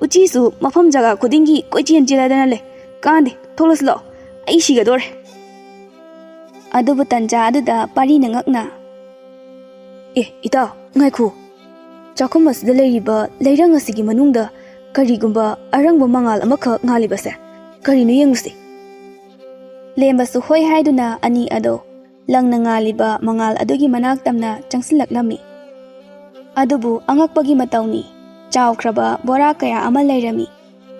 uchisu mafam jaga khudingi koichen chiladana le kande tholaslo ai sigadore adubu tanja aduda parina ngakna ita ngaikhu chakumasida leiriba leirang asigi manungda karigumba arangba mangal amakha ngalibase karinu yengusi lembasu hoi haiduna ani ado langna ngaliba mangal adugi manak tamna changsilaklami adubu angakpagi matawni chawkraba bora kaya ama leirami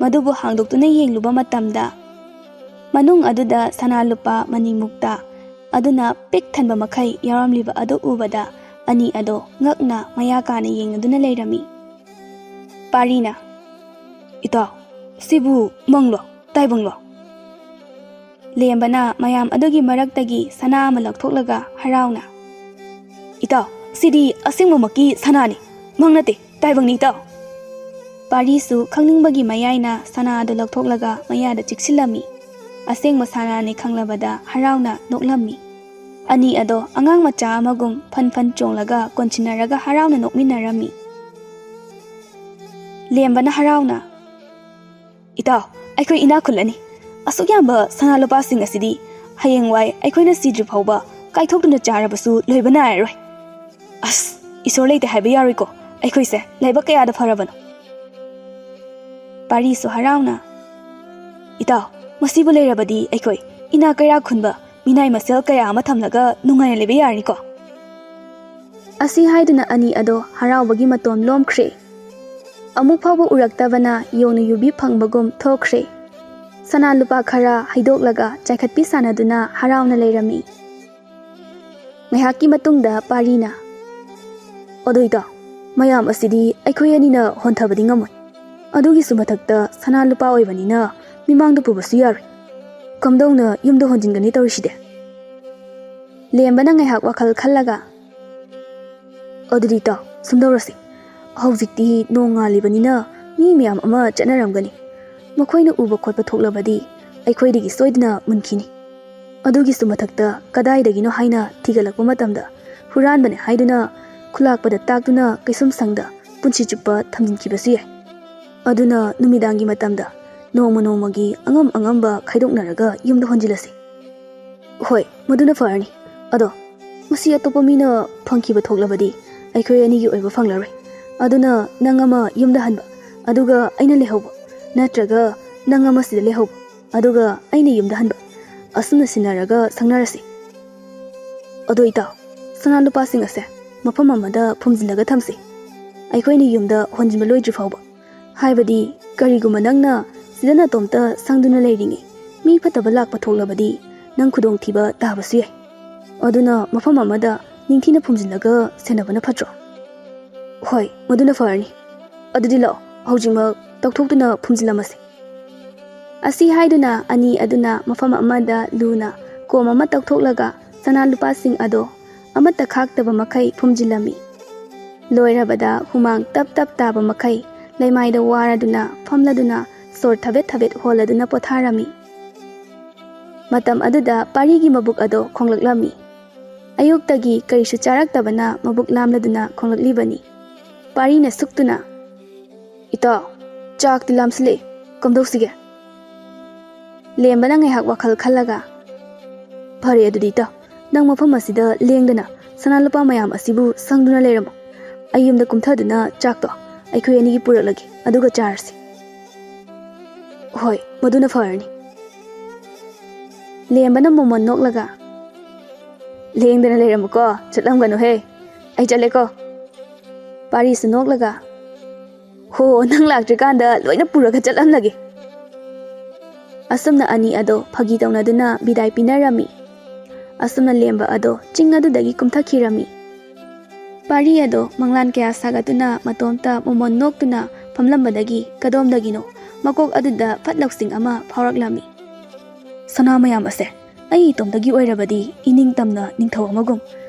madubu hangdoktuna yengluba matamda manung aduda sanalupa manimukta aduna pik thanba makhai yaramliba adu ubada ani ado ngakna maya kana yengaduna leirami parina ita sibu manglo taibanglo lembana mayam adugi maraktagi sana ama lakthoklaga harauna ita sidi asingmamaki sanani mangnate taibangni ita parisu khangningbagi mayaina sana adu lakthoklaga mayada chiksilami asengma sanani khanglabada harauna noklammi ani ado angang macha amagum phan chonglaga konchinaraga harauna nokminarami lembana harauna ita aikoi ina khulani asugyamba sanalopa sing asidi hayengwai aikoina sidri phauba kaithokduna charabasu loibana aroi isor leite haiba yariko aikoise laiba kayada farabano parisu harauna ita masibu leirabadi aikoi ina kaya khunba minai masel kaya ama thamlaga nungai lebe yarni ko asi haiduna ani ado harawbagi maton lomkhre amuk phawba uraktabana yonu yubi phangbagum thokre sana lupa khara haidoklaga chaikhatpi sanaduna harawna leirami ngahaki matungda parina odoita mayam asidi aikoi anina honthabadi ngamoi adugi sumathakta sana lupa oibanina mimangda pubasu yari kamdongna yumda honjingani tawriside lembana ngaihak wakhal khallaga odudita sumdawrasi hawjikti nongalibani mi miyam ama chanaramgani makhoina uba khotpa thoklabadi aikhoidigi soidna munkhini adugi sumathakta kadaidagino haina thigalakpa matamda huranbane haiduna khulakpada takduna kaisum sangda punchi chuppa thamjinkibasu yai aduna numidangi matamda nongmagi angamba khaidoknaraga yumda honjilasi hoi maduna farani ado masi atopa mina phangkiba thoklabadi aikhoi ani gi oiba phanglaroi aduna nangama yumda hanba aduga aina lehauba natraga nangama sida lehauba ꯑꯗꯨꯒ ꯑꯩꯅ ꯌꯨꯝꯗ ꯍꯟꯕ ꯑꯁꯨꯝꯅ ꯁꯤꯟꯅꯔꯒ ꯁꯪꯅꯔꯁꯤ ꯑꯗꯣ ꯏꯇꯥꯎ ꯁꯅꯥ ꯂꯨꯄꯥꯁꯤꯡ ꯑꯁꯦ ꯃꯐꯝ ꯑꯃꯗ ꯐꯨꯝꯖꯤꯜꯂꯒ ꯊꯝꯁꯤ ꯑꯩꯈꯣꯏꯅ ꯌꯨꯝꯗ ꯍꯣꯟꯖꯤꯟꯕ ꯂꯣꯏꯗ꯭ꯔꯤ ꯐꯥꯎꯕ ꯍꯥꯏꯕꯗꯤ ꯀꯔꯤꯒꯨꯝꯕ ꯅꯪꯅ ꯁꯤꯗ ꯅꯇꯣꯝꯇ ꯁꯪꯗꯨꯅ ꯂꯩꯔꯤꯉꯩ ꯃꯤ ꯐꯠꯇꯕ ꯂꯥꯛꯄ ꯊꯣꯛꯂꯕꯗꯤ ꯅꯪ ꯈꯨꯗꯣꯡꯊꯤꯕ ꯇꯥꯕꯁꯨ ꯌꯥꯏ ꯑꯗꯨꯅ ꯃꯐꯝ ꯑꯃꯗ ꯅꯤꯡꯊꯤꯅ ꯐꯨꯝꯖꯤꯜꯂꯒ ꯁꯦꯟꯅꯕꯅ ꯐꯠꯇ꯭ꯔꯣ ꯍꯣꯏ ꯃꯗꯨꯅ ꯐꯔꯅꯤ ꯑꯗꯨꯗꯤ ꯂꯥꯛꯑꯣ ꯍꯧꯖꯤꯛꯃꯛ ꯇꯧꯊꯣꯛꯇꯨꯅ ꯐꯨꯝꯖꯤꯜꯂꯝꯃꯁꯤ ꯑꯁꯤ ꯍꯥꯏꯗꯨꯅ ꯑꯅꯤ ꯑꯗꯨꯅ ꯃꯐꯝ ꯑꯃꯗ ꯂꯨꯅ ꯀꯣꯝ ꯑꯃ ꯇꯧꯊꯣꯛꯂꯒ ꯁꯅꯥ ꯂꯨꯄꯥꯁꯤꯡ ꯑꯗꯣ ꯑꯃꯠꯇ ꯈꯥꯛꯇꯕ ꯃꯈꯩ ꯐꯨꯝꯖꯤꯜꯂꯝꯃꯤ ꯂꯣꯏꯔꯕꯗ ꯍꯨꯃꯥꯡ ꯇꯞ ꯇꯞ ꯇꯥꯕ ꯃꯈꯩ ꯂꯩꯃꯥꯏꯗ ꯋꯥꯔꯗꯨꯅ ꯐꯝꯂꯗꯨꯅ ꯁꯣꯔ ꯊꯕꯦꯠ ꯊꯕꯦꯠ ꯍꯣꯜꯂꯗꯨꯅ ꯄꯣꯊꯥꯔꯝꯃꯤ ꯃꯇꯝ ꯑꯗꯨꯗ ꯄꯥꯔꯤꯒꯤ ꯃꯕꯨꯛ ꯑꯗꯣ ꯈꯣꯡꯂꯛꯂꯝꯃꯤ ꯑꯌꯨꯛꯇꯒꯤ ꯀꯔꯤꯁꯨ ꯆꯥꯔꯛꯇꯕꯅ ꯃꯕꯨꯛ ꯂꯥꯝꯂꯗꯨꯅ ꯈꯣꯡꯂꯛꯂꯤꯕꯅꯤ ꯄꯥꯔꯤꯅ ꯁꯨꯛꯇꯨꯅ ꯏꯇꯥꯎ ꯆꯥꯛꯇꯤ ꯂꯥꯝꯁꯤꯜꯂꯛꯏ ꯀꯝꯗꯧꯁꯤꯒꯦ ꯂꯦꯝꯕꯅ ꯉꯥꯏꯍꯥꯛ ꯋꯥꯈꯜ ꯈꯜꯂꯒ ꯐꯔꯦ ꯑꯗꯨꯗꯤ ꯏꯇꯥꯎ ꯅꯪ ꯃꯐꯝ ꯑꯁꯤꯗ ꯂꯦꯡꯗꯅ ꯁꯅꯥ ꯂꯨꯄꯥ ꯃꯌꯥꯝ ꯑꯁꯤꯕꯨ ꯁꯪꯗꯨꯅ ꯂꯩꯔꯝꯃꯣ ꯑꯩ ꯌꯨꯝꯗ ꯀꯨꯝꯊꯗꯨꯅ ꯆꯥꯛꯇꯣ ꯑꯩꯈꯣꯏ ꯑꯅꯤꯒꯤ ꯄꯨꯔꯛꯂꯒꯦ ꯑꯗꯨꯒ ꯆꯥꯔꯁꯤ ꯍꯣꯏ ꯃꯗꯨꯅ ꯐꯔꯅꯤ ꯂꯦꯝꯕꯅ ꯃꯣꯃꯣꯟ ꯅꯣꯛꯂꯒ ꯂꯦꯡꯗꯅ ꯂꯩꯔꯝꯃꯨꯀꯣ ꯆꯠꯂꯝꯒꯅꯨꯍꯦ ꯑꯩ ꯆꯠꯂꯦꯀꯣ ꯄꯥꯔꯤꯁꯨ ꯅꯣꯛꯂꯒ ꯍꯣ ꯅꯪ ꯂꯥꯛꯇ꯭ꯔꯤꯀꯥꯟꯗ ꯂꯣꯏꯅ ꯄꯨꯔꯒ ꯆꯠꯂꯝꯂꯒꯦ ꯑꯁꯨꯝꯅ ꯑꯅꯤ ꯑꯗꯣ ꯐꯥꯒꯤ ꯇꯧꯅꯗꯨꯅ ꯕꯤꯗꯥꯏ ꯄꯤꯅꯔꯝꯃꯤ ꯑꯁꯨꯝꯅ ꯂꯦꯝꯕ ꯑꯗꯣ ꯆꯤꯡ ꯑꯗꯨꯗꯒꯤ ꯀꯨꯝꯊꯈꯤꯔꯝꯃꯤ ꯄꯥꯔꯤ ꯑꯗꯣ ꯃꯪꯂꯥꯟ ꯀꯌꯥ ꯁꯥꯒꯠꯇꯨꯅ ꯃꯇꯣꯝꯇ ꯃꯣꯃꯣꯟ ꯅꯣꯛꯇꯨꯅ ꯐꯝꯂꯝꯕꯗꯒꯤ ꯀꯗꯣꯝꯗꯒꯤꯅꯣ ꯃꯀꯣꯛ ꯑꯗꯨꯗ ꯐꯠ ꯂꯧꯁꯤꯡ ꯑꯃ ꯐꯥꯎꯔꯛꯂꯝꯃꯤ ꯁꯅꯥ ꯃꯌꯥꯝ ꯑꯁꯦ ꯑꯩ ꯏꯇꯣꯝꯇꯒꯤ ꯑꯣꯏꯔꯕꯗꯤ ꯏꯅꯤꯡꯇꯝꯅ ꯅꯤꯡꯊꯧ ꯑꯃꯒꯨꯝ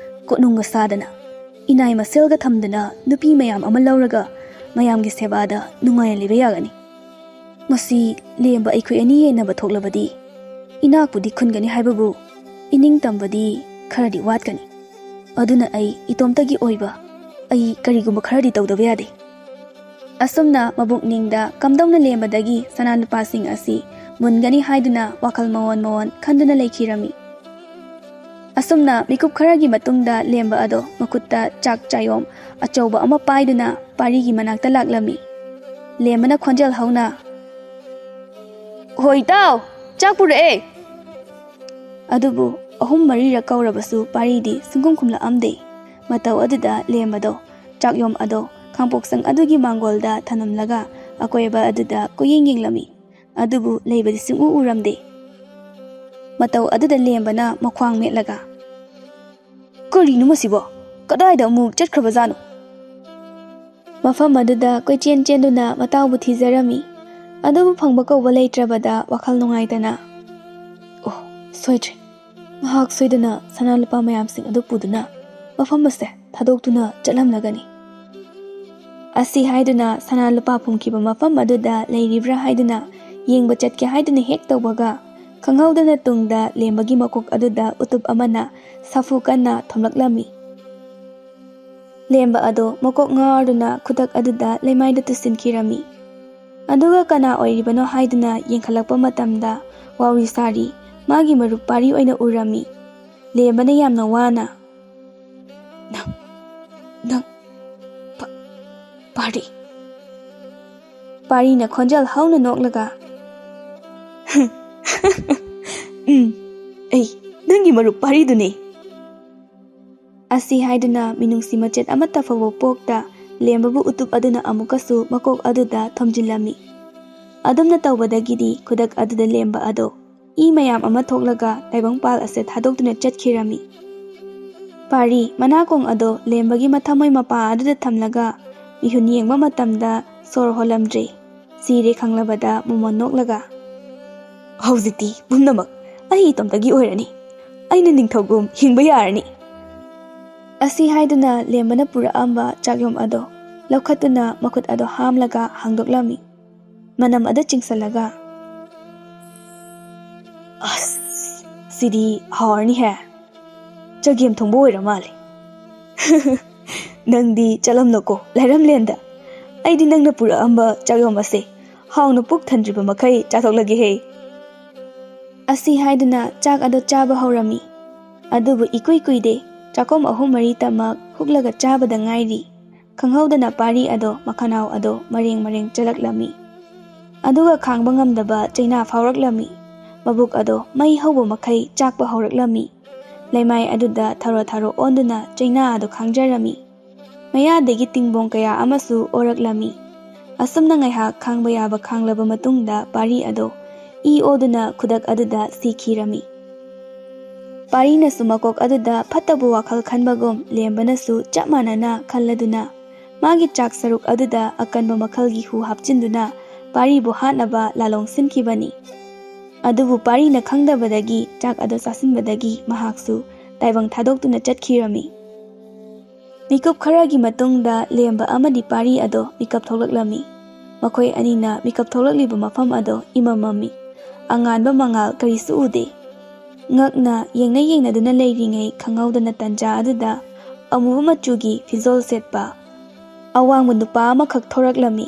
ꯀꯣꯠꯅꯨꯡꯒ ꯁꯥꯗꯅ ꯏꯅꯥꯏ ꯃꯁꯦꯜꯒ ꯊꯝꯗꯅ ꯅꯨꯄꯤ ꯃꯌꯥꯝ ꯑꯃ ꯂꯧꯔꯒ ꯃꯌꯥꯝꯒꯤ ꯁꯦꯕꯥꯗ ꯅꯨꯡꯉꯥꯏꯅ ꯂꯩꯕ ꯌꯥꯒꯅꯤ ꯃꯁꯤ ꯂꯦꯝꯕ ꯑꯩꯈꯣꯏ ꯑꯅꯤ ꯌꯦꯟꯅꯕ ꯊꯣꯛꯂꯕꯗꯤ ꯏꯅꯥꯛꯄꯨꯗꯤ ꯈꯨꯟꯒꯅꯤ ꯍꯥꯏꯕꯕꯨ ꯏꯅꯤꯡꯇꯝꯕꯗꯤ ꯈꯔꯗꯤ ꯋꯥꯠꯀꯅꯤ ꯑꯗꯨꯅ ꯑꯩ ꯏꯇꯣꯝꯇꯒꯤ ꯑꯣꯏꯕ ꯑꯩ ꯀꯔꯤꯒꯨꯝꯕ ꯈꯔꯗꯤ ꯇꯧꯗꯕ ꯌꯥꯗꯦ ꯑꯁꯨꯝꯅ ꯃꯕꯨꯛꯅꯤꯡꯗ ꯀꯝꯗꯧꯅ ꯂꯦꯝꯕꯗꯒꯤ ꯁꯅꯥ ꯂꯨꯄꯥꯁꯤꯡ ꯑꯁꯤ ꯃꯨꯟꯒꯅꯤ ꯍꯥꯏꯗꯨꯅ ꯋꯥꯈꯜ ꯃꯋꯣꯟ ꯃꯋꯣꯟ ꯈꯟꯗꯨꯅ ꯂꯩꯈꯤꯔꯝꯃꯤ ꯑꯁꯨꯝꯅ ꯃꯤꯀꯨꯞ ꯈꯔꯒꯤ ꯃꯇꯨꯡꯗ ꯂꯦꯝꯕ ꯑꯗꯣ ꯃꯈꯨꯠꯇ ꯆꯥꯛ ꯆꯥꯌꯣꯝ ꯑꯆꯧꯕ ꯑꯃ ꯄꯥꯏꯗꯨꯅ ꯄꯥꯔꯤꯒꯤ ꯃꯅꯥꯛꯇ ꯂꯥꯛꯂꯝꯃꯤ ꯂꯦꯝꯕꯅ ꯈꯣꯟꯖꯦꯜ ꯍꯧꯅ ꯍꯣꯏ ꯏꯇꯥꯎ ꯆꯥꯛ ꯄꯨꯔꯛꯑꯦ ꯑꯗꯨꯕꯨ 3-4ꯔꯛ ꯀꯧꯔꯕꯁꯨ ꯄꯥꯔꯤꯗꯤ ꯁꯨꯡꯈꯨꯝ ꯈꯨꯝꯂꯛꯑꯝꯗꯦ ꯃꯇꯧ ꯑꯗꯨꯗ ꯂꯦꯝꯕꯗꯣ ꯆꯥꯛꯌꯣꯝ ꯑꯗꯣ ꯈꯥꯡꯄꯣꯛꯁꯪ ꯑꯗꯨꯒꯤ ꯃꯥꯡꯒꯣꯜꯗ ꯊꯅꯝꯂꯒ ꯑꯀꯣꯏꯕ ꯑꯗꯨꯗ ꯀꯨꯌꯦꯡ ꯌꯦꯡꯂꯝꯃꯤ ꯑꯗꯨꯕꯨ ꯂꯩꯕꯗꯤ ꯁꯨꯡꯎ ꯎꯔꯝꯗꯦ ꯃꯇꯧ ꯑꯗꯨꯗ ꯂꯦꯝꯕꯅ ꯃꯈ꯭ꯋꯥꯡ ꯃꯦꯠꯂꯒ ꯀꯔꯤꯅꯣ ꯃꯁꯤꯕꯣ ꯀꯗꯥꯏꯗ ꯑꯃꯨꯛ ꯆꯠꯈ꯭ꯔꯕꯖꯥꯠꯅꯣ ꯃꯐꯝ ꯑꯗꯨꯗ ꯀꯣꯏꯆꯦꯟ ꯆꯦꯟꯗꯨꯅ ꯃꯇꯥꯎꯕꯨ ꯊꯤꯖꯔꯝꯃꯤ ꯑꯗꯨꯕꯨ ꯐꯪꯕ ꯀꯧꯕ ꯂꯩꯇ꯭ꯔꯕꯗ ꯋꯥꯈꯜ ꯅꯨꯡꯉꯥꯏꯇꯅ ꯑꯣ ꯁꯣꯏꯗ꯭ꯔꯦ ꯃꯍꯥꯛ ꯁꯣꯏꯗꯅ ꯁꯅꯥ ꯂꯨꯄꯥ ꯃꯌꯥꯝꯁꯤꯡ ꯑꯗꯨ ꯄꯨꯗꯨꯅ ꯃꯐꯝ ꯑꯁꯦ ꯊꯥꯗꯣꯛꯇꯨꯅ ꯆꯠꯂꯝꯂꯒꯅꯤ ꯑꯁꯤ ꯍꯥꯏꯗꯨꯅ ꯁꯅꯥ ꯂꯨꯄꯥ ꯐꯨꯝꯈꯤꯕ ꯃꯐꯝ ꯑꯗꯨꯗ ꯂꯩꯔꯤꯕ꯭ꯔꯥ ꯍꯥꯏꯗꯨꯅ ꯌꯦꯡꯕ ꯆꯠꯀꯦ ꯍꯥꯏꯗꯨꯅ ꯍꯦꯛ ꯇꯧꯕꯒ ꯈꯪꯍꯧꯗꯅ ꯇꯨꯡꯗ ꯂꯦꯝꯕꯒꯤ ꯃꯀꯣꯛ ꯑꯗꯨꯗ ꯎꯇꯨꯞ ꯑꯃꯅ ꯁꯥꯐꯨ ꯀꯟꯅ ꯊꯣꯝꯂꯛꯂꯝꯃꯤ ꯂꯦꯝꯕ ꯑꯗꯣ ꯃꯀꯣꯛ ꯉꯥꯎꯔꯗꯨꯅ ꯈꯨꯗꯛ ꯑꯗꯨꯗ ꯂꯩꯃꯥꯏꯗ ꯇꯨꯁꯤꯟꯈꯤꯔꯝꯃꯤ ꯑꯗꯨꯒ ꯀꯅꯥ ꯑꯣꯏꯔꯤꯕꯅꯣ ꯍꯥꯏꯗꯨꯅ ꯌꯦꯡꯈꯠꯂꯛꯄ ꯃꯇꯝꯗ ꯋꯥꯎꯔꯤ ꯁꯥꯔꯤ ꯃꯥꯒꯤ ꯃꯔꯨꯞ ꯄꯥꯔꯤ ꯑꯣꯏꯅ ꯎꯔꯝꯃꯤ ꯂꯦꯝꯕꯅ ꯌꯥꯝꯅ ꯋꯥꯅ ꯅꯪ ꯄꯥꯔꯤ ꯄꯥꯔꯤꯅ ꯈꯣꯟꯖꯦꯜ ꯍꯧꯅ ꯅꯣꯛꯂꯒ ꯑꯩ ꯅꯪꯒꯤ ꯃꯔꯨꯞ ꯄꯥꯔꯤꯗꯨꯅꯤ ꯑꯁꯤ ꯍꯥꯏꯗꯨꯅ ꯃꯤꯅꯨꯡꯁꯤ ꯃꯆꯦꯠ ꯑꯃꯠꯇ ꯐꯥꯎꯕ ꯄꯣꯛꯇ ꯂꯦꯝꯕꯕꯨ ꯎꯇꯨꯞ ꯑꯗꯨꯅ ꯑꯃꯨꯛꯀꯁꯨ ꯃꯀꯣꯛ ꯑꯗꯨꯗ ꯊꯣꯝꯖꯤꯜꯂꯝꯃꯤ ꯑꯗꯨꯝꯅ ꯇꯧꯕꯗꯒꯤꯗꯤ ꯈꯨꯗꯛ ꯑꯗꯨꯗ ꯂꯦꯝꯕ ꯑꯗꯣ ꯏ ꯃꯌꯥꯝ ꯑꯃ ꯊꯣꯛꯂꯒ ꯇꯥꯏꯕꯪꯄꯥꯜ ꯑꯁꯦ ꯊꯥꯗꯣꯛꯇꯨꯅ ꯆꯠꯈꯤꯔꯝꯃꯤ ꯄꯥꯔꯤ ꯃꯅꯥꯀꯣꯡ ꯑꯗꯣ ꯂꯦꯝꯕꯒꯤ ꯃꯊꯃꯣꯏ ꯃꯄꯥ ꯑꯗꯨꯗ ꯊꯝꯂꯒ ꯃꯤꯍꯨꯟ ꯌꯦꯡꯕ ꯃꯇꯝꯗ ꯁꯣꯔ ꯍꯣꯜꯂꯝꯗ꯭ꯔꯦ ꯁꯤꯔꯦ ꯈꯪꯂꯕꯗ ꯃꯣꯃꯣꯟ ꯅꯣꯛꯂꯒ ꯍꯧꯖꯤꯛꯇꯤ ꯄꯨꯝꯅꯃꯛ ꯑꯩ ꯏꯇꯣꯝꯇꯒꯤ ꯑꯣꯏꯔꯅꯤ ꯑꯩꯅ ꯅꯤꯡꯊꯧꯒꯨꯝ ꯍꯤꯡꯕ ꯌꯥꯔꯅꯤ ꯑꯁꯤ ꯍꯥꯏꯗꯨꯅ ꯂꯦꯝꯕꯅ ꯄꯨꯔꯛꯑꯝꯕ ꯆꯥꯛꯌꯣꯝ ꯑꯗꯣ ꯂꯧꯈꯠꯇꯨꯅ ꯃꯈꯨꯠ ꯑꯗꯣ ꯍꯥꯝꯂꯒ ꯍꯥꯡꯗꯣꯛꯂꯝꯃꯤ ꯃꯅꯝ ꯑꯗꯨ ꯆꯤꯡꯁꯜꯂꯒ ꯑꯁ ꯁꯤꯗꯤ ꯍꯥꯎꯔꯅꯤꯍꯦ ꯆꯒꯦꯝ ꯊꯣꯡꯕ ꯑꯣꯏꯔ ꯃꯥꯜꯂꯦ ꯅꯪꯗꯤ ꯆꯠꯂꯝꯂꯣꯀꯣ ꯂꯩꯔꯝꯂꯦꯟꯗ ꯑꯩꯗꯤ ꯅꯪꯅ ꯄꯨꯔꯛꯑꯝꯕ ꯆꯥꯛꯌꯣꯝ ꯑꯁꯦ ꯍꯥꯎꯅ ꯄꯨꯛ ꯊꯟꯗ꯭ꯔꯤꯕ ꯃꯈꯩ ꯆꯥꯊꯣꯛꯂꯒꯦꯍꯦ ꯑꯁꯤ ꯍꯥꯏꯗꯨꯅ ꯆꯥꯛ ꯑꯗꯣ ꯆꯥꯕ ꯍꯧꯔꯝꯃꯤ ꯑꯗꯨꯕꯨ ꯏꯀꯨꯏ ꯀꯨꯏꯗꯦ ꯆꯥꯛꯈꯣꯝ 3-4 ꯍꯨꯛꯂꯒ ꯆꯥꯕꯗ ꯉꯥꯏꯔꯤ ꯈꯪꯍꯧꯗꯅ ꯄꯥꯔꯤ ꯑꯗꯣ ꯃꯈꯅꯥꯎ ꯑꯗꯣ ꯃꯔꯦꯡ ꯃꯔꯦꯡ ꯆꯠꯂꯛꯂꯝꯃꯤ ꯑꯗꯨꯒ ꯈꯥꯡꯕ ꯉꯝꯗꯕ ꯆꯩꯅꯥ ꯐꯥꯎꯔꯛꯂꯝꯃꯤ ꯃꯕꯨꯛ ꯑꯗꯣ ꯃꯩ ꯍꯧꯕ ꯃꯈꯩ ꯆꯥꯛꯄ ꯍꯧꯔꯛꯂꯝꯃꯤ꯫ ꯂꯩꯃꯥꯏ ꯑꯗꯨꯗ ꯊꯥꯔꯣ ꯑꯣꯟꯗꯨꯅ ꯆꯩꯅꯥ ꯑꯗꯨ ꯈꯥꯡꯖꯔꯝꯃꯤ꯫ ꯃꯌꯥꯗꯒꯤ ꯇꯤꯡꯕꯣꯡ ꯀꯌꯥ ꯑꯃꯁꯨ ꯑꯣꯔꯛꯂꯝꯃꯤ꯫ ꯑꯁꯨꯝꯅ ꯉꯥꯏꯍꯥꯛ ꯈꯥꯡꯕ ꯌꯥꯕ ꯈꯥꯡꯂꯕ ꯃꯇꯨꯡꯗ ꯄꯥꯔꯤ ꯑꯗꯣ ꯏ ꯑꯣꯗꯨꯅ ꯈꯨꯗꯛ ꯑꯗꯨꯗ ꯁꯤꯈꯤꯔꯝꯃꯤ꯫ ꯄꯥꯔꯤꯅꯁꯨ ꯃꯀꯣꯛ ꯑꯗꯨꯗ ꯐꯠꯇꯕ ꯋꯥꯈꯜ ꯈꯟꯕꯒꯨꯝ ꯂꯦꯝꯕꯅꯁꯨ ꯆꯞ ꯃꯥꯟꯅꯅ ꯈꯜꯂꯗꯨꯅ ꯃꯥꯒꯤ ꯆꯥꯛ ꯁꯔꯨꯛ ꯑꯗꯨꯗ ꯑꯀꯟꯕ ꯃꯈꯜꯒꯤ ꯍꯨ ꯍꯥꯞꯆꯤꯟꯗꯨꯅ ꯄꯥꯔꯤꯕꯨ ꯍꯥꯠꯅꯕ ꯂꯥꯂꯣꯡ ꯁꯤꯟꯈꯤꯕꯅꯤ꯫ ꯑꯗꯨꯕꯨ ꯄꯥꯔꯤꯅ ꯈꯪꯗꯕꯗꯒꯤ ꯆꯥꯛ ꯑꯗꯨ ꯆꯥꯁꯤꯟꯕꯗꯒꯤ ꯃꯍꯥꯛꯁꯨ ꯇꯥꯏꯕꯪ ꯊꯥꯗꯣꯛꯇꯨꯅ ꯆꯠꯈꯤꯔꯝꯃꯤ꯫ ꯃꯤꯀꯨꯞ ꯈꯔꯒꯤ ꯃꯇꯨꯡꯗ ꯂꯦꯝꯕ ꯑꯃꯗꯤ ꯄꯥꯔꯤ ꯑꯗꯣ ꯃꯤꯀꯞ ꯊꯣꯛꯂꯛꯂꯝꯃꯤ꯫ ꯃꯈꯣꯏ ꯑꯅꯤꯅ ꯃꯤꯀꯞ ꯊꯣꯛꯂꯛꯂꯤꯕ ꯃꯐꯝ ꯑꯗꯣ ꯏꯃꯝ ꯃꯝꯃꯤ꯫ ꯑꯉꯥꯟꯕ ꯃꯉꯥꯜ ꯀꯔꯤꯁꯨ ꯎꯗꯦ꯫ ꯉꯛꯅ ꯌꯦꯡꯅꯗꯨꯅ ꯂꯩꯔꯤꯉꯩ ꯈꯪꯍꯧꯗꯅ ꯇꯟꯖꯥ ꯑꯗꯨꯗ ꯑꯃꯨꯕ ꯃꯆꯨꯒꯤ ꯐꯤꯖꯣꯜ ꯁꯦꯠꯄ ꯑꯋꯥꯡꯕ ꯅꯨꯄꯥ ꯑꯃꯈꯛ ꯊꯣꯔꯛꯂꯝꯃꯤ꯫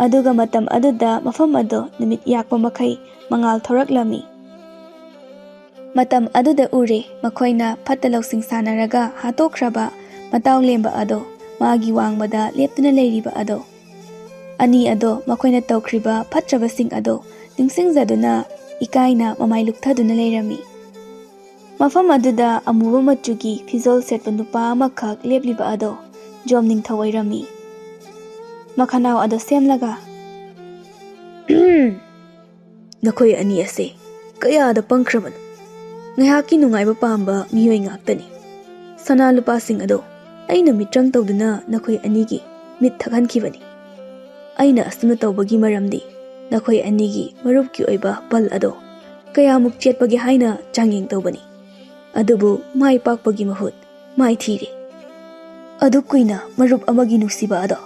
ꯑꯗꯨꯒ ꯃꯇꯝ ꯑꯗꯨꯗ ꯃꯐꯝ ꯑꯗꯣ ꯅꯨꯃꯤꯠ ꯌꯥꯛꯄ ꯃꯈꯩ ꯃꯉꯥꯜ ꯊꯣꯔꯛꯂꯝꯃꯤ꯫ ꯃꯇꯝ ꯑꯗꯨꯗ ꯎꯔꯦ ꯃꯈꯣꯏꯅ ꯐꯠꯇ ꯂꯧꯁꯤꯡ ꯁꯥꯟꯅꯔꯒ ꯍꯥꯠꯇꯣꯛꯈ꯭ꯔꯕ ꯃꯇꯥꯎ ꯂꯦꯝꯕ ꯑꯗꯣ ꯃꯥꯒꯤ ꯋꯥꯡꯃꯗ ꯂꯦꯞꯇꯨꯅ ꯂꯩꯔꯤꯕ ꯑꯗꯣ꯫ ꯑꯅꯤ ꯑꯗꯣ ꯃꯈꯣꯏꯅ ꯇꯧꯈ꯭ꯔꯤꯕ ꯐꯠꯇ꯭ꯔꯕꯁꯤꯡ ꯑꯗꯣ ꯅꯤꯡꯁꯤꯡꯖꯗꯨꯅ ꯏꯀꯥꯏꯅ ꯃꯃꯥꯏ ꯂꯨꯛꯊꯗꯨꯅ ꯂꯩꯔꯝꯃꯤ꯫ ꯃꯐꯝ ꯑꯗꯨꯗ ꯑꯃꯨꯕ ꯃꯆꯨꯒꯤ ꯐꯤꯖꯣꯜ ꯁꯦꯠꯄ ꯅꯨꯄꯥ ꯑꯃꯈꯛ ꯂꯦꯞꯂꯤꯕ ꯑꯗꯣ ꯖꯣꯝ ꯅꯤꯡꯊꯧ ꯑꯣꯏꯔꯝꯃꯤ꯫ ꯃꯈꯅꯥꯎ ꯑꯗꯣ ꯁꯦꯝꯂꯒ ꯅꯈꯣꯏ ꯑꯅꯤ ꯑꯁꯦ ꯀꯌꯥꯗ ꯄꯪꯈ꯭ꯔꯕꯅꯣ? ꯉꯥꯏꯍꯥꯛꯀꯤ ꯅꯨꯡꯉꯥꯏꯕ ꯄꯥꯝꯕ ꯃꯤꯑꯣꯏ ꯉꯥꯛꯇꯅꯤ꯫ ꯁꯅꯥ ꯂꯨꯄꯥꯁꯤꯡ ꯑꯗꯣ ꯑꯩꯅ ꯃꯤꯇ꯭ꯔꯪ ꯇꯧꯗꯨꯅ ꯅꯈꯣꯏ ꯑꯅꯤꯒꯤ ꯃꯤꯠ ꯊꯛꯍꯟꯈꯤꯕꯅꯤ꯫ ꯑꯩꯅ ꯑꯁꯨꯝꯅ ꯇꯧꯕꯒꯤ ꯃꯔꯝꯗꯤ ꯅꯈꯣꯏ ꯑꯅꯤꯒꯤ ꯃꯔꯨꯞꯀꯤ ꯑꯣꯏꯕ ꯕꯜ ꯑꯗꯣ ꯀꯌꯥꯃꯨꯛ ꯆꯦꯠꯄꯒꯦ ꯍꯥꯏꯅ ꯆꯥꯡꯌꯦꯡ ꯇꯧꯕꯅꯤ꯫ ꯑꯗꯨꯕꯨ ꯃꯥꯏ ꯄꯥꯛꯄꯒꯤ ꯃꯍꯨꯠ ꯃꯥꯏ ꯊꯤꯔꯦ꯫ ꯑꯗꯨꯛ ꯀꯨꯏꯅ ꯃꯔꯨꯞ ꯑꯃꯒꯤ ꯅꯨꯡꯁꯤꯕ ꯑꯗꯣ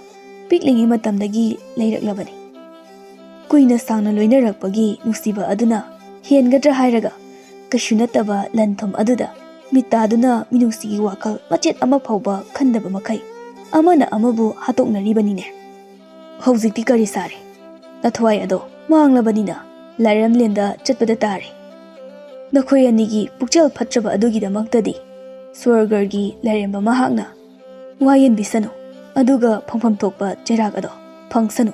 ꯄꯤꯛꯂꯤꯉꯩ ꯃꯇꯝꯗꯒꯤ ꯂꯩꯔꯛꯂꯕꯅꯤ꯫ ꯀꯨꯏꯅ ꯁꯥꯡꯅ ꯂꯣꯏꯅꯔꯛꯄꯒꯤ ꯅꯨꯡꯁꯤꯕ ꯑꯗꯨꯅ ꯍꯦꯟꯒꯗ꯭ꯔꯥ ꯍꯥꯏꯔꯒ ꯀꯩꯁꯨ ꯅꯠꯇꯕ ꯂꯟ ꯊꯨꯝ ꯑꯗꯨꯗ ꯃꯤꯠ ꯇꯥꯗꯨꯅ ꯃꯤꯅꯨꯡꯁꯤꯒꯤ ꯋꯥꯈꯜ ꯃꯆꯦꯠ ꯑꯃ ꯐꯥꯎꯕ ꯈꯟꯗꯕ ꯃꯈꯩ ꯑꯃꯅ ꯑꯃꯕꯨ ꯍꯥꯠꯇꯣꯛꯅꯔꯤꯕꯅꯤꯅꯦ꯫ ꯍꯧꯖꯤꯛꯇꯤ ꯀꯔꯤ ꯁꯥꯔꯦ? ꯅꯊꯋꯥꯏ ꯑꯗꯣ ꯃꯥꯡꯂꯕꯅꯤꯅ ꯂꯥꯏꯔꯦꯝꯂꯦꯟꯗ ꯆꯠꯄꯗ ꯇꯥꯔꯦ꯫ ꯅꯈꯣꯏ ꯑꯅꯤꯒꯤ ꯄꯨꯛꯆꯦꯜ ꯐꯠꯇ꯭ꯔꯕ ꯑꯗꯨꯒꯤꯗꯃꯛꯇꯗꯤ ꯁ꯭ꯋꯔꯒꯔꯒꯤ ꯂꯥꯏꯔꯦꯝꯕ ꯃꯍꯥꯛꯅ ꯋꯥꯌꯦꯟꯕꯤꯁꯅꯨ ꯑꯗꯨꯒ ꯐꯪꯐꯝ ꯊꯣꯛꯄ ꯆꯩꯔꯥꯛ ꯑꯗꯣ ꯐꯪꯁꯅꯨ꯫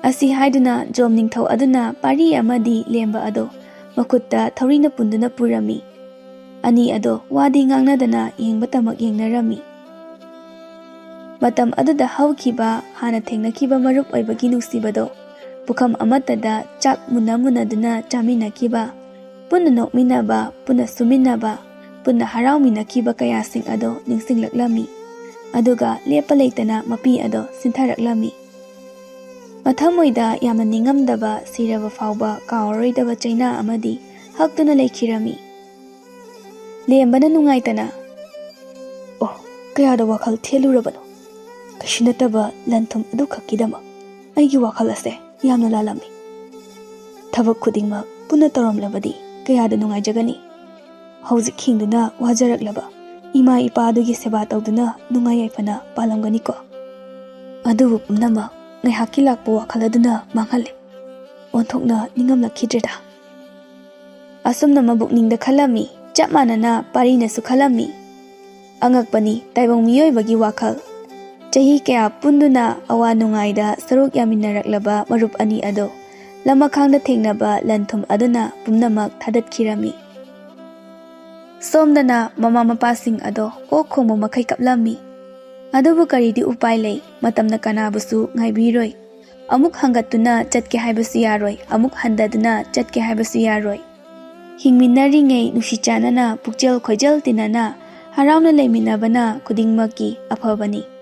ꯑꯁꯤ ꯍꯥꯏꯗꯨꯅ ꯖꯣꯝ ꯅꯤꯡꯊꯧ ꯑꯗꯨꯅ ꯄꯥꯔꯤ ꯑꯃꯗꯤ ꯂꯦꯝꯕ ꯑꯗꯣ ꯃꯈꯨꯠꯇ ꯊꯧꯔꯤꯅ ꯄꯨꯟꯗꯨꯅ ꯄꯨꯔꯝꯃꯤ꯫ ꯑꯅꯤ ꯑꯗꯣ ꯋꯥꯗꯤ ꯉꯥꯡꯅꯗꯅ ꯌꯦꯡꯕꯇꯃꯛ ꯌꯦꯡꯅꯔꯝꯃꯤ꯫ ꯃꯇꯝ ꯑꯗꯨꯗ ꯍꯧꯈꯤꯕ ꯍꯥꯟꯅ ꯊꯦꯡꯅꯈꯤꯕ ꯃꯔꯨꯞ ꯑꯣꯏꯕꯒꯤ ꯅꯨꯡꯁꯤꯕꯗꯣ ꯄꯨꯈꯝ ꯑꯃꯠꯇꯗ ꯆꯥꯛ ꯃꯨꯟꯅꯗꯨꯅ ꯆꯥꯃꯤꯟꯅꯈꯤꯕ, ꯄꯨꯟꯅ ꯅꯣꯛꯃꯤꯟꯅꯕ, ꯄꯨꯟꯅ ꯁꯨꯃꯤꯟꯅꯕ, ꯄꯨꯟꯅ ꯍꯔꯥꯎꯃꯤꯟꯅꯈꯤꯕ ꯀꯌꯥꯁꯤꯡ ꯑꯗꯣ ꯅꯤꯡꯁꯤꯡꯂꯛꯂꯝꯃꯤ꯫ ꯑꯗꯨꯒ ꯂꯦꯞꯄ ꯂꯩꯇꯅ ꯃꯄꯤ ꯑꯗꯣ ꯁꯤꯟꯊꯔꯛꯂꯝꯃꯤ꯫ ꯃꯊꯃꯣꯏꯗ ꯌꯥꯝꯅ ꯅꯤꯡꯉꯝꯗꯕ ꯁꯤꯔꯕ ꯐꯥꯎꯕ ꯀꯥꯎꯔꯔꯣꯏꯗꯕ ꯆꯩꯅꯥ ꯑꯃꯗꯤ ꯍꯛꯇꯨꯅ ꯂꯩꯈꯤꯔꯝꯃꯤ꯫ ꯂꯦꯝꯕꯅ ꯅꯨꯡꯉꯥꯏꯇꯅ ꯑꯣ ꯀꯌꯥꯗ ꯋꯥꯈꯜ ꯊꯦꯜꯂꯨꯔꯕꯅꯣ? ꯀꯩꯁꯨ ꯅꯠꯇꯕ ꯂꯟ ꯊꯨꯝ ꯑꯗꯨꯈꯛꯀꯤꯗꯃꯛ ꯑꯩꯒꯤ ꯋꯥꯈꯜ ꯑꯁꯦ ꯌꯥꯝꯅ ꯂꯥꯜꯂꯝꯃꯤ꯫ ꯊꯕꯛ ꯈꯨꯗꯤꯡꯃꯛ ꯄꯨꯟꯅ ꯇꯧꯔꯝꯂꯕꯗꯤ ꯀꯌꯥꯗ ꯅꯨꯡꯉꯥꯏꯖꯒꯅꯤ꯫ ꯍꯧꯖꯤꯛ ꯍꯤꯡꯗꯨꯅ ꯋꯥꯖꯔꯛꯂꯕ ꯏꯃꯥ ꯏꯄꯥꯗꯨꯒꯤ ꯁꯦꯕꯥ ꯇꯧꯗꯨꯅ ꯅꯨꯡꯉꯥꯏ ꯌꯥꯏꯐꯅ ꯄꯥꯜꯂꯝꯒꯅꯤꯀꯣ꯫ ꯑꯗꯨꯕꯨ ꯄꯨꯝꯅꯃꯛ ꯉꯥꯏꯍꯥꯛꯀꯤ ꯂꯥꯛꯄ ꯋꯥꯈꯜ ꯑꯗꯨꯅ ꯃꯥꯡꯍꯜꯂꯦ꯫ ꯑꯣꯟꯊꯣꯛꯅ ꯅꯤꯡꯉꯝꯂꯛꯈꯤꯗ꯭ꯔꯦꯗ꯫ ꯑꯁꯨꯝꯅ ꯃꯕꯨꯛꯅꯤꯡꯗ ꯈꯜꯂꯝꯃꯤ꯫ ꯆꯞ ꯃꯥꯟꯅꯅ ꯄꯥꯔꯤꯅꯁꯨ ꯈꯜꯂꯝꯃꯤ꯫ ꯑꯉꯛꯄꯅꯤ ꯇꯥꯏꯕꯪ ꯃꯤꯑꯣꯏꯕꯒꯤ ꯋꯥꯈꯜ꯫ ꯆꯍꯤ ꯀꯌꯥ ꯄꯨꯟꯗꯨꯅ ꯑꯋꯥ ꯅꯨꯡꯉꯥꯏꯗ ꯁꯔꯨꯛ ꯌꯥꯃꯤꯟꯅꯔꯛꯂꯕ ꯃꯔꯨꯞ ꯑꯅꯤ ꯑꯗꯣ ꯂꯃꯈꯥꯡꯗ ꯊꯦꯡꯅꯕ ꯂꯟ ꯊꯨꯝ ꯑꯗꯨꯅ ꯄꯨꯝꯅꯃꯛ ꯊꯥꯗꯠꯈꯤꯔꯝꯃꯤ꯫ ꯁꯣꯝꯗꯅ ꯃꯃꯥ ꯃꯄꯥꯁꯤꯡ ꯑꯗꯣ ꯑꯣꯛ ꯈꯣꯡꯕ ꯃꯈꯩ ꯀꯞꯂꯝꯃꯤ꯫ ꯑꯗꯨꯕꯨ ꯀꯔꯤꯗꯤ ꯎꯄꯥꯏ ꯂꯩ? ꯃꯇꯝꯅ ꯀꯅꯥꯕꯨꯁꯨ ꯉꯥꯏꯕꯤꯔꯣꯏ꯫ ꯑꯃꯨꯛ ꯍꯪꯒꯠꯇꯨꯅ ꯆꯠꯀꯦ ꯍꯥꯏꯕꯁꯨ ꯌꯥꯔꯣꯏ, ꯑꯃꯨꯛ ꯍꯟꯊꯗꯨꯅ ꯆꯠꯀꯦ ꯍꯥꯏꯕꯁꯨ ꯌꯥꯔꯣꯏ꯫ ꯍꯤꯡꯃꯤꯟꯅꯔꯤꯉꯩ ꯅꯨꯡꯁꯤ ꯆꯥꯟꯅꯅ ꯄꯨꯛꯆꯦꯜ ꯈꯣꯏꯖꯦꯜ ꯇꯤꯟꯅꯅ ꯍꯔꯥꯎꯅ ꯂꯩꯃꯤꯟꯅꯕꯅ ꯈꯨꯗꯤꯡꯃꯛꯀꯤ ꯑꯐꯕꯅꯤ꯫